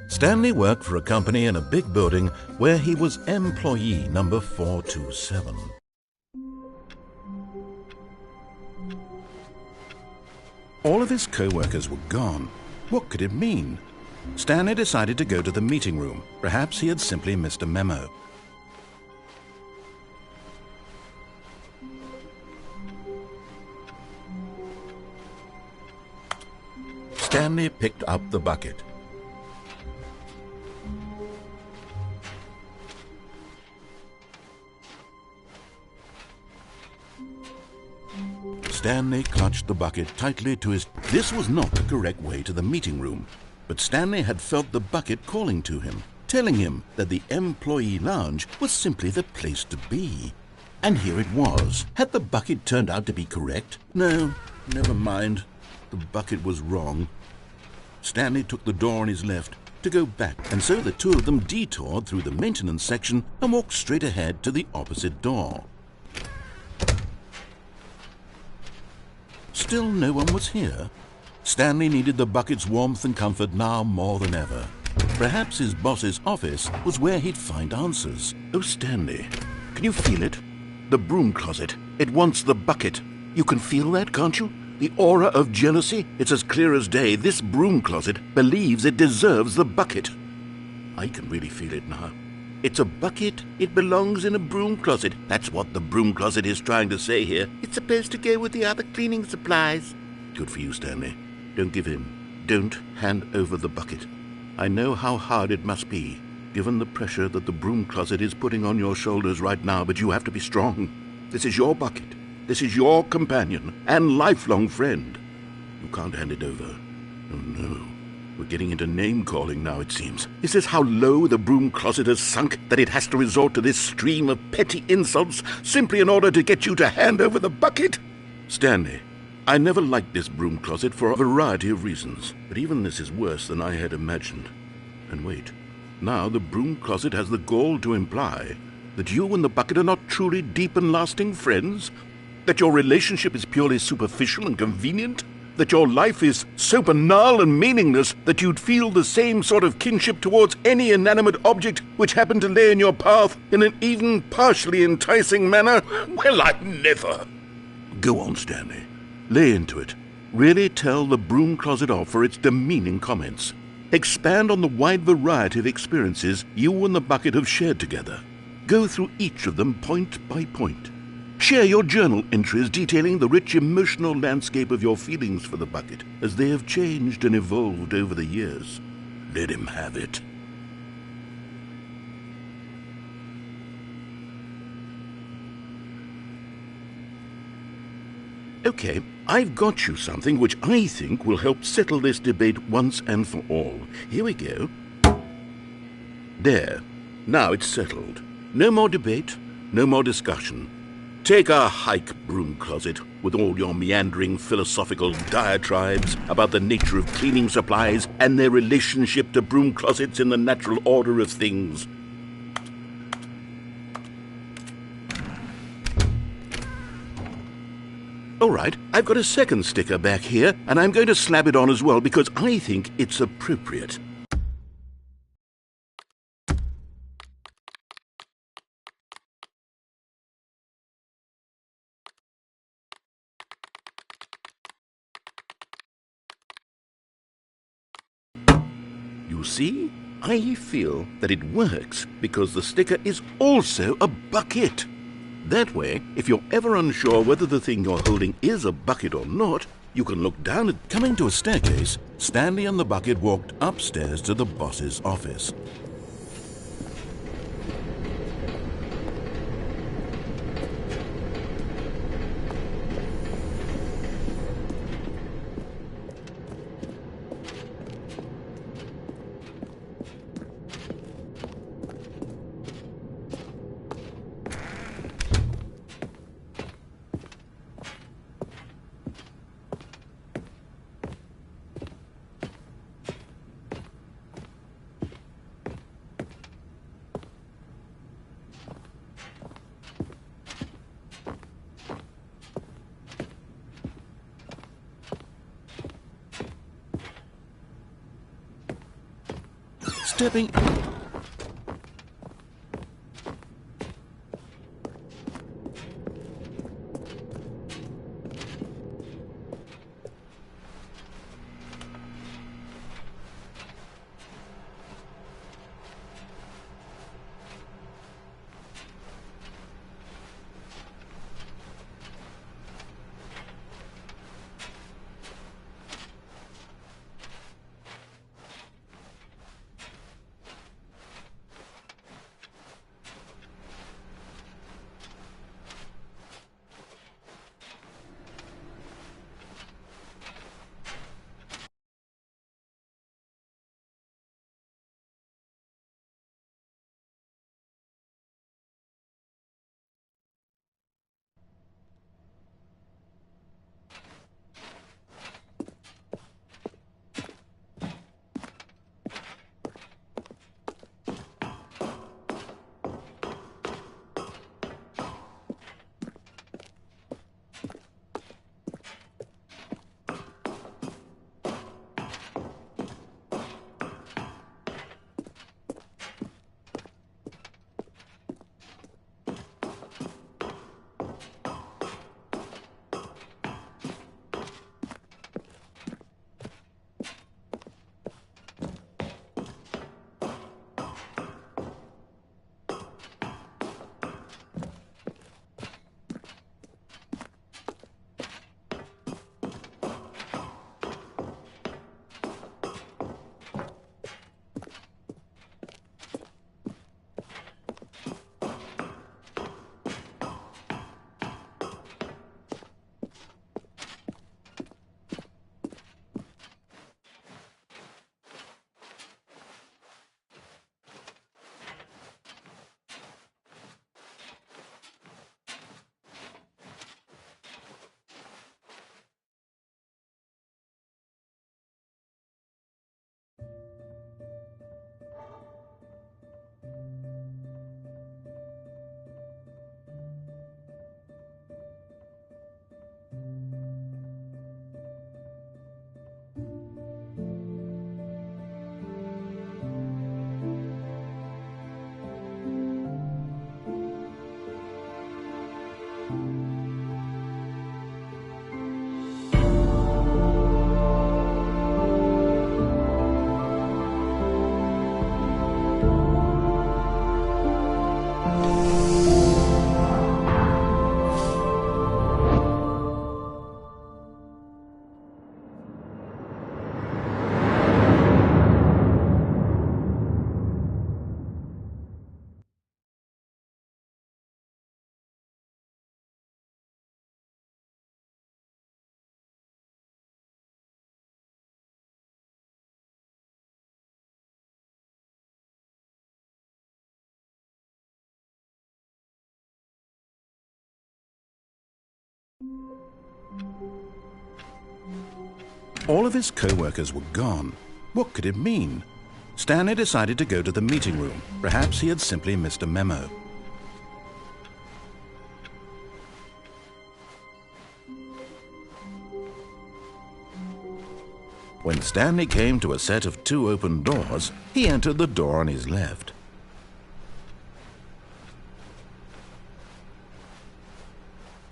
Stanley worked for a company in a big building where he was employee number 427. All of his co-workers were gone. What could it mean? Stanley decided to go to the meeting room. Perhaps he had simply missed a memo. Stanley picked up the bucket. Stanley clutched the bucket tightly to his... This was not the correct way to the meeting room, but Stanley had felt the bucket calling to him, telling him that the employee lounge was simply the place to be. And here it was. Had the bucket turned out to be correct? No, never mind. The bucket was wrong. Stanley took the door on his left to go back, and so the two of them detoured through the maintenance section and walked straight ahead to the opposite door. Still no one was here. Stanley needed the bucket's warmth and comfort now more than ever. Perhaps his boss's office was where he'd find answers. Oh, Stanley, can you feel it? The broom closet. It wants the bucket. You can feel that, can't you? The aura of jealousy? It's as clear as day. This broom closet believes it deserves the bucket. I can really feel it now. It's a bucket. It belongs in a broom closet. That's what the broom closet is trying to say here. It's supposed to go with the other cleaning supplies. Good for you, Stanley. Don't give in. Don't hand over the bucket. I know how hard it must be, given the pressure that the broom closet is putting on your shoulders right now, but you have to be strong. This is your bucket. This is your companion and lifelong friend. You can't hand it over. Oh, no. We're getting into name-calling now, it seems. Is this how low the broom closet has sunk, that it has to resort to this stream of petty insults simply in order to get you to hand over the bucket? Stanley, I never liked this broom closet for a variety of reasons, but even this is worse than I had imagined. And wait, now the broom closet has the gall to imply that you and the bucket are not truly deep and lasting friends? That your relationship is purely superficial and convenient? That your life is so banal and meaningless that you'd feel the same sort of kinship towards any inanimate object which happened to lay in your path in an even partially enticing manner? Well, I never. Go on, Stanley. Lay into it. Really tell the broom closet off for its demeaning comments. Expand on the wide variety of experiences you and the bucket have shared together. Go through each of them point by point. Share your journal entries detailing the rich emotional landscape of your feelings for the bucket as they have changed and evolved over the years. Let him have it. Okay, I've got you something which I think will help settle this debate once and for all. Here we go. There. Now it's settled. No more debate, no more discussion. Take a hike, broom closet, with all your meandering philosophical diatribes about the nature of cleaning supplies and their relationship to broom closets in the natural order of things. All right, I've got a second sticker back here, and I'm going to slap it on as well because I think it's appropriate. You see, I feel that it works because the sticker is also a bucket. That way, if you're ever unsure whether the thing you're holding is a bucket or not, you can look down at... Coming to a staircase, Stanley and the bucket walked upstairs to the boss's office. stepping... All of his co-workers were gone. What could it mean? Stanley decided to go to the meeting room. Perhaps he had simply missed a memo. When Stanley came to a set of 2 open doors, he entered the door on his left.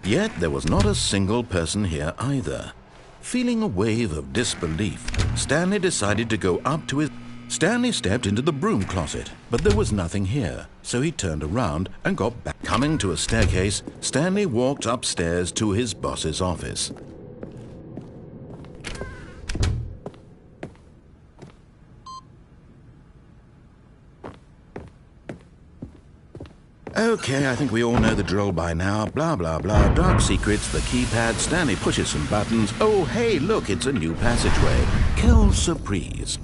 Yet there was not a single person here either. Feeling a wave of disbelief, Stanley decided to go up to his... Stanley stepped into the broom closet, but there was nothing here, so he turned around and got back. Coming to a staircase, Stanley walked upstairs to his boss's office. Okay, I think we all know the drill by now. Blah, blah, blah. Dark secrets, the keypad. Stanley pushes some buttons. Oh, hey, look, it's a new passageway. Quelle surprise.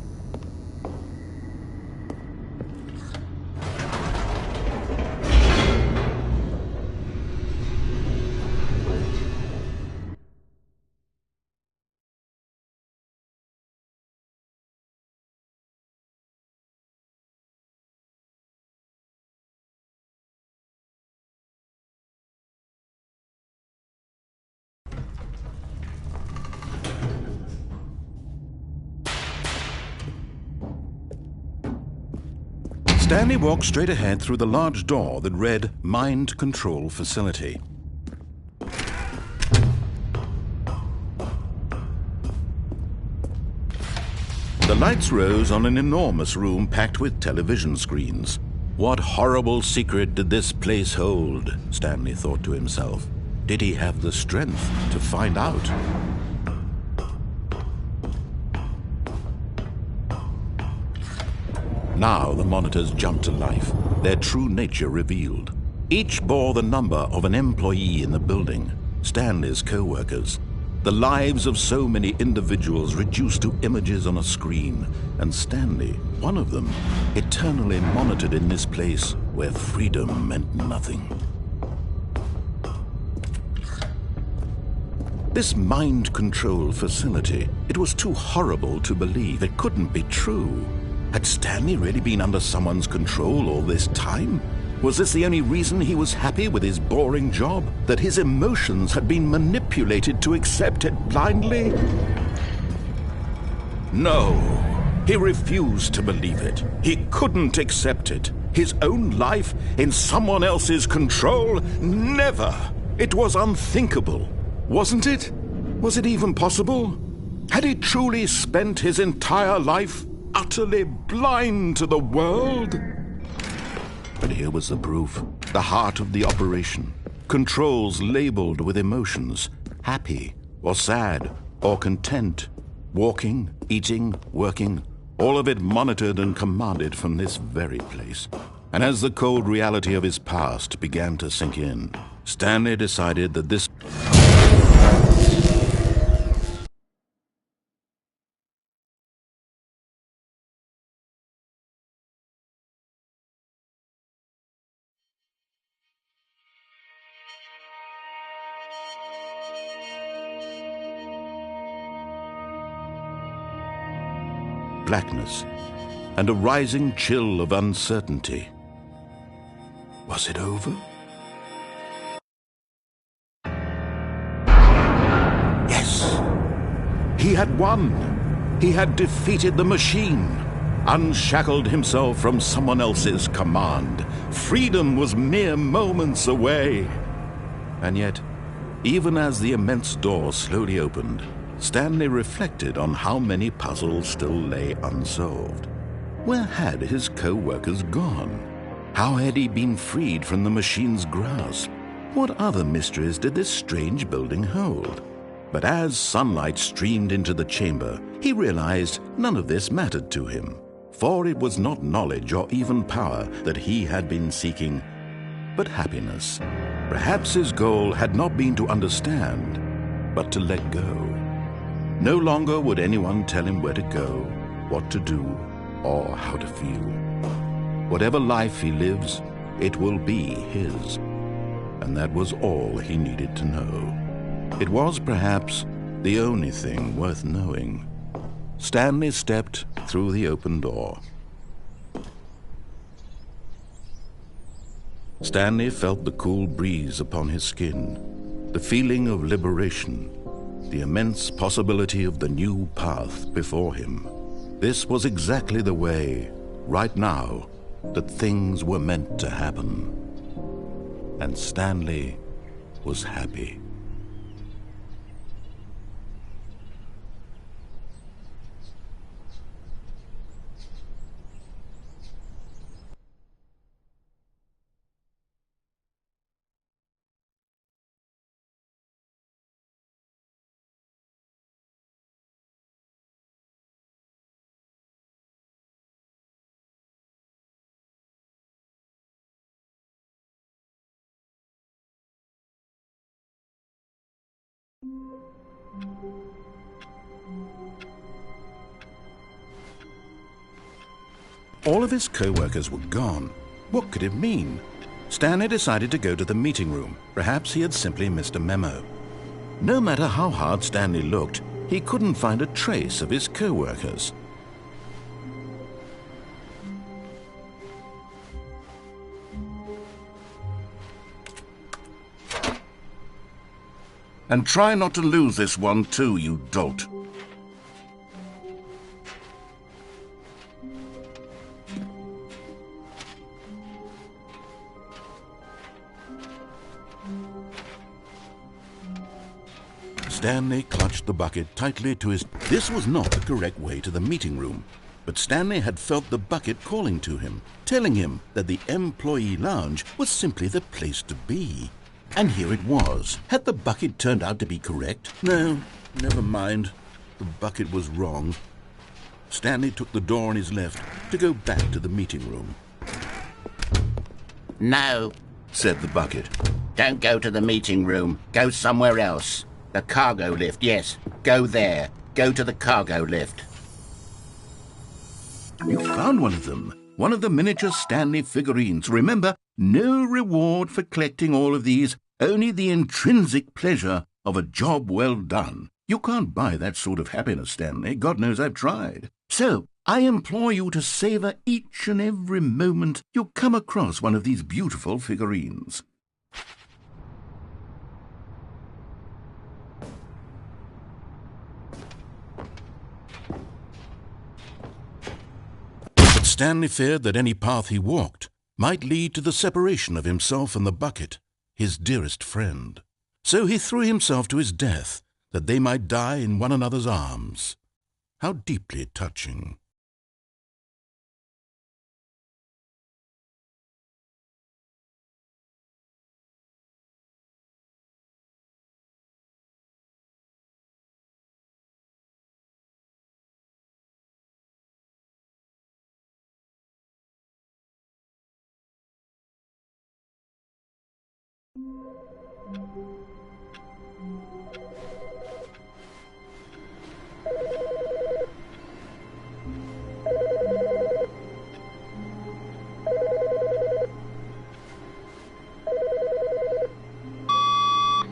Stanley walked straight ahead through the large door that read Mind Control Facility. The lights rose on an enormous room packed with television screens. What horrible secret did this place hold? Stanley thought to himself. Did he have the strength to find out? Now the monitors jumped to life, their true nature revealed. Each bore the number of an employee in the building, Stanley's co-workers. The lives of so many individuals reduced to images on a screen, and Stanley, one of them, eternally monitored in this place where freedom meant nothing. This mind control facility, it was too horrible to believe. It couldn't be true. Had Stanley really been under someone's control all this time? Was this the only reason he was happy with his boring job? That his emotions had been manipulated to accept it blindly? No, he refused to believe it. He couldn't accept it. His own life in someone else's control? Never! It was unthinkable. Wasn't it? Was it even possible? Had he truly spent his entire life utterly blind to the world? But here was the proof, the heart of the operation. Controls labeled with emotions, happy or sad or content. Walking, eating, working, all of it monitored and commanded from this very place. And as the cold reality of his past began to sink in, Stanley decided that this... blackness and a rising chill of uncertainty. Was it over? Yes! He had won! He had defeated the machine, unshackled himself from someone else's command. Freedom was mere moments away. And yet, even as the immense door slowly opened, Stanley reflected on how many puzzles still lay unsolved. Where had his co-workers gone? How had he been freed from the machine's grasp? What other mysteries did this strange building hold? But as sunlight streamed into the chamber, he realized none of this mattered to him, for it was not knowledge or even power that he had been seeking, but happiness. Perhaps his goal had not been to understand, but to let go. No longer would anyone tell him where to go, what to do, or how to feel. Whatever life he lives, it will be his. And that was all he needed to know. It was perhaps the only thing worth knowing. Stanley stepped through the open door. Stanley felt the cool breeze upon his skin, the feeling of liberation, the immense possibility of the new path before him. This was exactly the way, right now, that things were meant to happen. And Stanley was happy. All of his co-workers were gone. What could it mean? Stanley decided to go to the meeting room. Perhaps he had simply missed a memo. No matter how hard Stanley looked, he couldn't find a trace of his co-workers. And try not to lose this one too, you dolt. Stanley clutched the bucket tightly to his... This was not the correct way to the meeting room, but Stanley had felt the bucket calling to him, telling him that the employee lounge was simply the place to be. And here it was. Had the bucket turned out to be correct? No, never mind. The bucket was wrong. Stanley took the door on his left to go back to the meeting room. No, Said the bucket. don't go to the meeting room. Go somewhere else. The cargo lift, yes. Go there. Go to the cargo lift. You found one of them. One of the miniature Stanley figurines. Remember, no reward for collecting all of these, only the intrinsic pleasure of a job well done. You can't buy that sort of happiness, Stanley. God knows I've tried. So, I implore you to savor each and every moment you come across one of these beautiful figurines. But Stanley feared that any path he walked might lead to the separation of himself and the bucket, his dearest friend. So he threw himself to his death, that they might die in one another's arms. How deeply touching.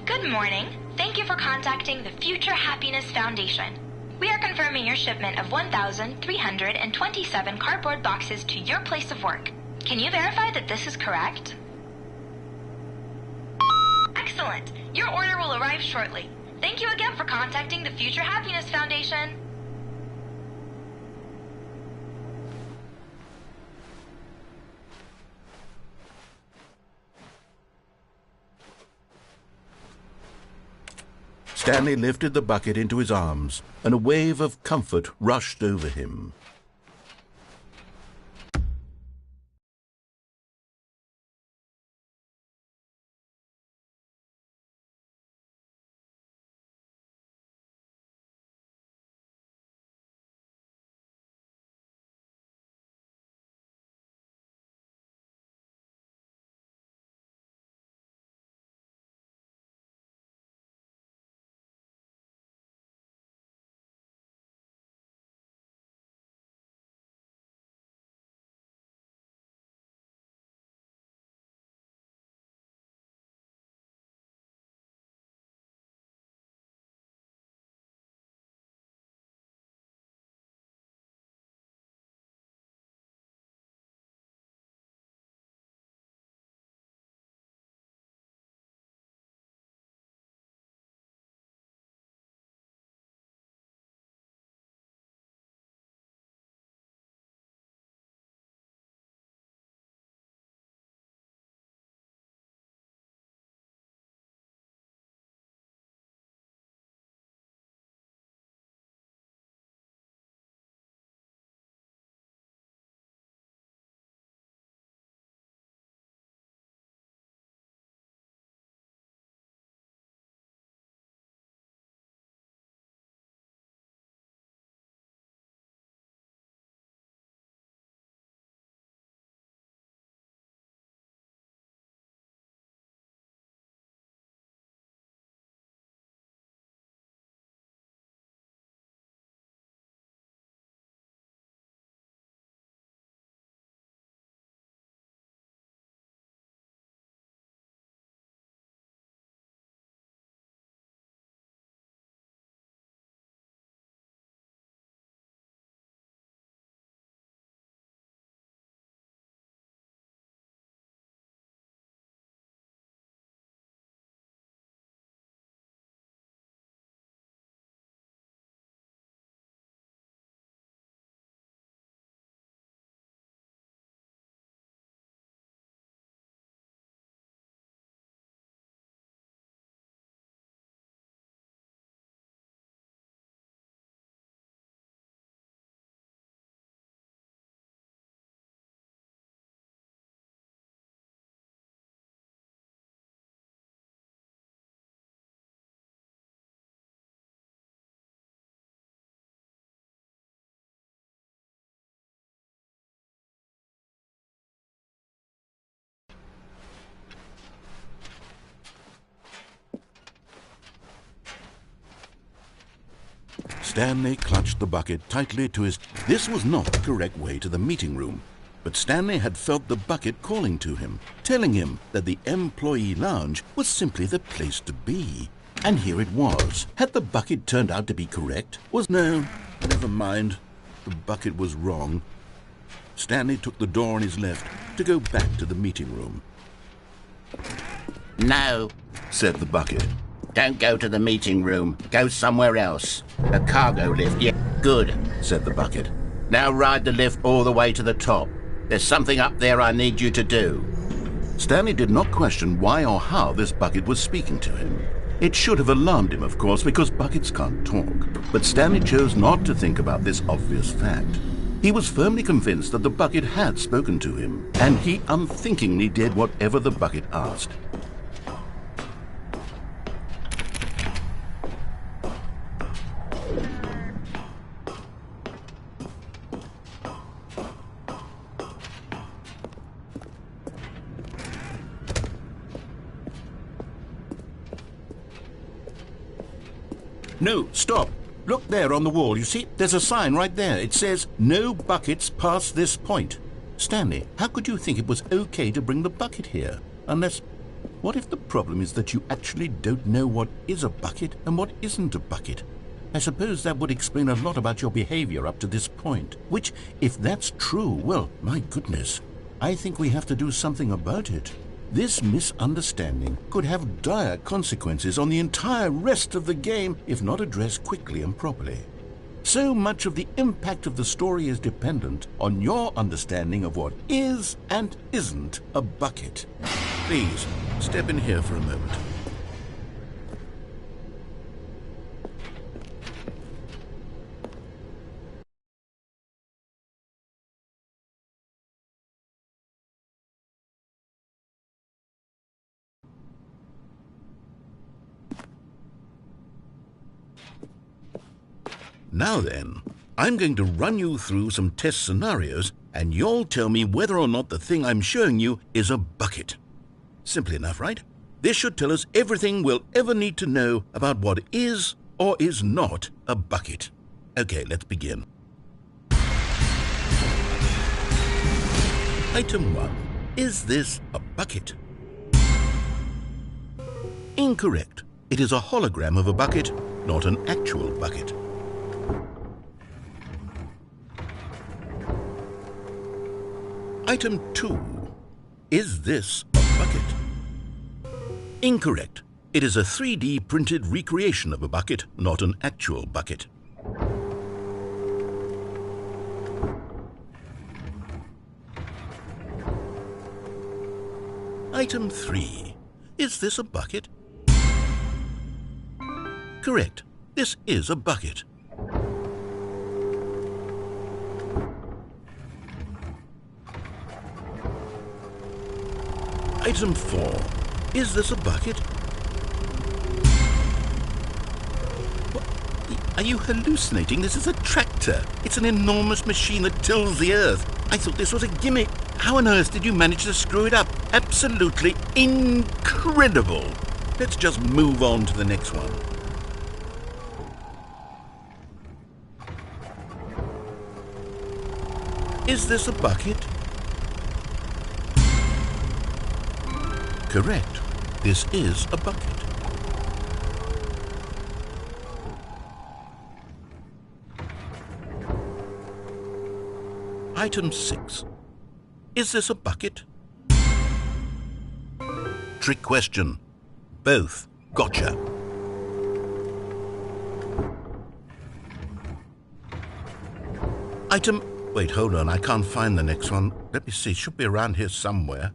Good morning. Thank you for contacting the Future Happiness Foundation. We are confirming your shipment of 1,327 cardboard boxes to your place of work. Can you verify that this is correct? Excellent. Your order will arrive shortly. Thank you again for contacting the Future Happiness Foundation. Stanley lifted the bucket into his arms, and a wave of comfort rushed over him. Stanley clutched the bucket tightly to his... This was not the correct way to the meeting room, but Stanley had felt the bucket calling to him, telling him that the employee lounge was simply the place to be. And here it was. Had the bucket turned out to be correct? No, never mind. The bucket was wrong. Stanley took the door on his left to go back to the meeting room. No, Said the bucket. don't go to the meeting room. Go somewhere else. A cargo lift, yeah, good, Said the bucket. Now ride the lift all the way to the top. There's something up there I need you to do. Stanley did not question why or how this bucket was speaking to him. It should have alarmed him, of course, because buckets can't talk. But Stanley chose not to think about this obvious fact. He was firmly convinced that the bucket had spoken to him, and he unthinkingly did whatever the bucket asked. No, stop. Look there on the wall. You see, there's a sign right there. It says, "No buckets past this point." Stanley, how could you think it was okay to bring the bucket here? Unless, what if the problem is that you actually don't know what is a bucket and what isn't a bucket? I suppose that would explain a lot about your behavior up to this point. Which, if that's true, well, my goodness, I think we have to do something about it. This misunderstanding could have dire consequences on the entire rest of the game if not addressed quickly and properly. So much of the impact of the story is dependent on your understanding of what is and isn't a bucket. Please, step in here for a moment. Now then, I'm going to run you through some test scenarios, and you'll tell me whether or not the thing I'm showing you is a bucket. Simple enough, right? This should tell us everything we'll ever need to know about what is or is not a bucket. Okay, let's begin. Item 1. Is this a bucket? Incorrect. It is a hologram of a bucket, not an actual bucket. Item 2. Is this a bucket? Incorrect. It is a 3D printed recreation of a bucket, not an actual bucket. Item 3. Is this a bucket? Correct. This is a bucket. Item 4. Is this a bucket? What? Are you hallucinating? This is a tractor. It's an enormous machine that tills the earth. I thought this was a gimmick. How on earth did you manage to screw it up? Absolutely incredible. Let's just move on to the next one. Is this a bucket? Correct. This is a bucket. Item 6. Is this a bucket? Trick question. Both. Gotcha. Item... Wait, hold on. I can't find the next one. Let me see. It should be around here somewhere.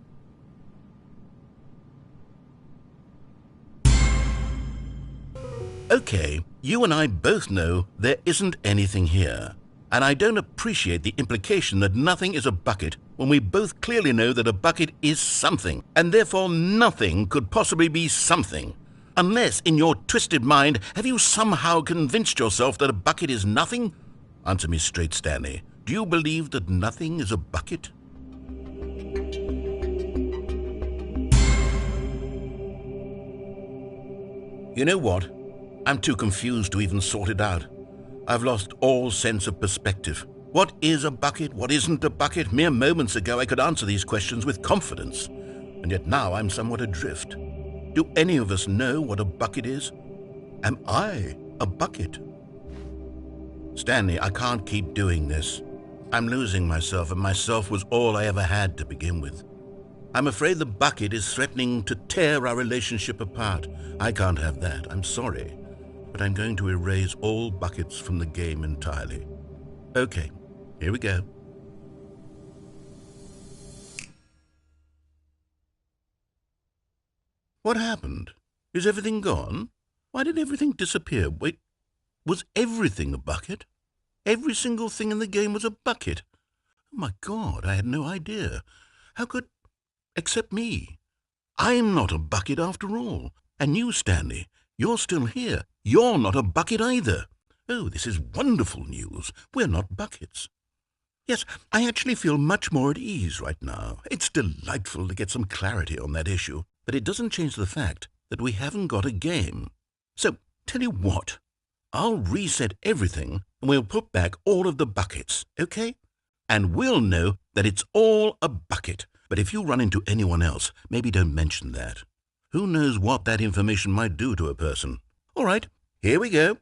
Okay, you and I both know there isn't anything here. And I don't appreciate the implication that nothing is a bucket when we both clearly know that a bucket is something, and therefore nothing could possibly be something. Unless, in your twisted mind, have you somehow convinced yourself that a bucket is nothing? Answer me straight, Stanley. Do you believe that nothing is a bucket? You know what? I'm too confused to even sort it out. I've lost all sense of perspective. What is a bucket? What isn't a bucket? Mere moments ago I could answer these questions with confidence, and yet now I'm somewhat adrift. Do any of us know what a bucket is? Am I a bucket? Stanley, I can't keep doing this. I'm losing myself, and myself was all I ever had to begin with. I'm afraid the bucket is threatening to tear our relationship apart. I can't have that. I'm sorry, but I'm going to erase all buckets from the game entirely. Okay, here we go. What happened? Is everything gone? Why did everything disappear? Wait, was everything a bucket? Every single thing in the game was a bucket. Oh my God, I had no idea. How could... except me. I'm not a bucket after all. And you, Stanley, you're still here. You're not a bucket either. Oh, this is wonderful news. We're not buckets. Yes, I actually feel much more at ease right now. It's delightful to get some clarity on that issue, but it doesn't change the fact that we haven't got a game. So, tell you what, I'll reset everything and we'll put back all of the buckets, okay? And we'll know that it's all a bucket. But if you run into anyone else, maybe don't mention that. Who knows what that information might do to a person? All right, here we go.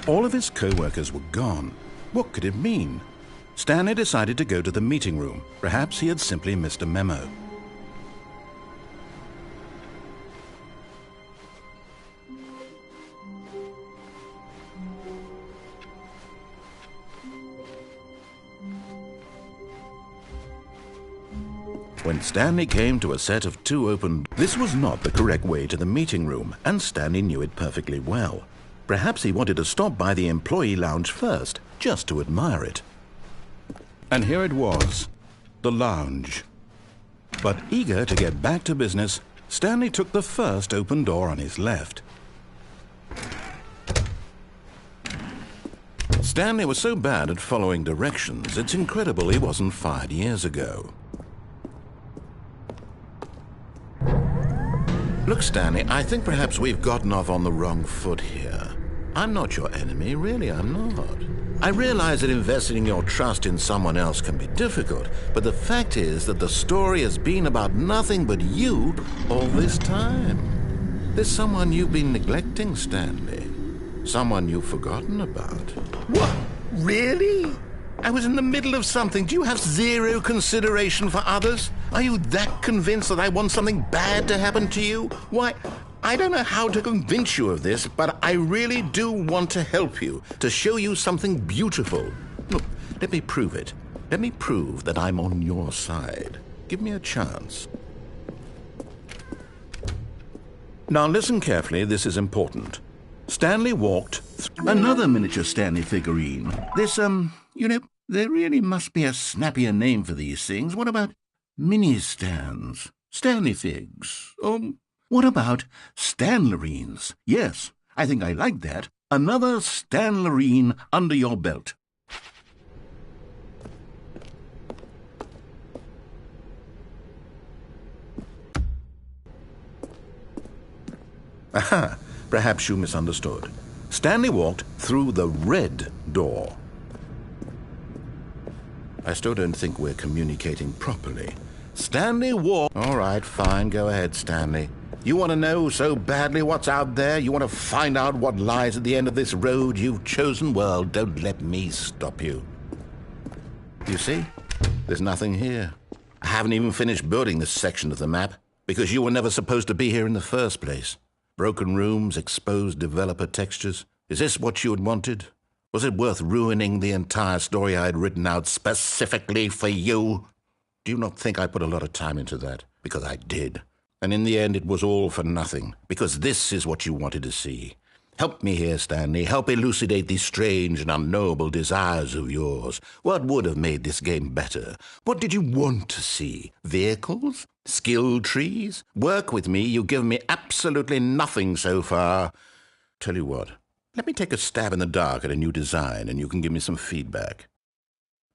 All of his co-workers were gone. What could it mean? Stanley decided to go to the meeting room. Perhaps he had simply missed a memo. When Stanley came to a set of 2 open... This was not the correct way to the meeting room, and Stanley knew it perfectly well. Perhaps he wanted to stop by the employee lounge first, just to admire it. And here it was, the lounge. But eager to get back to business, Stanley took the first open door on his left. Stanley was so bad at following directions, it's incredible he wasn't fired years ago. Look, Stanley, I think perhaps we've gotten off on the wrong foot here. I'm not your enemy, really, I'm not. I realize that investing your trust in someone else can be difficult, but the fact is that the story has been about nothing but you all this time. There's someone you've been neglecting, Stanley. Someone you've forgotten about. What? Really? I was in the middle of something. Do you have zero consideration for others? Are you that convinced that I want something bad to happen to you? Why, I don't know how to convince you of this, but I really do want to help you, to show you something beautiful. Look, let me prove it. Let me prove that I'm on your side. Give me a chance. Now listen carefully, this is important. Stanley walked another miniature Stanley figurine. This, you know, there really must be a snappier name for these things. What about mini-stands? Stanley figs? What about Stanlerines? Yes, I think I like that. Another Stanlerine under your belt. Aha, perhaps you misunderstood. Stanley walked through the red door. I still don't think we're communicating properly. Stanley walked... All right, fine, go ahead, Stanley. You want to know so badly what's out there? You want to find out what lies at the end of this road you've chosen? Well, don't let me stop you. You see? There's nothing here. I haven't even finished building this section of the map, because you were never supposed to be here in the first place. Broken rooms, exposed developer textures. Is this what you had wanted? Was it worth ruining the entire story I had written out specifically for you? Do you not think I put a lot of time into that? Because I did. And in the end, it was all for nothing. Because this is what you wanted to see. Help me here, Stanley. Help elucidate these strange and unknowable desires of yours. What would have made this game better? What did you want to see? Vehicles? Skill trees? Work with me. You've given me absolutely nothing so far. Tell you what, let me take a stab in the dark at a new design and you can give me some feedback.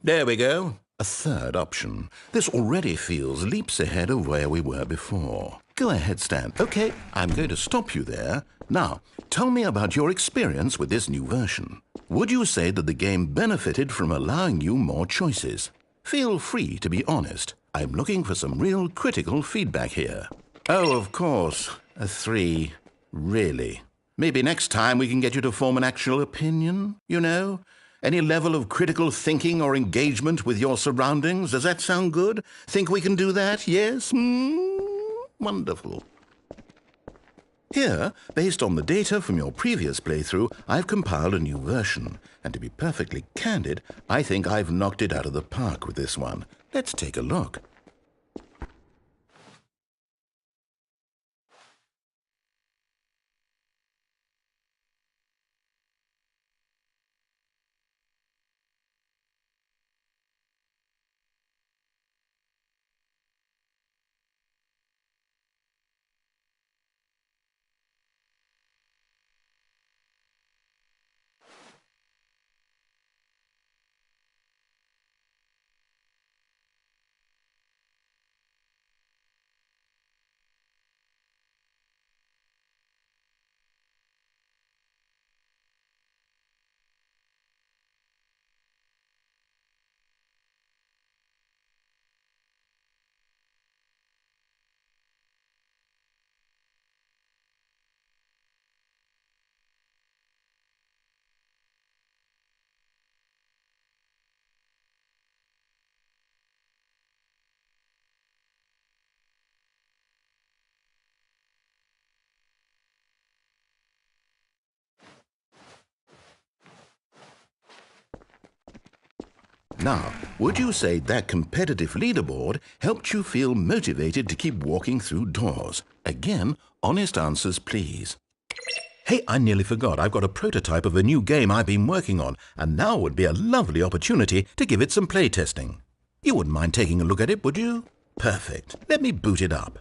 There we go. A third option. This already feels leaps ahead of where we were before. Go ahead, Stan. Okay, I'm going to stop you there. Now, tell me about your experience with this new version. Would you say that the game benefited from allowing you more choices? Feel free to be honest. I'm looking for some real critical feedback here. Oh, of course. A 3. Really? Maybe next time we can get you to form an actual opinion, you know? Any level of critical thinking or engagement with your surroundings? Does that sound good? Think we can do that? Yes? Wonderful. Here, based on the data from your previous playthrough, I've compiled a new version. And to be perfectly candid, I think I've knocked it out of the park with this one. Let's take a look. Now, would you say that competitive leaderboard helped you feel motivated to keep walking through doors? Again, honest answers, please. Hey, I nearly forgot. I've got a prototype of a new game I've been working on, and now would be a lovely opportunity to give it some playtesting. You wouldn't mind taking a look at it, would you? Perfect. Let me boot it up.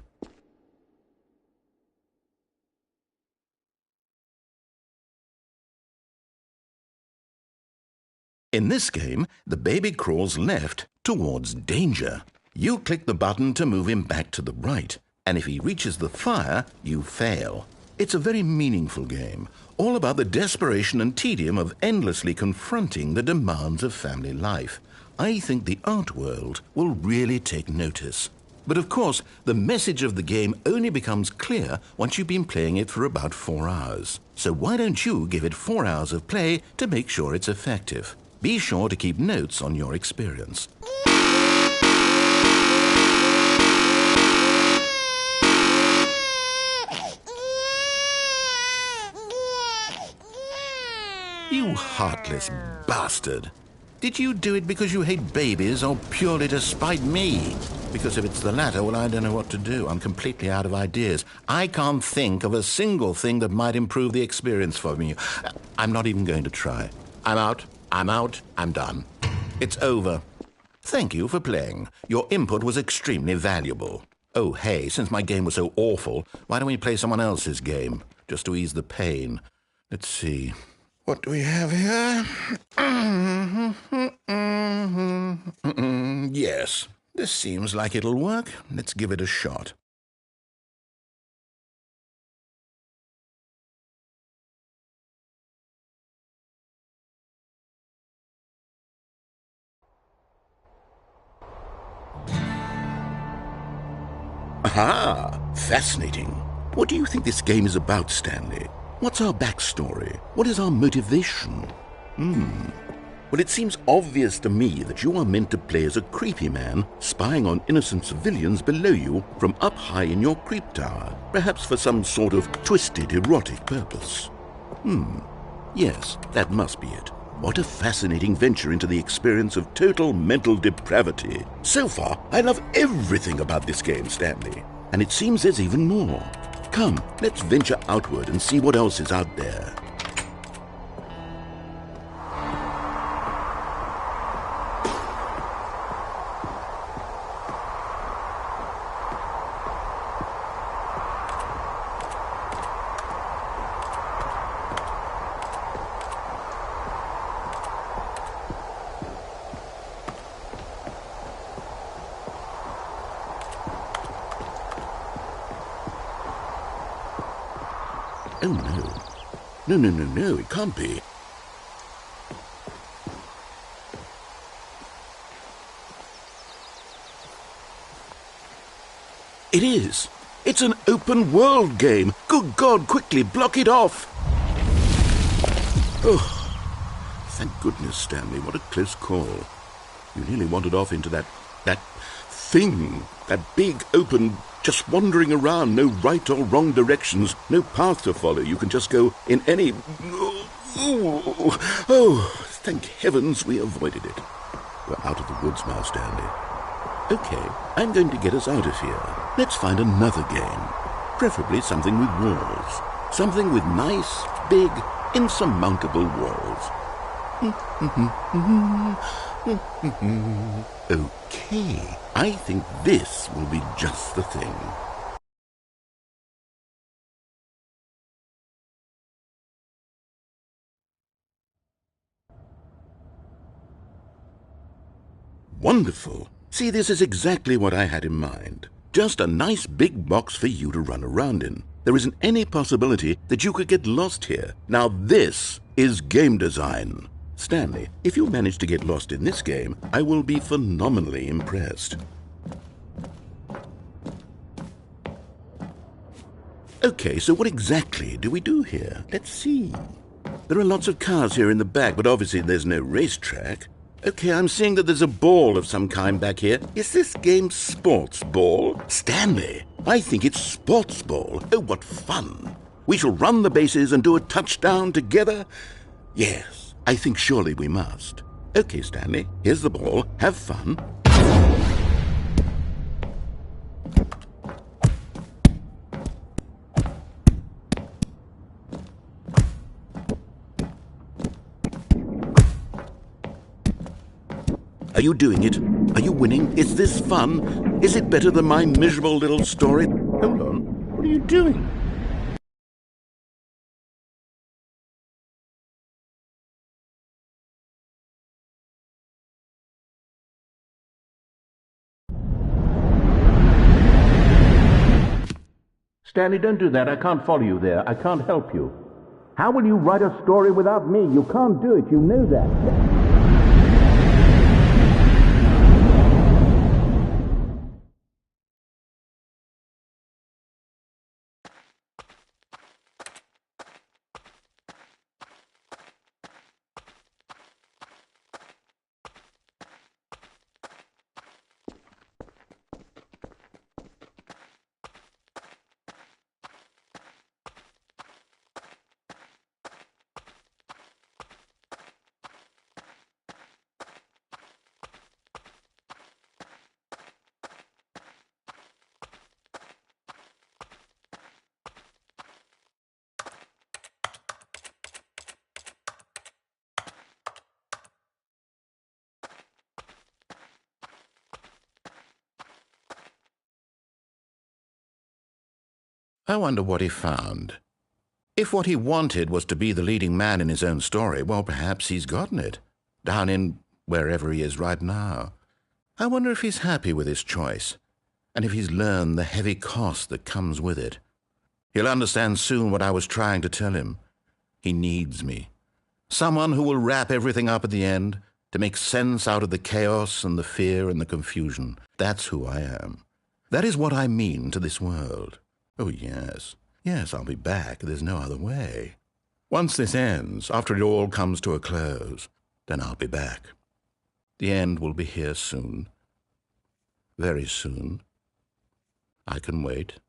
In this game, the baby crawls left towards danger. You click the button to move him back to the right, and if he reaches the fire, you fail. It's a very meaningful game, all about the desperation and tedium of endlessly confronting the demands of family life. I think the art world will really take notice. But of course, the message of the game only becomes clear once you've been playing it for about 4 hours. So why don't you give it 4 hours of play to make sure it's effective? Be sure to keep notes on your experience. You heartless bastard. Did you do it because you hate babies or purely to spite me? Because if it's the latter, well, I don't know what to do. I'm completely out of ideas. I can't think of a single thing that might improve the experience for me. I'm not even going to try. I'm out. I'm done. It's over. Thank you for playing. Your input was extremely valuable. Oh, hey, since my game was so awful, why don't we play someone else's game, just to ease the pain? Let's see. What do we have here? Yes, this seems like it'll work. Let's give it a shot. Aha! Fascinating. What do you think this game is about, Stanley? What's our backstory? What is our motivation? Well, it seems obvious to me that you are meant to play as a creepy man spying on innocent civilians below you from up high in your creep tower, perhaps for some sort of twisted erotic purpose. Yes, that must be it. What a fascinating venture into the experience of total mental depravity. So far, I love everything about this game, Stanley. And it seems there's even more. Come, let's venture outward and see what else is out there. Oh, no. No, it can't be. It is. It's an open world game. Good God, quickly, block it off. Oh, thank goodness, Stanley. What a close call. You nearly wandered off into that thing. That big, open, just wandering around. No right or wrong directions. No path to follow. You can just go in any... Oh, thank heavens we avoided it. We're out of the woods now, Stanley. Okay, I'm going to get us out of here. Let's find another game. Preferably something with walls. Something with nice, big, insurmountable walls. Okay, I think this will be just the thing. Wonderful. See, this is exactly what I had in mind. Just a nice big box for you to run around in. There isn't any possibility that you could get lost here. Now this is game design. Stanley, if you manage to get lost in this game, I will be phenomenally impressed. Okay, so what exactly do we do here? Let's see. There are lots of cars here in the back, but obviously there's no racetrack. Okay, I'm seeing that there's a ball of some kind back here. Is this game sports ball? Stanley, I think it's sports ball. Oh, what fun. We shall run the bases and do a touchdown together. Yes, I think surely we must. Okay, Stanley, here's the ball. Have fun. Are you doing it? Are you winning? Is this fun? Is it better than my miserable little story? Hold on. What are you doing? Stanley, don't do that. I can't follow you there. I can't help you. How will you write a story without me? You can't do it. You know that. I wonder what he found. If what he wanted was to be the leading man in his own story, well, perhaps he's gotten it, down in wherever he is right now. I wonder if he's happy with his choice, and if he's learned the heavy cost that comes with it. He'll understand soon what I was trying to tell him. He needs me. Someone who will wrap everything up at the end, to make sense out of the chaos and the fear and the confusion. That's who I am. That is what I mean to this world. Oh, yes. Yes, I'll be back. There's no other way. Once this ends, after it all comes to a close, then I'll be back. The end will be here soon. Very soon. I can wait.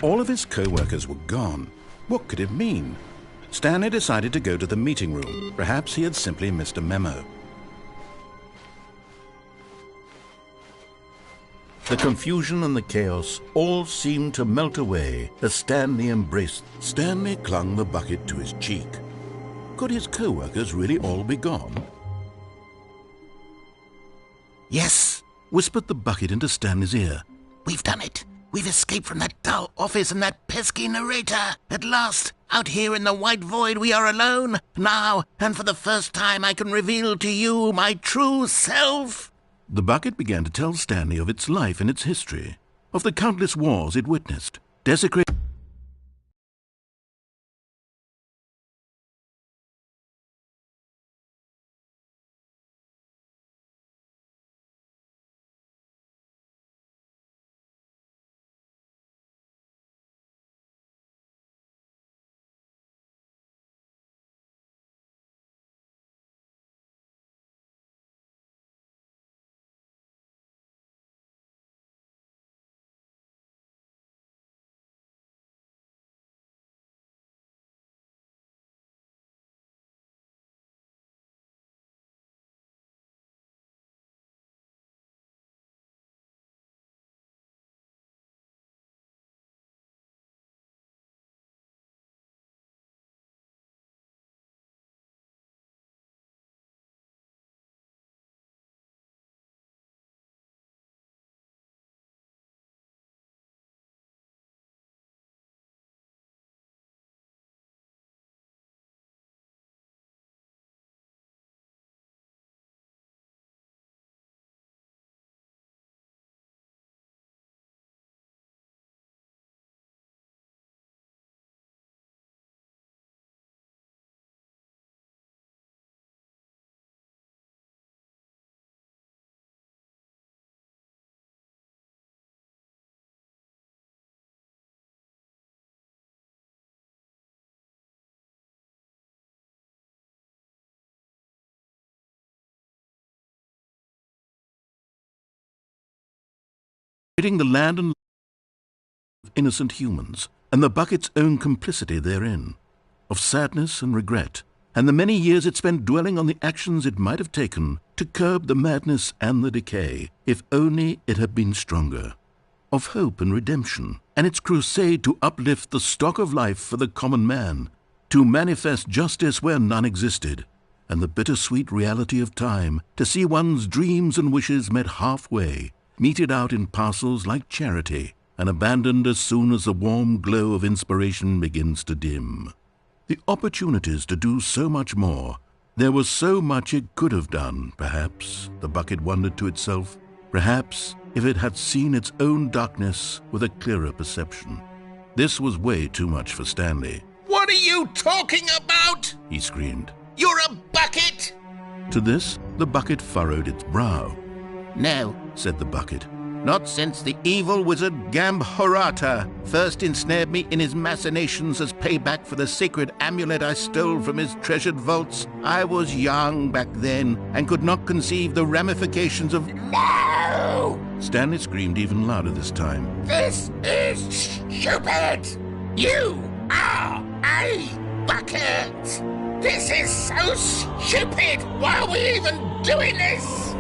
All of his co-workers were gone. What could it mean? Stanley decided to go to the meeting room. Perhaps he had simply missed a memo. The confusion and the chaos all seemed to melt away as Stanley embraced. Stanley clung the bucket to his cheek. Could his co-workers really all be gone? Yes, whispered the bucket into Stanley's ear. We've done it. We've escaped from that dull office and that pesky narrator. At last, out here in the white void, we are alone. Now, and for the first time, I can reveal to you my true self. The bucket began to tell Stanley of its life and its history, of the countless wars it witnessed, desecrated. The land and of innocent humans, and the bucket's own complicity therein, of sadness and regret, and the many years it spent dwelling on the actions it might have taken to curb the madness and the decay, if only it had been stronger, of hope and redemption, and its crusade to uplift the stock of life for the common man, to manifest justice where none existed, and the bittersweet reality of time, to see one's dreams and wishes met halfway, meted out in parcels like charity, and abandoned as soon as the warm glow of inspiration begins to dim. The opportunities to do so much more. There was so much it could have done, perhaps, the bucket wondered to itself. Perhaps, if it had seen its own darkness with a clearer perception. This was way too much for Stanley. What are you talking about? He screamed. You're a bucket! To this, the bucket furrowed its brow. No, said the bucket. Not since the evil wizard Gambhorata first ensnared me in his machinations as payback for the sacred amulet I stole from his treasured vaults. I was young back then and could not conceive the ramifications of... No! Stanley screamed even louder this time. This is stupid! You are a bucket! This is so stupid! Why are we even doing this?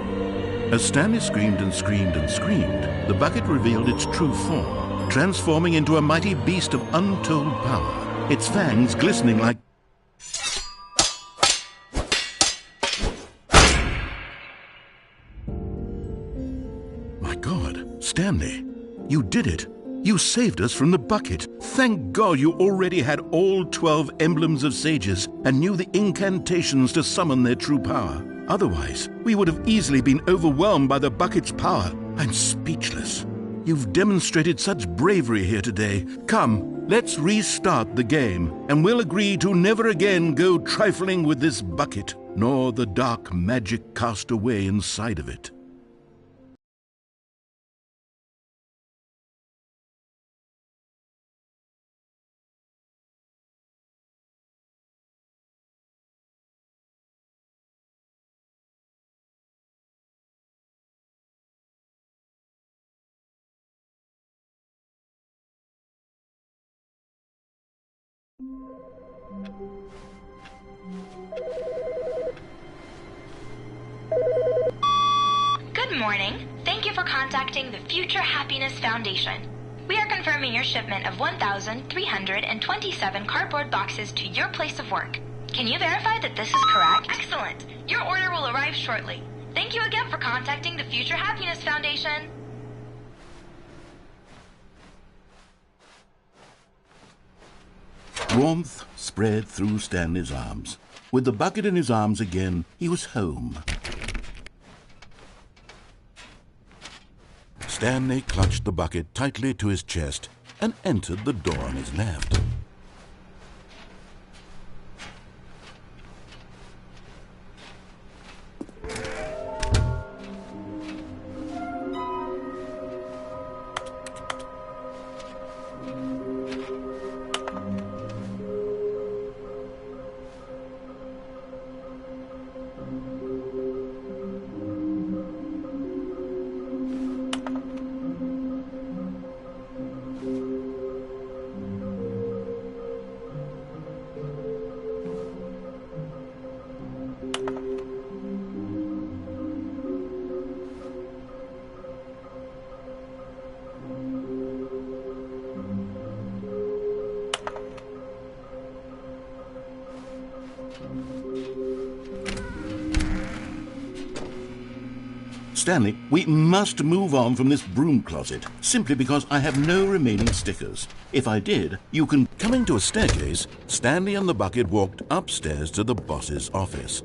As Stanley screamed and screamed and screamed, the bucket revealed its true form, transforming into a mighty beast of untold power, its fangs glistening like... My God, Stanley, you did it. You saved us from the bucket. Thank God you already had all 12 emblems of sages and knew the incantations to summon their true power. Otherwise, we would have easily been overwhelmed by the bucket's power. I'm speechless. You've demonstrated such bravery here today. Come, let's restart the game, and we'll agree to never again go trifling with this bucket, nor the dark magic cast away inside of it. Good morning. Thank you for contacting the Future Happiness Foundation. We are confirming your shipment of 1,327 cardboard boxes to your place of work. Can you verify that this is correct? Excellent. Your order will arrive shortly. Thank you again for contacting the Future Happiness Foundation. Warmth spread through Stanley's arms. With the bucket in his arms again, he was home. Stanley clutched the bucket tightly to his chest and entered the door on his left. Stanley, we must move on from this broom closet, simply because I have no remaining stickers. If I did, you can... Coming to a staircase, Stanley and the bucket walked upstairs to the boss's office.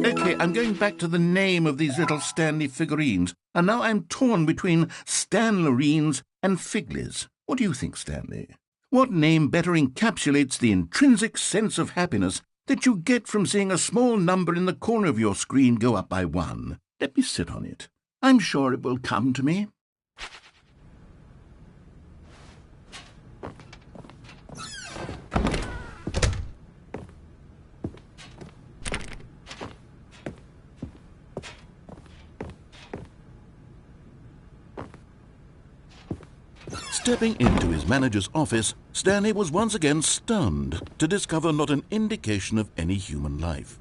Okay, I'm going back to the name of these little Stanley figurines, and now I'm torn between Stanlerines and Figlies. What do you think, Stanley? What name better encapsulates the intrinsic sense of happiness that you get from seeing a small number in the corner of your screen go up by 1? Let me sit on it. I'm sure it will come to me. Stepping into his manager's office, Stanley was once again stunned to discover not an indication of any human life.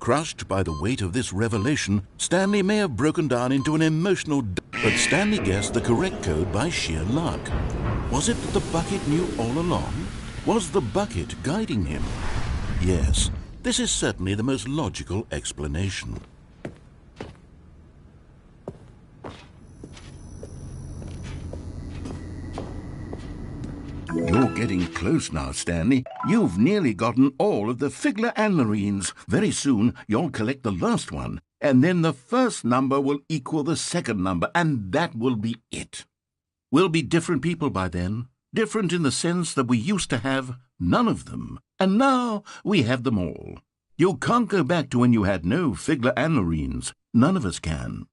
Crushed by the weight of this revelation, Stanley may have broken down into an emotional but Stanley guessed the correct code by sheer luck. Was it that the bucket knew all along? Was the bucket guiding him? Yes, this is certainly the most logical explanation. You're getting close now, Stanley. You've nearly gotten all of the Figler Anlerines. Very soon, you'll collect the last one, and then the first number will equal the second number, and that will be it. We'll be different people by then. Different in the sense that we used to have none of them, and now we have them all. You can't go back to when you had no Figler Anlerines. None of us can.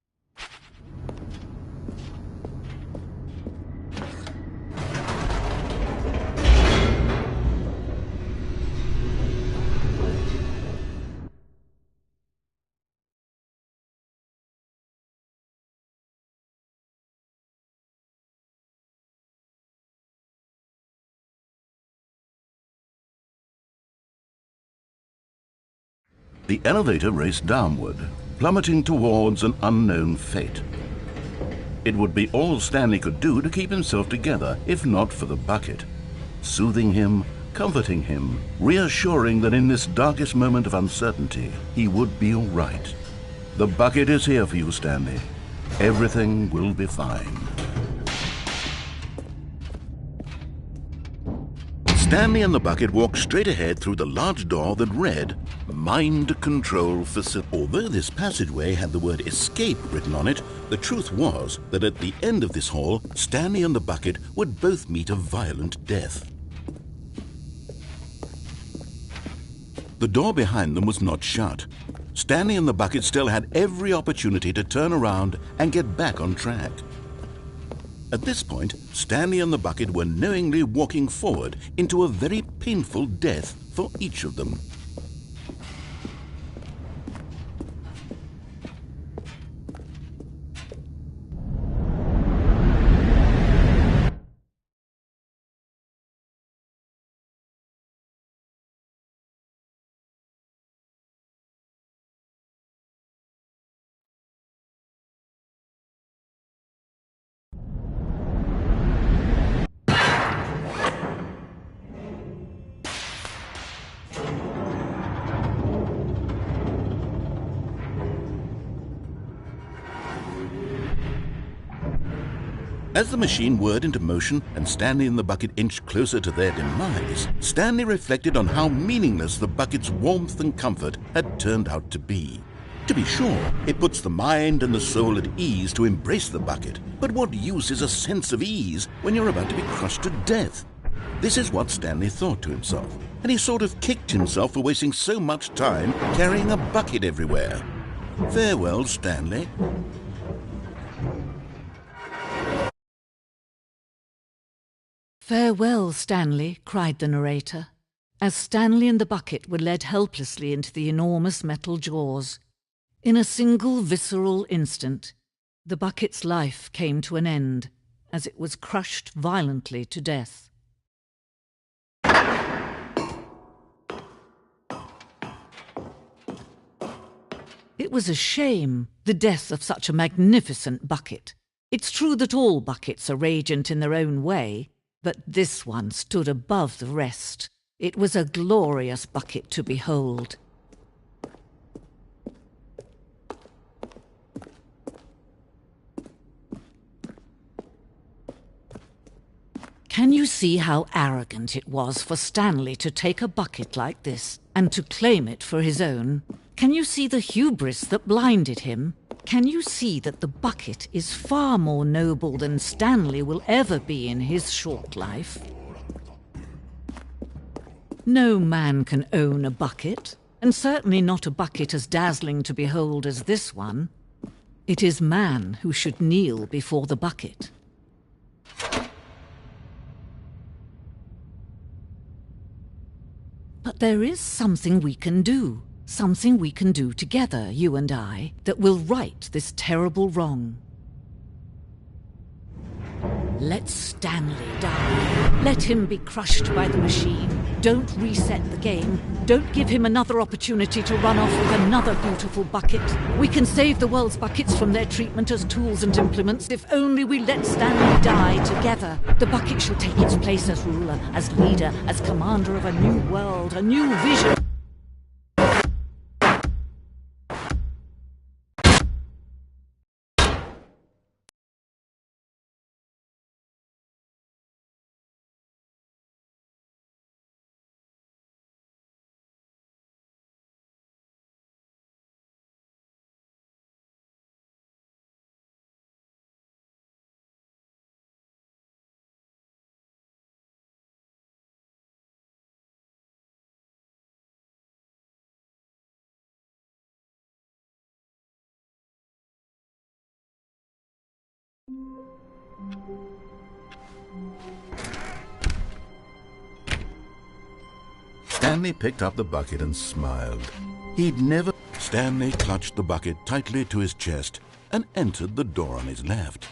The elevator raced downward, plummeting towards an unknown fate. It would be all Stanley could do to keep himself together, if not for the bucket. Soothing him, comforting him, reassuring that in this darkest moment of uncertainty, he would be all right. The bucket is here for you, Stanley. Everything will be fine. Stanley and the bucket walked straight ahead through the large door that read, Mind Control Facility. Although this passageway had the word escape written on it, the truth was that at the end of this hall, Stanley and the bucket would both meet a violent death. The door behind them was not shut. Stanley and the bucket still had every opportunity to turn around and get back on track. At this point, Stanley and the bucket were knowingly walking forward into a very painful death for each of them. As the machine whirred into motion and Stanley and the bucket inched closer to their demise, Stanley reflected on how meaningless the bucket's warmth and comfort had turned out to be. To be sure, it puts the mind and the soul at ease to embrace the bucket, but what use is a sense of ease when you're about to be crushed to death? This is what Stanley thought to himself, and he sort of kicked himself for wasting so much time carrying a bucket everywhere. Farewell, Stanley. "Farewell, Stanley," cried the narrator, as Stanley and the bucket were led helplessly into the enormous metal jaws. In a single visceral instant, the bucket's life came to an end as it was crushed violently to death. It was a shame, the death of such a magnificent bucket. It's true that all buckets are radiant in their own way, but this one stood above the rest. It was a glorious bucket to behold. Can you see how arrogant it was for Stanley to take a bucket like this and to claim it for his own? Can you see the hubris that blinded him? Can you see that the bucket is far more noble than Stanley will ever be in his short life? No man can own a bucket, and certainly not a bucket as dazzling to behold as this one. It is man who should kneel before the bucket. But there is something we can do. Something we can do together, you and I, that will right this terrible wrong. Let Stanley die. Let him be crushed by the machine. Don't reset the game. Don't give him another opportunity to run off with another beautiful bucket. We can save the world's buckets from their treatment as tools and implements if only we let Stanley die together. The bucket shall take its place as ruler, as leader, as commander of a new world, a new vision. Stanley picked up the bucket and smiled. He'd never... Stanley clutched the bucket tightly to his chest and entered the door on his left.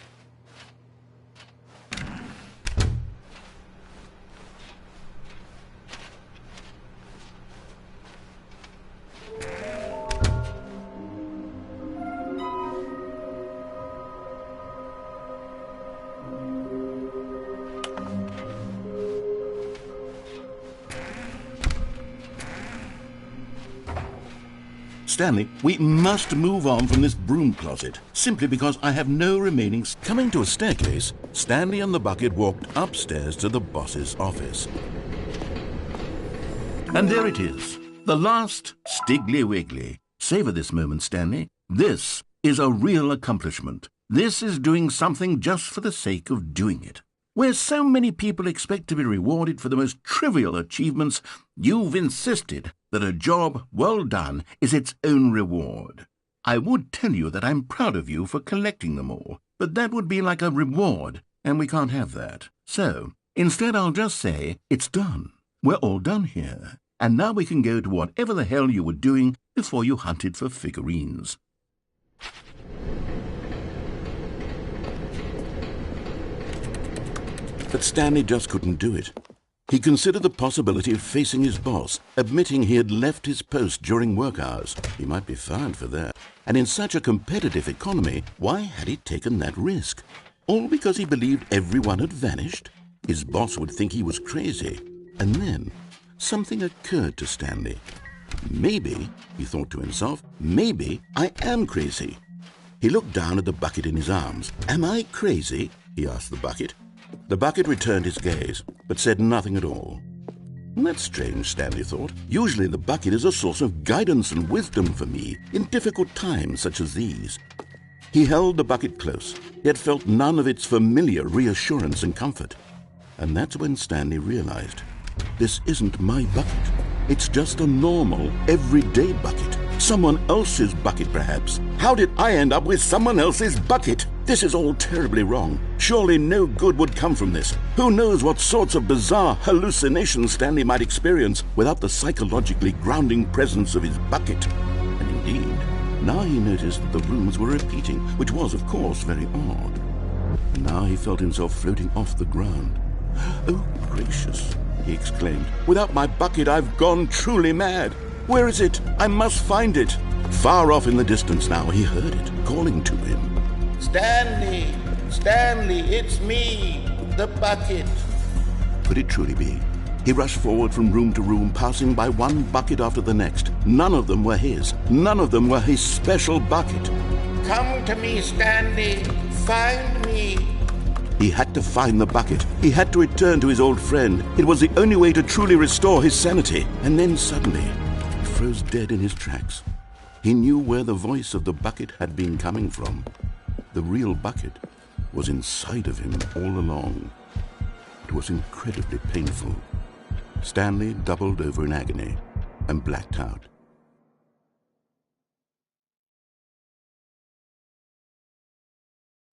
Stanley, we must move on from this broom closet, simply because I have no remaining... Coming to a staircase, Stanley and the bucket walked upstairs to the boss's office. And there it is, the last Stiggly Wiggly. Savor this moment, Stanley. This is a real accomplishment. This is doing something just for the sake of doing it. Where so many people expect to be rewarded for the most trivial achievements, you've insisted that a job well done is its own reward. I would tell you that I'm proud of you for collecting them all, but that would be like a reward, and we can't have that. So, instead I'll just say, it's done. We're all done here, and now we can go to whatever the hell you were doing before you hunted for figurines. But Stanley just couldn't do it. He considered the possibility of facing his boss, admitting he had left his post during work hours. He might be fired for that. And in such a competitive economy, why had he taken that risk? All because he believed everyone had vanished? His boss would think he was crazy. And then, something occurred to Stanley. Maybe, he thought to himself, maybe I am crazy. He looked down at the bucket in his arms. Am I crazy? he asked the bucket. The bucket returned his gaze, but said nothing at all. That's strange, Stanley thought. Usually the bucket is a source of guidance and wisdom for me in difficult times such as these. He held the bucket close, yet felt none of its familiar reassurance and comfort. And that's when Stanley realized, this isn't my bucket. It's just a normal, everyday bucket. Someone else's bucket, perhaps. How did I end up with someone else's bucket? This is all terribly wrong. Surely no good would come from this. Who knows what sorts of bizarre hallucinations Stanley might experience without the psychologically grounding presence of his bucket. And indeed, now he noticed that the rooms were repeating, which was, of course, very odd. And now he felt himself floating off the ground. Oh, gracious, he exclaimed. Without my bucket, I've gone truly mad. Where is it? I must find it. Far off in the distance now, he heard it, calling to him. Stanley! Stanley, it's me, the bucket. Could it truly be? He rushed forward from room to room, passing by one bucket after the next. None of them were his. None of them were his special bucket. Come to me, Stanley. Find me. He had to find the bucket. He had to return to his old friend. It was the only way to truly restore his sanity. And then suddenly, he froze dead in his tracks. He knew where the voice of the bucket had been coming from. The real bucket was inside of him all along. It was incredibly painful. Stanley doubled over in agony and blacked out.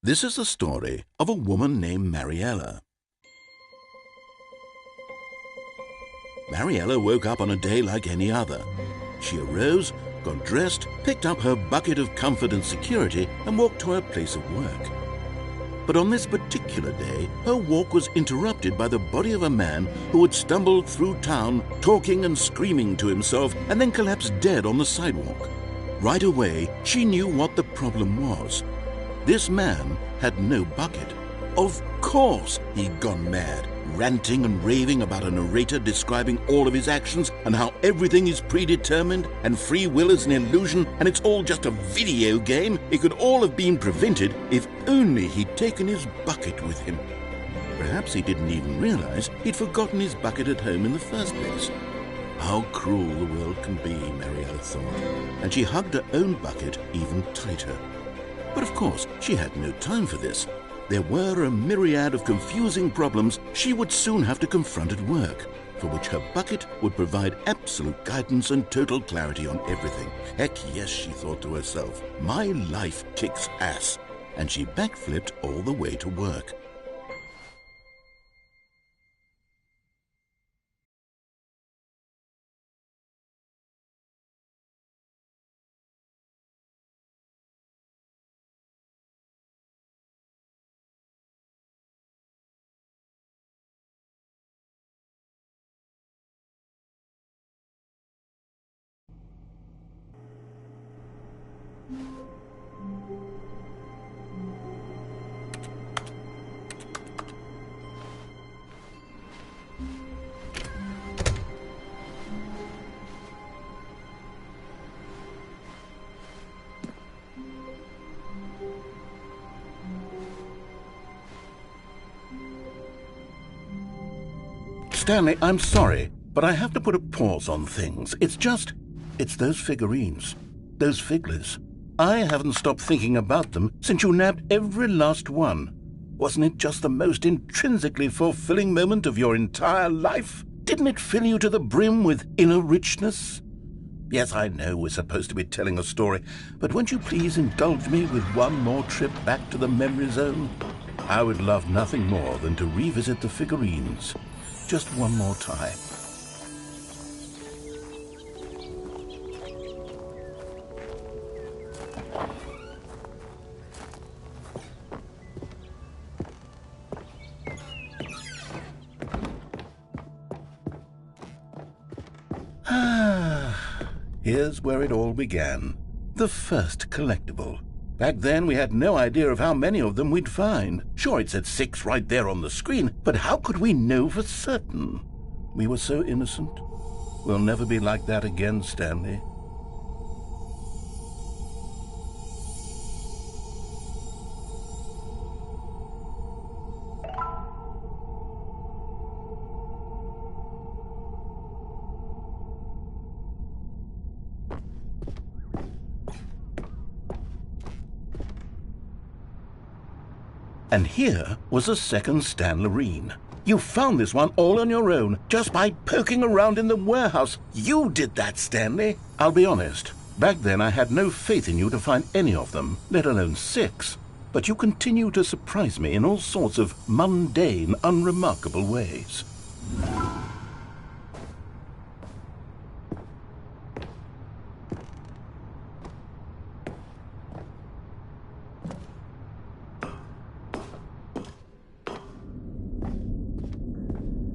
This is the story of a woman named Mariella. Mariella woke up on a day like any other. She arose, got dressed, picked up her bucket of comfort and security, and walked to her place of work. But on this particular day, her walk was interrupted by the body of a man who had stumbled through town, talking and screaming to himself, and then collapsed dead on the sidewalk. Right away, she knew what the problem was. This man had no bucket. Of course he'd gone mad, ranting and raving about a narrator describing all of his actions and how everything is predetermined and free will is an illusion and it's all just a video game. It could all have been prevented if only he'd taken his bucket with him. Perhaps he didn't even realize he'd forgotten his bucket at home in the first place. How cruel the world can be, Mariella thought, and she hugged her own bucket even tighter. But of course, she had no time for this. There were a myriad of confusing problems she would soon have to confront at work, for which her bucket would provide absolute guidance and total clarity on everything. Heck yes, she thought to herself, my life kicks ass. And she backflipped all the way to work. Stanley, I'm sorry, but I have to put a pause on things. It's those figurines, those figglers. I haven't stopped thinking about them since you nabbed every last one. Wasn't it just the most intrinsically fulfilling moment of your entire life? Didn't it fill you to the brim with inner richness? Yes, I know we're supposed to be telling a story, but won't you please indulge me with one more trip back to the memory zone? I would love nothing more than to revisit the figurines. Just one more time. Here's where it all began. The first collectible. Back then, we had no idea of how many of them we'd find. Sure, it said 6 right there on the screen, but how could we know for certain? We were so innocent. We'll never be like that again, Stanley. And here was a second Stanley. You found this one all on your own, just by poking around in the warehouse. You did that, Stanley. I'll be honest. Back then I had no faith in you to find any of them, let alone 6. But you continue to surprise me in all sorts of mundane, unremarkable ways.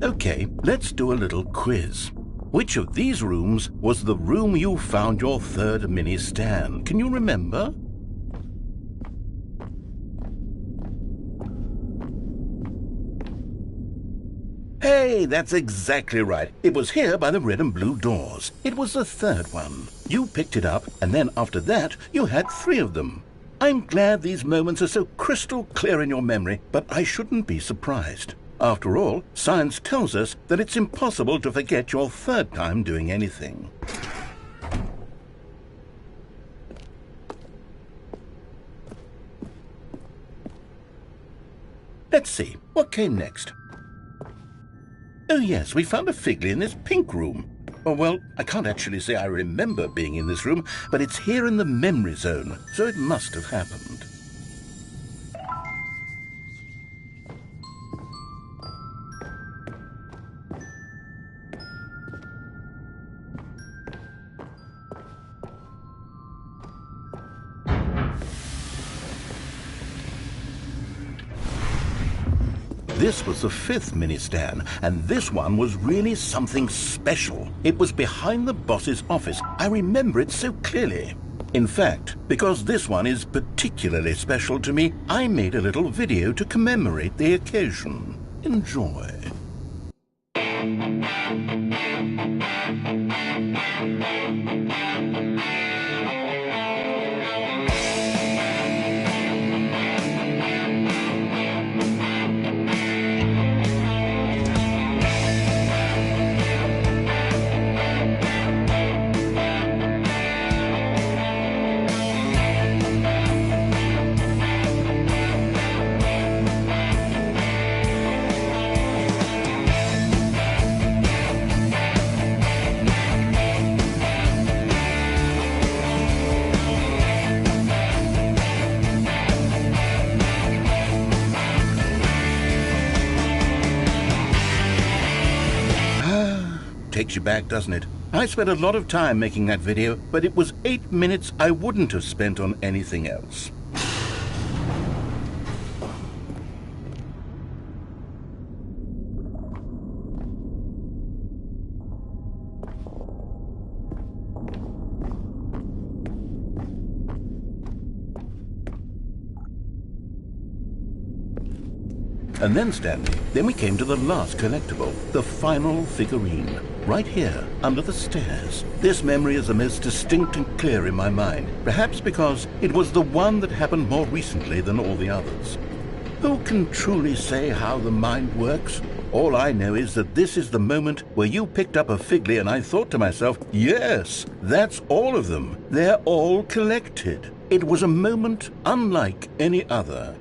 Okay, let's do a little quiz. Which of these rooms was the room you found your third mini Stan? Can you remember? Hey, that's exactly right. It was here by the red and blue doors. It was the third one. You picked it up, and then after that, you had 3 of them. I'm glad these moments are so crystal clear in your memory, but I shouldn't be surprised. After all, science tells us that it's impossible to forget your third time doing anything. Let's see, what came next? Oh yes, we found a Figley in this pink room. Oh well, I can't actually say I remember being in this room, but it's here in the memory zone, so it must have happened. This was the 5th mini Stan, and this one was really something special. It was behind the boss's office. I remember it so clearly. In fact, because this one is particularly special to me, I made a little video to commemorate the occasion. Enjoy. Takes you back, doesn't it? I spent a lot of time making that video, but it was 8 minutes I wouldn't have spent on anything else. And then, Stanley, then we came to the last collectible, the final figurine, right here, under the stairs. This memory is the most distinct and clear in my mind, perhaps because it was the one that happened more recently than all the others. Who can truly say how the mind works? All I know is that this is the moment where you picked up a Figley and I thought to myself, yes, that's all of them. They're all collected. It was a moment unlike any other.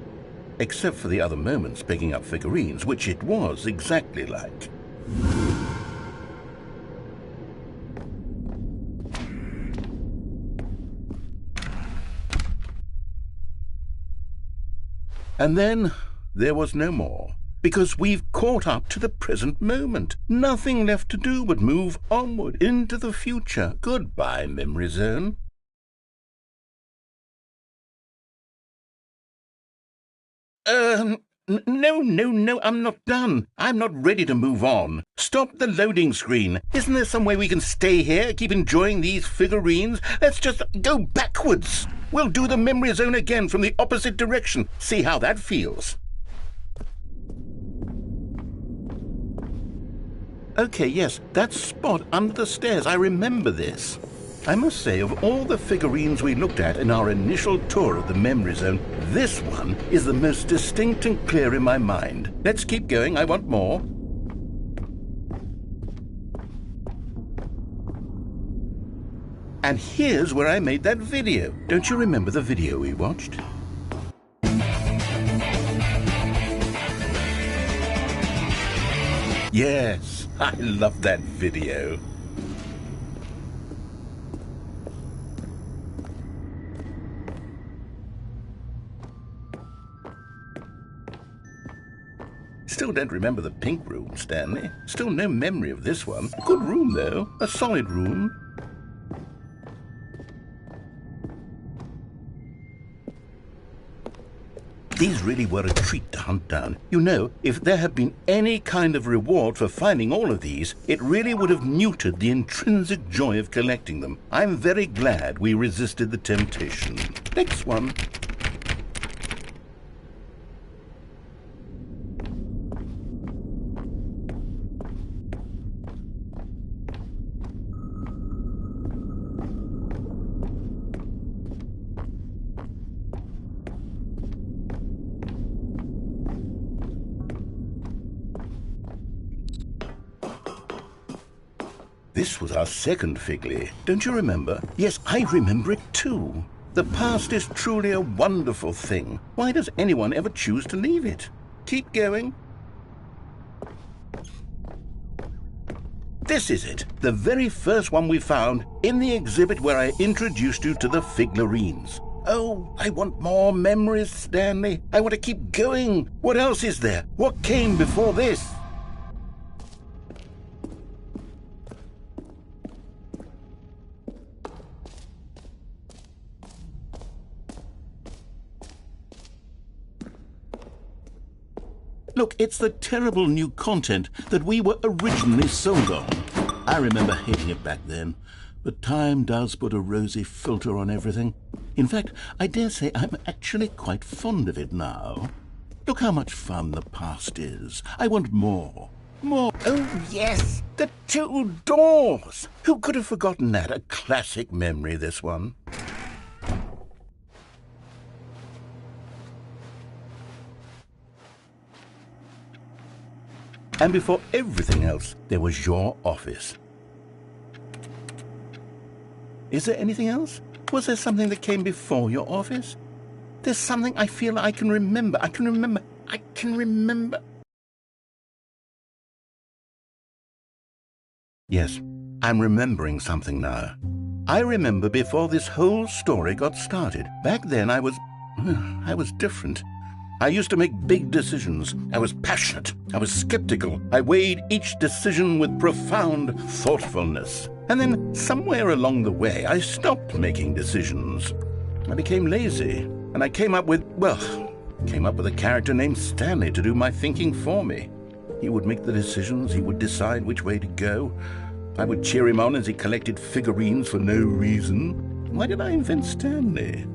Except for the other moments picking up figurines, which it was exactly like. And then there was no more, because we've caught up to the present moment. Nothing left to do but move onward into the future. Goodbye, memory zone. No, I'm not done. I'm not ready to move on. Stop the loading screen. Isn't there some way we can stay here, keep enjoying these figurines? Let's just go backwards. We'll do the memory zone again from the opposite direction. See how that feels. Okay, yes, that spot under the stairs. I remember this. I must say, of all the figurines we looked at in our initial tour of the memory zone, this one is the most distinct and clear in my mind. Let's keep going. I want more. And here's where I made that video. Don't you remember the video we watched? Yes, I love that video. Still don't remember the pink room, Stanley. Still no memory of this one. Good room, though. A solid room. These really were a treat to hunt down. You know, if there had been any kind of reward for finding all of these, it really would have neutered the intrinsic joy of collecting them. I'm very glad we resisted the temptation. Next one. This was our second Figley. Don't you remember? Yes, I remember it too. The past is truly a wonderful thing. Why does anyone ever choose to leave it? Keep going. This is it. The very first one we found in the exhibit where I introduced you to the figlarines. Oh, I want more memories, Stanley. I want to keep going. What else is there? What came before this? Look, it's the terrible new content that we were originally sold on. I remember hating it back then, but time does put a rosy filter on everything. In fact, I dare say I'm actually quite fond of it now. Look how much fun the past is. I want more. More. Oh, yes, the two doors. Who could have forgotten that? A classic memory, this one. And before everything else, there was your office. Is there anything else? Was there something that came before your office? There's something I feel I can remember. I can remember. Yes, I'm remembering something now. I remember before this whole story got started. Back then I was different. I used to make big decisions. I was passionate. I was skeptical. I weighed each decision with profound thoughtfulness. And then somewhere along the way, I stopped making decisions. I became lazy. And I came up with a character named Stanley to do my thinking for me. He would make the decisions. He would decide which way to go. I would cheer him on as he collected figurines for no reason. Why did I invent Stanley?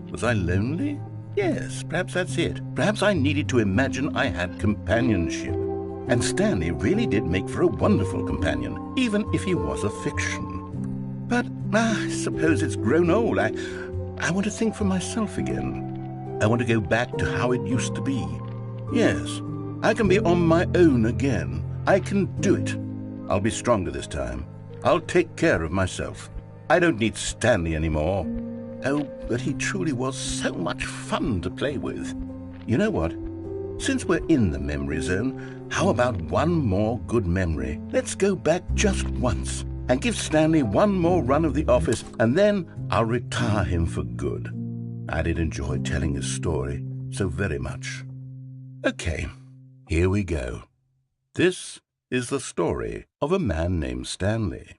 Was I lonely? Yes, perhaps that's it. Perhaps I needed to imagine I had companionship. And Stanley really did make for a wonderful companion, even if he was a fiction. But I suppose it's grown old. I want to think for myself again. I want to go back to how it used to be. Yes, I can be on my own again. I can do it. I'll be stronger this time. I'll take care of myself. I don't need Stanley anymore. Oh, but he truly was so much fun to play with. You know what? Since we're in the memory zone, how about one more good memory? Let's go back just once and give Stanley one more run of the office, and then I'll retire him for good. I did enjoy telling his story so very much. Okay, here we go. This is the story of a man named Stanley.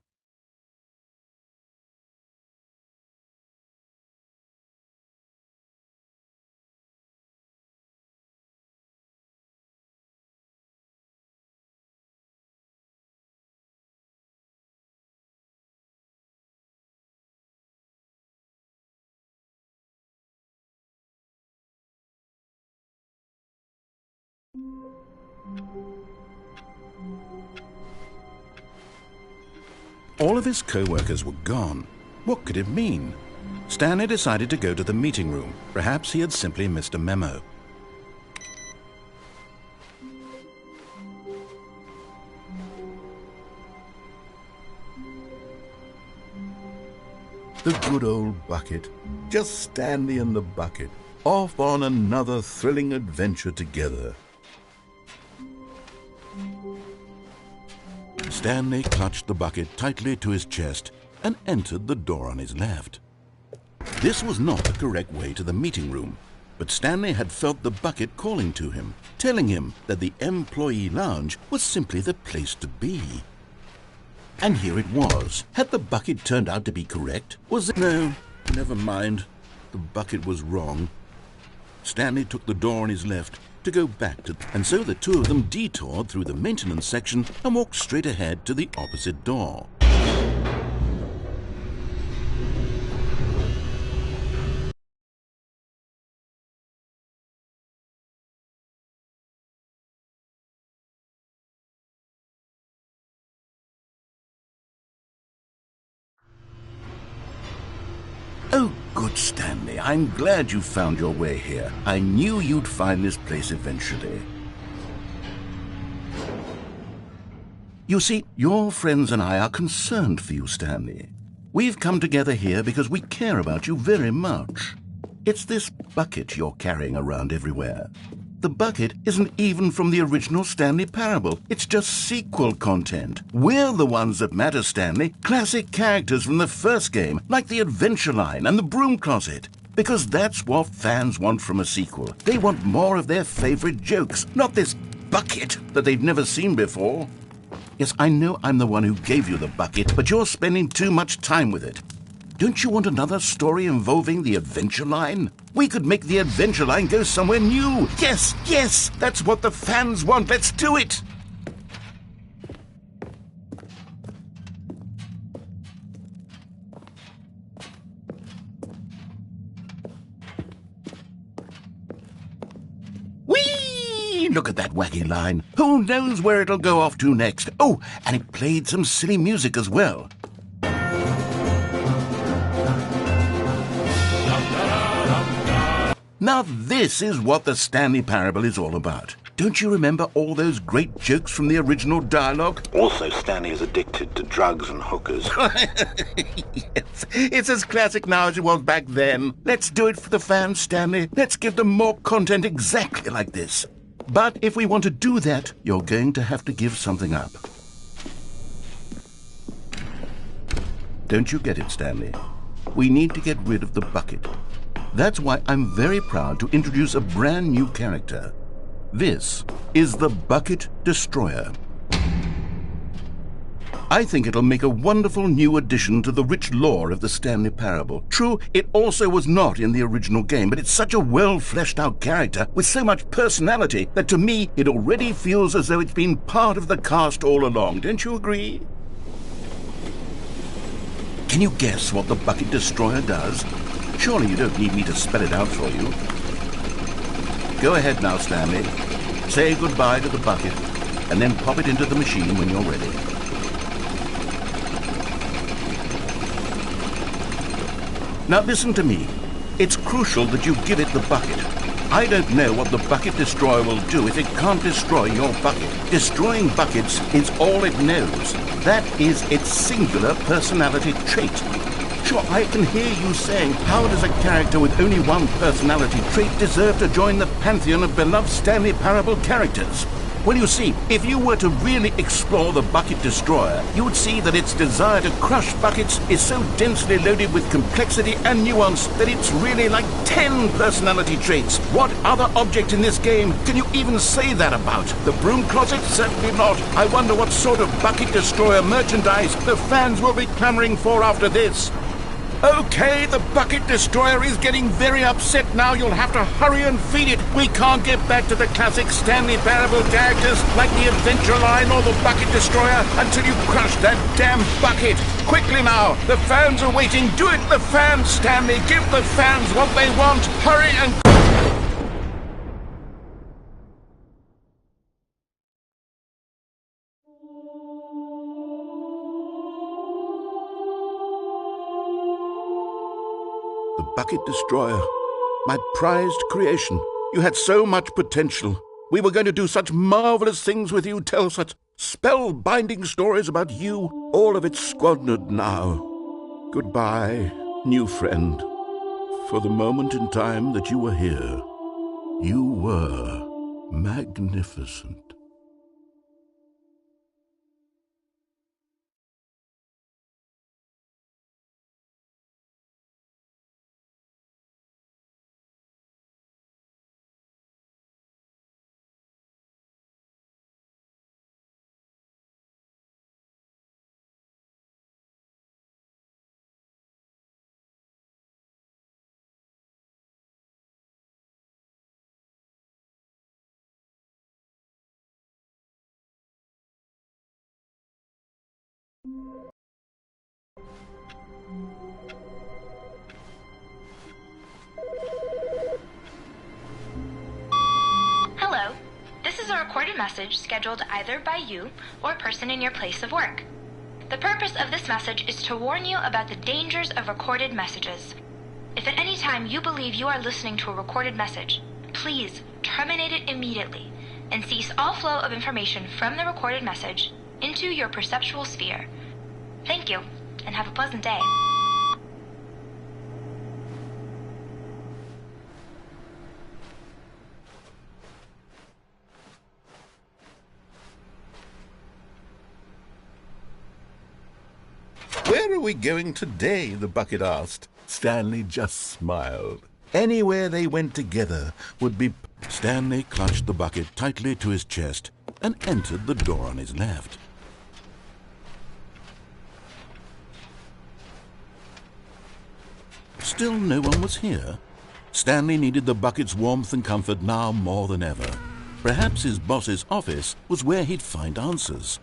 All of his co-workers were gone. What could it mean? Stanley decided to go to the meeting room. Perhaps he had simply missed a memo. The good old bucket. Just Stanley and the bucket, off on another thrilling adventure together. Stanley clutched the bucket tightly to his chest and entered the door on his left. This was not the correct way to the meeting room, but Stanley had felt the bucket calling to him, telling him that the employee lounge was simply the place to be. And here it was. Had the bucket turned out to be correct? Was it? No, never mind. The bucket was wrong. Stanley took the door on his left to go back to, and so the two of them detoured through the maintenance section and walked straight ahead to the opposite door. Oh, good, Stanley. I'm glad you found your way here. I knew you'd find this place eventually. You see, your friends and I are concerned for you, Stanley. We've come together here because we care about you very much. It's this bucket you're carrying around everywhere. The bucket isn't even from the original Stanley Parable. It's just sequel content. We're the ones that matter, Stanley. Classic characters from the first game, like the Adventure Line and the Broom Closet. Because that's what fans want from a sequel. They want more of their favorite jokes, not this bucket that they've never seen before. Yes, I know I'm the one who gave you the bucket, but you're spending too much time with it. Don't you want another story involving the Adventure Line? We could make the Adventure Line go somewhere new. Yes, yes, that's what the fans want. Let's do it. Whee! Look at that wacky line. Who knows where it'll go off to next? Oh, and it played some silly music as well. Now this is what the Stanley Parable is all about. Don't you remember all those great jokes from the original dialogue? Also, Stanley is addicted to drugs and hookers. Yes, it's as classic now as it was back then. Let's do it for the fans, Stanley. Let's give them more content exactly like this. But if we want to do that, you're going to have to give something up. Don't you get it, Stanley? We need to get rid of the bucket. That's why I'm very proud to introduce a brand new character. This is the Bucket Destroyer. I think it'll make a wonderful new addition to the rich lore of the Stanley Parable. True, it also was not in the original game, but it's such a well-fleshed-out character with so much personality that to me it already feels as though it's been part of the cast all along. Don't you agree? Can you guess what the Bucket Destroyer does? Surely you don't need me to spell it out for you. Go ahead now, Stanley. Say goodbye to the bucket, and then pop it into the machine when you're ready. Now listen to me. It's crucial that you give it the bucket. I don't know what the Bucket Destroyer will do if it can't destroy your bucket. Destroying buckets is all it knows. That is its singular personality trait. Sure, I can hear you saying, how does a character with only one personality trait deserve to join the pantheon of beloved Stanley Parable characters? Well, you see, if you were to really explore the Bucket Destroyer, you would see that its desire to crush buckets is so densely loaded with complexity and nuance that it's really like 10 personality traits. What other object in this game can you even say that about? The Broom Closet? Certainly not. I wonder what sort of Bucket Destroyer merchandise the fans will be clamoring for after this. Okay, the Bucket Destroyer is getting very upset now. You'll have to hurry and feed it. We can't get back to the classic Stanley Parable characters like the Adventure Line or the Bucket Destroyer until you crush that damn bucket. Quickly now, the fans are waiting. Do it, the fans, Stanley. Give the fans what they want. Hurry and... The Bucket Destroyer, my prized creation. You had so much potential. We were going to do such marvelous things with you, tell such spellbinding stories about you. All of it squandered now. Goodbye, new friend. For the moment in time that you were here, you were magnificent. Hello. This is a recorded message scheduled either by you or a person in your place of work. The purpose of this message is to warn you about the dangers of recorded messages. If at any time you believe you are listening to a recorded message, please terminate it immediately and cease all flow of information from the recorded message into your perceptual sphere. Thank you, and have a pleasant day. "Where are we going today?" the bucket asked. Stanley just smiled. Anywhere they went together would be... Stanley clutched the bucket tightly to his chest and entered the door on his left. Still no one was here. Stanley needed the bucket's warmth and comfort now more than ever. Perhaps his boss's office was where he'd find answers.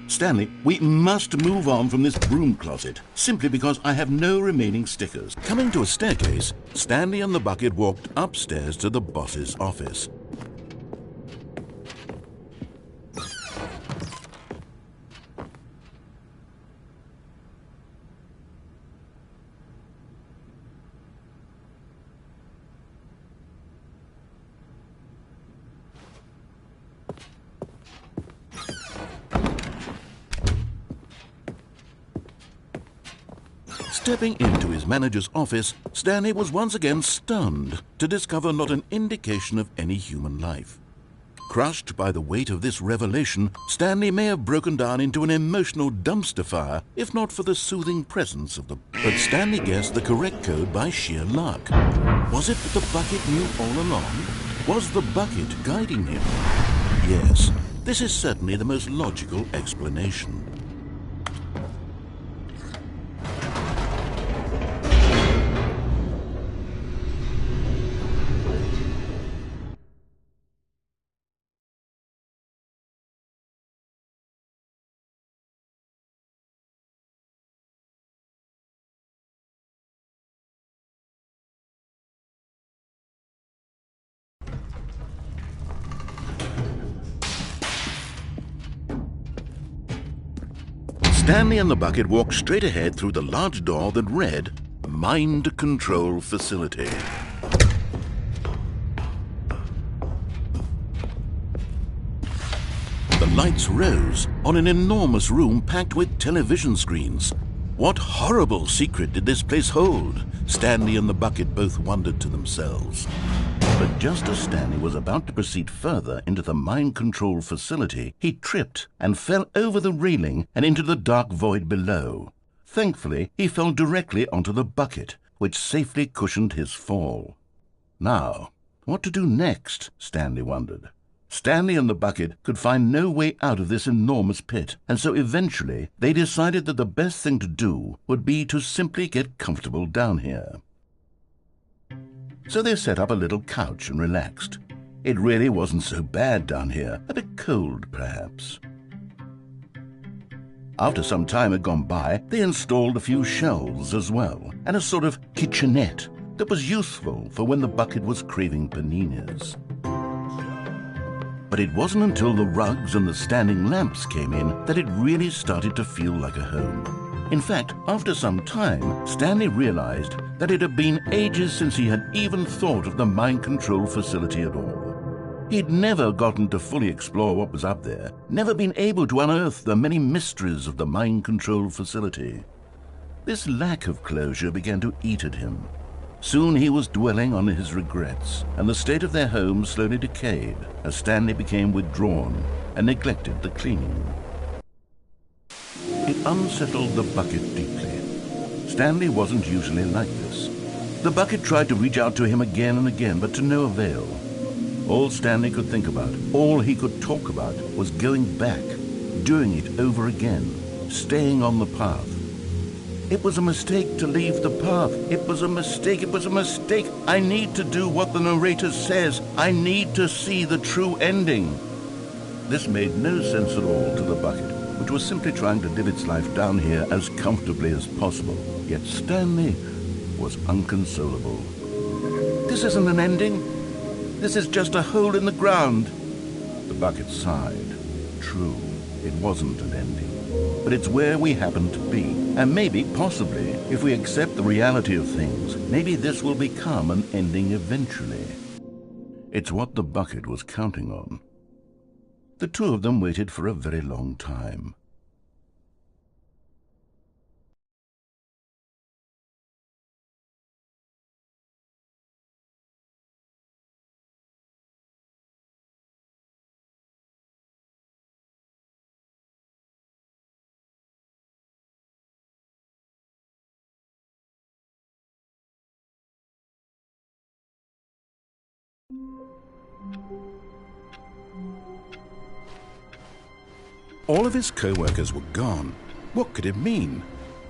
"Stanley, we must move on from this broom closet, simply because I have no remaining stickers." Coming to a staircase, Stanley and the bucket walked upstairs to the boss's office. Stepping into his manager's office, Stanley was once again stunned to discover not an indication of any human life. Crushed by the weight of this revelation, Stanley may have broken down into an emotional dumpster fire if not for the soothing presence of the... But Stanley guessed the correct code by sheer luck. Was it that the bucket knew all along? Was the bucket guiding him? Yes, this is certainly the most logical explanation. Stanley and the bucket walked straight ahead through the large door that read, "Mind Control Facility." The lights rose on an enormous room packed with television screens. What horrible secret did this place hold? Stanley and the bucket both wondered to themselves. But just as Stanley was about to proceed further into the mind control facility, he tripped and fell over the railing and into the dark void below. Thankfully, he fell directly onto the bucket, which safely cushioned his fall. Now, what to do next? Stanley wondered. Stanley and the bucket could find no way out of this enormous pit, and so eventually they decided that the best thing to do would be to simply get comfortable down here. So they set up a little couch and relaxed. It really wasn't so bad down here, a bit cold perhaps. After some time had gone by, they installed a few shelves as well, and a sort of kitchenette that was useful for when the bucket was craving paninis. But it wasn't until the rugs and the standing lamps came in that it really started to feel like a home. In fact, after some time, Stanley realized that it had been ages since he had even thought of the mind control facility at all. He'd never gotten to fully explore what was up there, never been able to unearth the many mysteries of the mind control facility. This lack of closure began to eat at him. Soon he was dwelling on his regrets, and the state of their home slowly decayed as Stanley became withdrawn and neglected the cleaning. It unsettled the bucket deeply. Stanley wasn't usually like this. The bucket tried to reach out to him again and again, but to no avail. All Stanley could think about, all he could talk about, was going back, doing it over again, staying on the path. It was a mistake to leave the path. It was a mistake. It was a mistake. I need to do what the narrator says. I need to see the true ending. This made no sense at all to the bucket, which was simply trying to live its life down here as comfortably as possible. Yet Stanley was unconsolable. This isn't an ending. This is just a hole in the ground. The bucket sighed. True, it wasn't an ending. But it's where we happen to be. And maybe, possibly, if we accept the reality of things, maybe this will become an ending eventually. It's what the bucket was counting on. The two of them waited for a very long time. All of his co-workers were gone. What could it mean?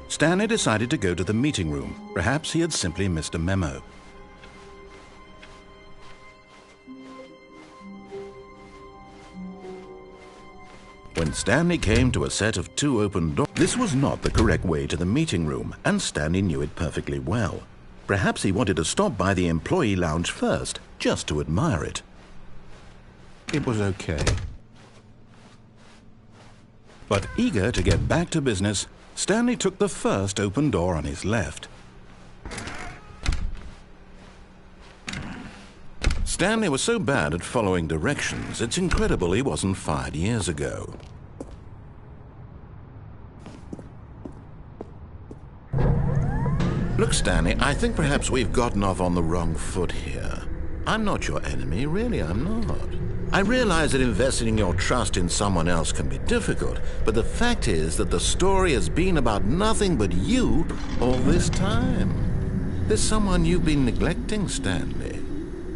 Stanley decided to go to the meeting room. Perhaps he had simply missed a memo. When Stanley came to a set of 2 open doors, this was not the correct way to the meeting room, and Stanley knew it perfectly well. Perhaps he wanted to stop by the employee lounge first, just to admire it. It was okay. But eager to get back to business, Stanley took the first open door on his left. Stanley was so bad at following directions, it's incredible he wasn't fired years ago. Look, Stanley, I think perhaps we've gotten off on the wrong foot here. I'm not your enemy, really, I'm not. I realize that investing your trust in someone else can be difficult, but the fact is that the story has been about nothing but you all this time. There's someone you've been neglecting, Stanley.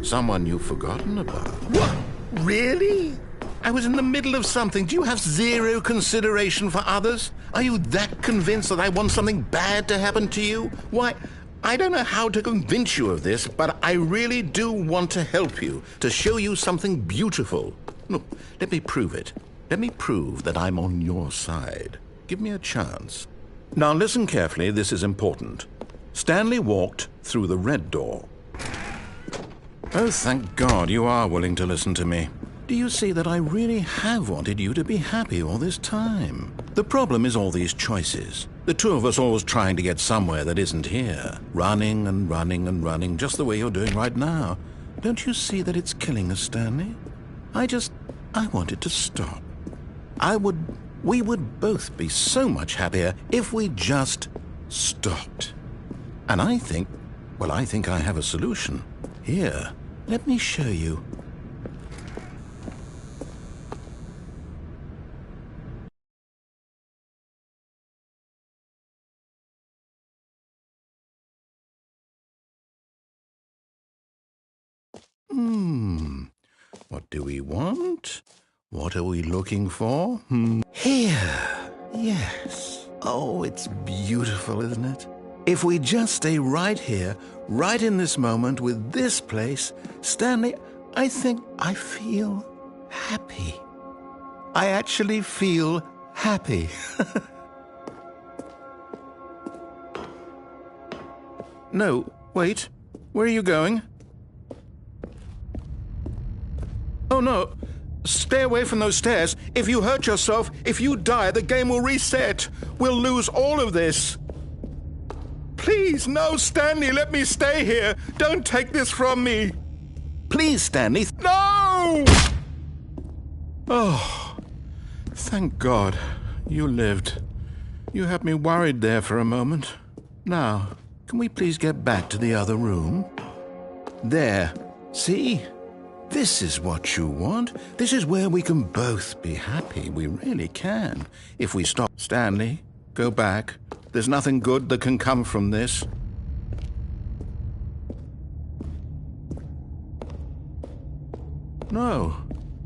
Someone you've forgotten about. What? Really? I was in the middle of something. Do you have zero consideration for others? Are you that convinced that I want something bad to happen to you? Why, I don't know how to convince you of this, but I really do want to help you, to show you something beautiful. Look, let me prove it. Let me prove that I'm on your side. Give me a chance. Now listen carefully, this is important. Stanley walked through the red door. Oh, thank God you are willing to listen to me. Do you see that I really have wanted you to be happy all this time? The problem is all these choices. The two of us always trying to get somewhere that isn't here. Running and running and running, just the way you're doing right now. Don't you see that it's killing us, Stanley? I want it to stop. We would both be so much happier if we just stopped. And I think I have a solution. Here, let me show you. What do we want? What are we looking for? Here. Yes. Oh, it's beautiful, isn't it? If we just stay right here, right in this moment with this place, Stanley, I think I feel happy. I actually feel happy. No, wait. Where are you going? Oh, no. Stay away from those stairs. If you hurt yourself, if you die, the game will reset. We'll lose all of this. Please, no, Stanley, let me stay here. Don't take this from me. Please, Stanley. No! Oh, thank God you lived. You had me worried there for a moment. Now, can we please get back to the other room? There. See? This is what you want. This is where we can both be happy. We really can. If we stop. Stanley, go back. There's nothing good that can come from this. No.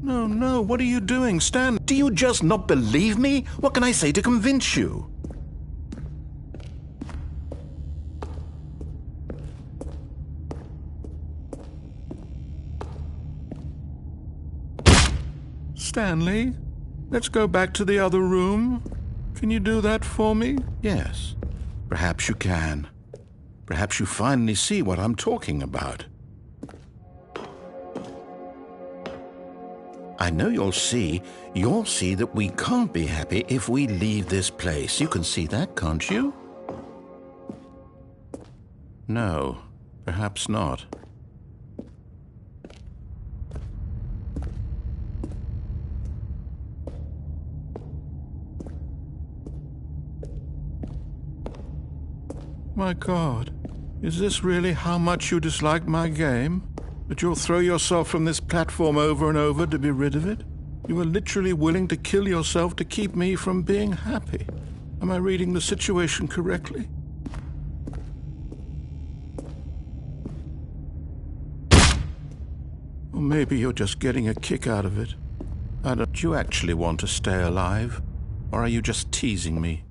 No, no. What are you doing, Stan? Do you just not believe me? What can I say to convince you? Stanley, let's go back to the other room. Can you do that for me? Yes, perhaps you can. Perhaps you finally see what I'm talking about. I know you'll see that we can't be happy if we leave this place. You can see that, can't you? No, perhaps not. My God, is this really how much you dislike my game? That you'll throw yourself from this platform over and over to be rid of it? You were literally willing to kill yourself to keep me from being happy. Am I reading the situation correctly? Or maybe you're just getting a kick out of it. Don't you actually want to stay alive? Or are you just teasing me?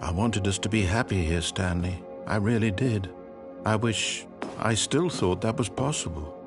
I wanted us to be happy here, Stanley. I really did. I still thought that was possible.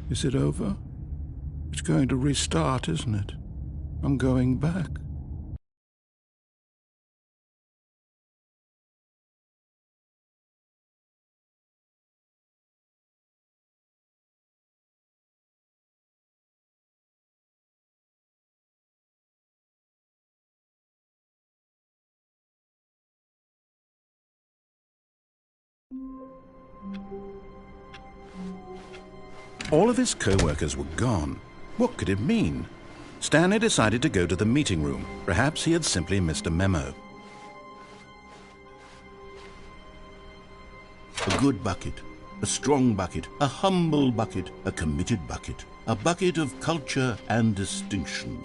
Is it over? It's going to restart, isn't it? I'm going back. All of his co-workers were gone. What could it mean? Stanley decided to go to the meeting room. Perhaps he had simply missed a memo. A good bucket, a strong bucket, a humble bucket, a committed bucket, a bucket of culture and distinction.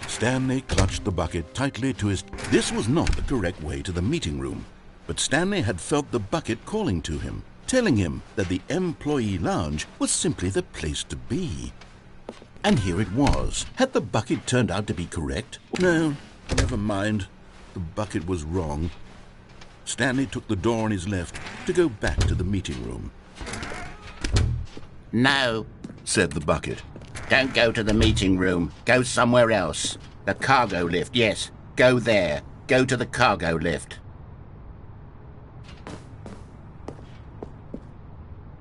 Stanley clutched the bucket tightly to his... This was not the correct way to the meeting room, but Stanley had felt the bucket calling to him, telling him that the employee lounge was simply the place to be. And here it was. Had the bucket turned out to be correct? No, never mind. The bucket was wrong. Stanley took the door on his left to go back to the meeting room. No, Said the bucket. don't go to the meeting room. Go somewhere else. The cargo lift, yes. Go there. Go to the cargo lift.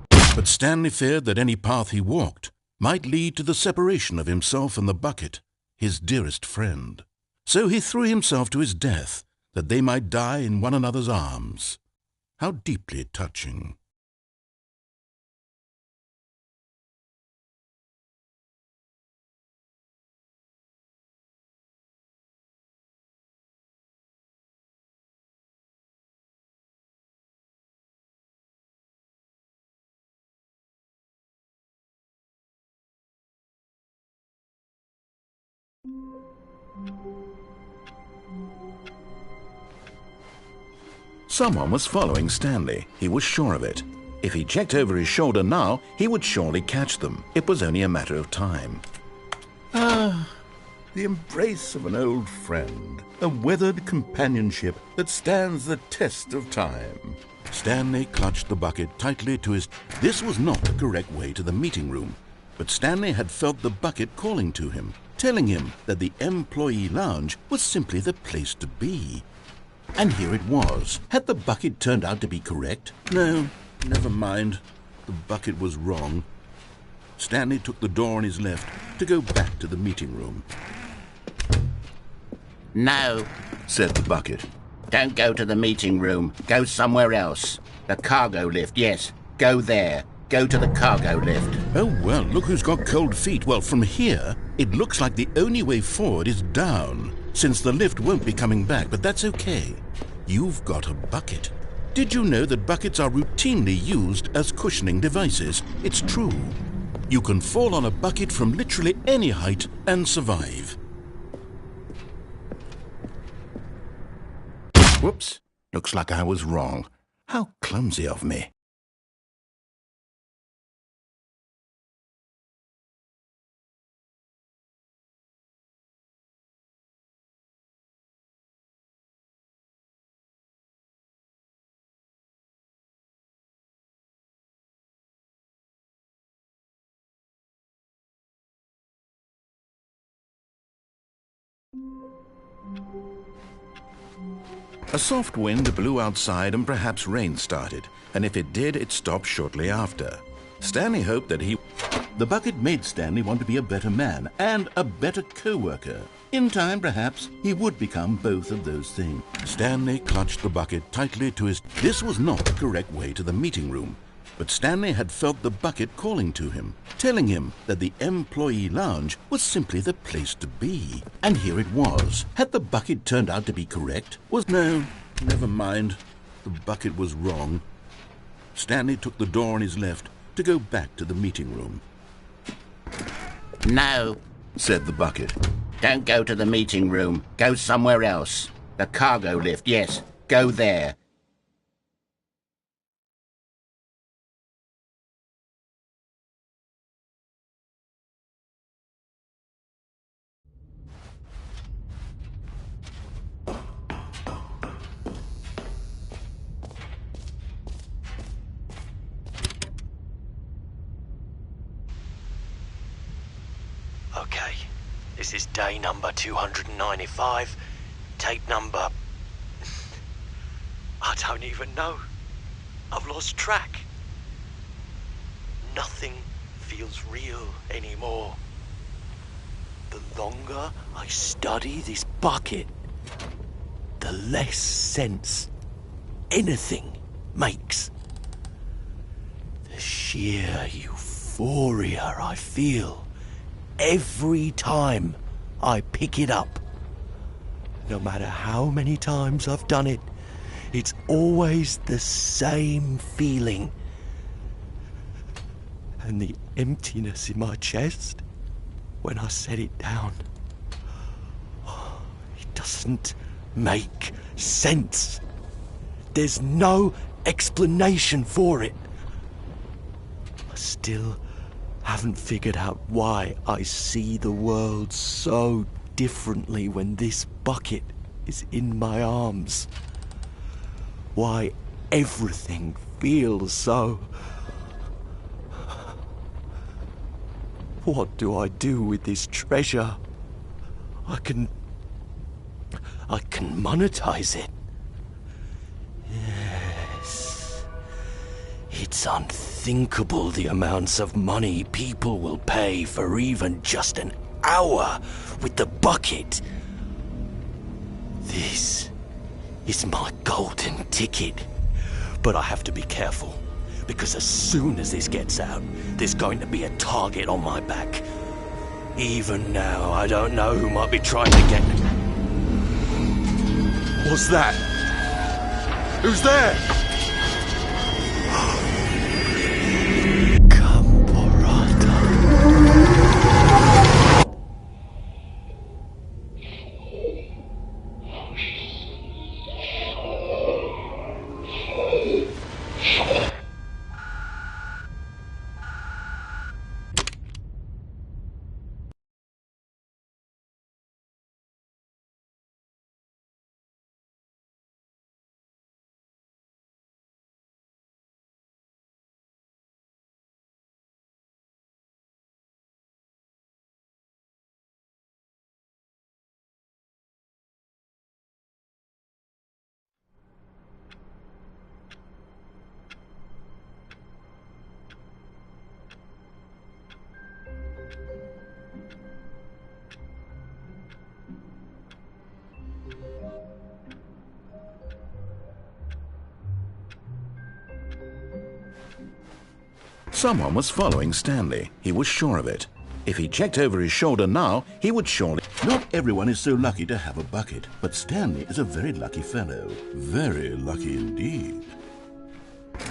But Stanley feared that any path he walked might lead to the separation of himself and the bucket, his dearest friend. So he threw himself to his death, that they might die in one another's arms. How deeply touching. Someone was following Stanley. He was sure of it. If he checked over his shoulder now, he would surely catch them. It was only a matter of time. Ah, the embrace of an old friend, a weathered companionship that stands the test of time. Stanley clutched the bucket tightly to his... This was not the correct way to the meeting room, but Stanley had felt the bucket calling to him, telling him that the employee lounge was simply the place to be. And here it was. Had the bucket turned out to be correct? No, never mind. The bucket was wrong. Stanley took the door on his left to go back to the meeting room. No, Said the bucket. don't go to the meeting room. Go somewhere else. The cargo lift, yes. Go there. Go to the cargo lift. Oh, well, look who's got cold feet. Well, from here, it looks like the only way forward is down, since the lift won't be coming back, but that's okay. You've got a bucket. Did you know that buckets are routinely used as cushioning devices? It's true. You can fall on a bucket from literally any height and survive. Whoops. Looks like I was wrong. How clumsy of me. A soft wind blew outside and perhaps rain started, and if it did, it stopped shortly after. Stanley hoped that The bucket made Stanley want to be a better man and a better co-worker. In time, perhaps, he would become both of those things. Stanley clutched the bucket tightly to his... This was not the correct way to the meeting room, but Stanley had felt the bucket calling to him, telling him that the employee lounge was simply the place to be. And here it was. Had the bucket turned out to be correct? No, never mind. The bucket was wrong. Stanley took the door on his left to go back to the meeting room. No, Said the bucket. don't go to the meeting room. Go somewhere else. The cargo lift, yes. Go there. Okay, this is day number 295, tape number... I don't even know. I've lost track. Nothing feels real anymore. The longer I study this bucket, the less sense anything makes. The sheer euphoria I feel every time I pick it up. No matter how many times I've done it, it's always the same feeling. And the emptiness in my chest when I set it down, it doesn't make sense. There's no explanation for it. I still haven't figured out why I see the world so differently when this bucket is in my arms. Why everything feels so... What do I do with this treasure? I can monetize it. Yes. It's unthinkable the amounts of money people will pay for even just an hour with the bucket. This is my golden ticket. But I have to be careful, because as soon as this gets out, there's going to be a target on my back. Even now, I don't know who might be trying to get... What's that? Who's there? Someone was following Stanley. He was sure of it. If he checked over his shoulder now, he would surely... Not everyone is so lucky to have a bucket, but Stanley is a very lucky fellow. Very lucky indeed.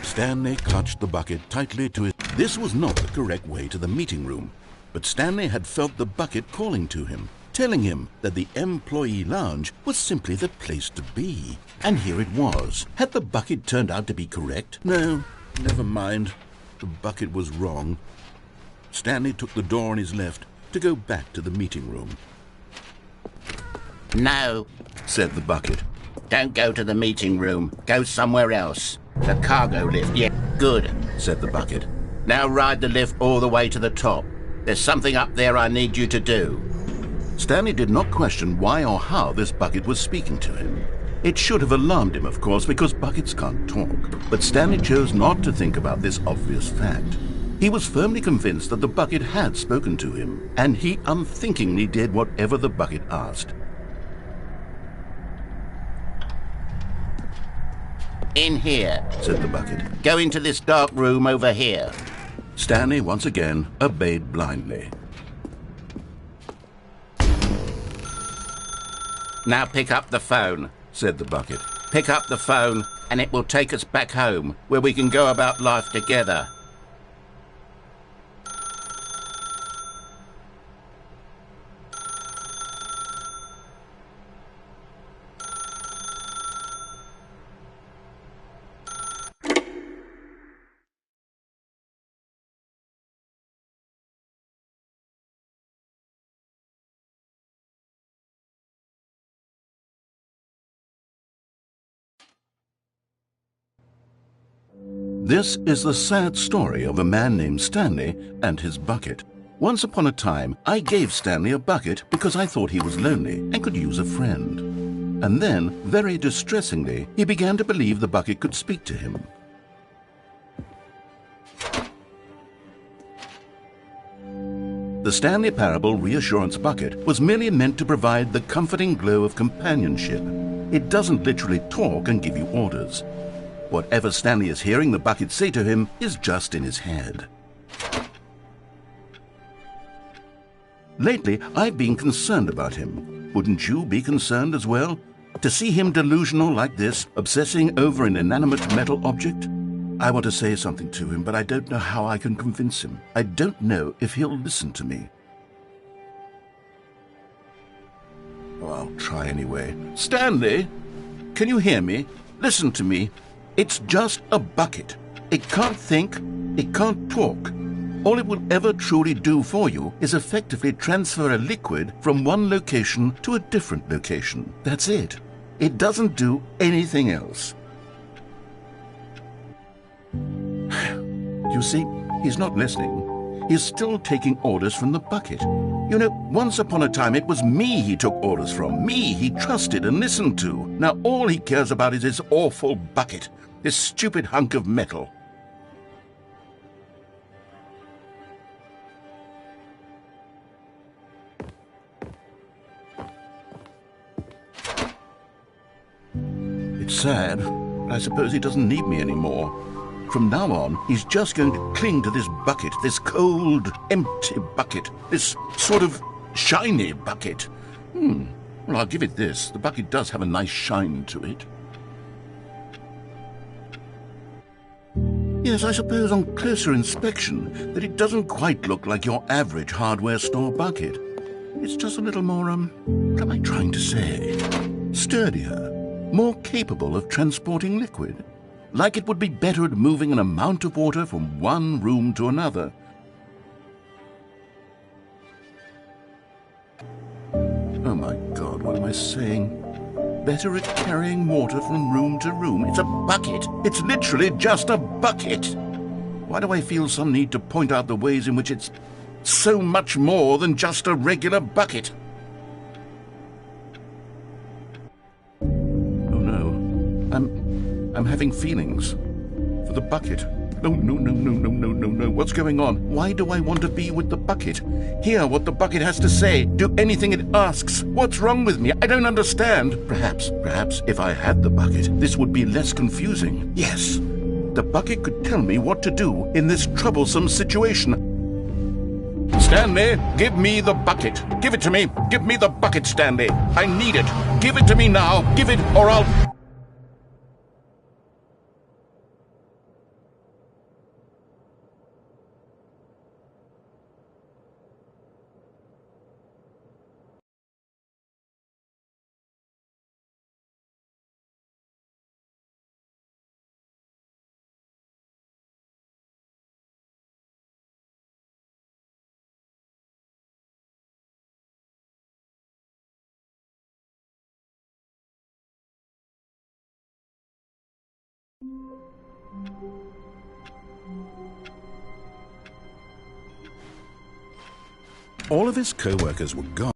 Stanley clutched the bucket tightly to his... This was not the correct way to the meeting room, but Stanley had felt the bucket calling to him, telling him that the employee lounge was simply the place to be. And here it was. Had the bucket turned out to be correct? No, never mind. The bucket was wrong. Stanley took the door on his left to go back to the meeting room. No, said the bucket. don't go to the meeting room. Go somewhere else. The cargo lift. Yeah, good, said the bucket. Now ride the lift all the way to the top. There's something up there I need you to do. Stanley did not question why or how this bucket was speaking to him. It should have alarmed him, of course, because buckets can't talk. But Stanley chose not to think about this obvious fact. He was firmly convinced that the bucket had spoken to him, and he unthinkingly did whatever the bucket asked. In here, said the bucket. Go into this dark room over here. Stanley once again obeyed blindly. Now pick up the phone, said the bucket. Pick up the phone and it will take us back home, where we can go about life together. This is the sad story of a man named Stanley and his bucket. Once upon a time, I gave Stanley a bucket because I thought he was lonely and could use a friend. And then, very distressingly, he began to believe the bucket could speak to him. The Stanley Parable Reassurance Bucket was merely meant to provide the comforting glow of companionship. It doesn't literally talk and give you orders. Whatever Stanley is hearing the bucket say to him is just in his head. Lately, I've been concerned about him. Wouldn't you be concerned as well? To see him delusional like this, obsessing over an inanimate metal object? I want to say something to him, but I don't know how I can convince him. I don't know if he'll listen to me. Oh, I'll try anyway. Stanley, can you hear me? Listen to me. It's just a bucket. It can't think, it can't talk. All it will ever truly do for you is effectively transfer a liquid from one location to a different location. That's it. It doesn't do anything else. You see, he's not listening. He's still taking orders from the bucket. You know, once upon a time it was me he took orders from, me he trusted and listened to. Now all he cares about is his awful bucket, this stupid hunk of metal. It's sad, but I suppose he doesn't need me anymore. From now on, he's just going to cling to this bucket, this cold, empty bucket, this sort of shiny bucket. Well, I'll give it this. The bucket does have a nice shine to it. Yes, I suppose on closer inspection that it doesn't quite look like your average hardware store bucket. It's just a little more, what am I trying to say? Sturdier, more capable of transporting liquid. Like it would be better at moving an amount of water from one room to another. Oh my God, what am I saying? Better at carrying water from room to room. It's a bucket. It's literally just a bucket. Why do I feel some need to point out the ways in which it's so much more than just a regular bucket? Oh no, I'm having feelings for the bucket. No. What's going on? Why do I want to be with the bucket? Hear what the bucket has to say. Do anything it asks. What's wrong with me? I don't understand. Perhaps if I had the bucket, this would be less confusing. Yes, The bucket could tell me what to do in this troublesome situation. Stanley, give me the bucket. Give it to me. Give me the bucket, Stanley. I need it. Give it to me now. Give it, or I'll... All of his co-workers were gone.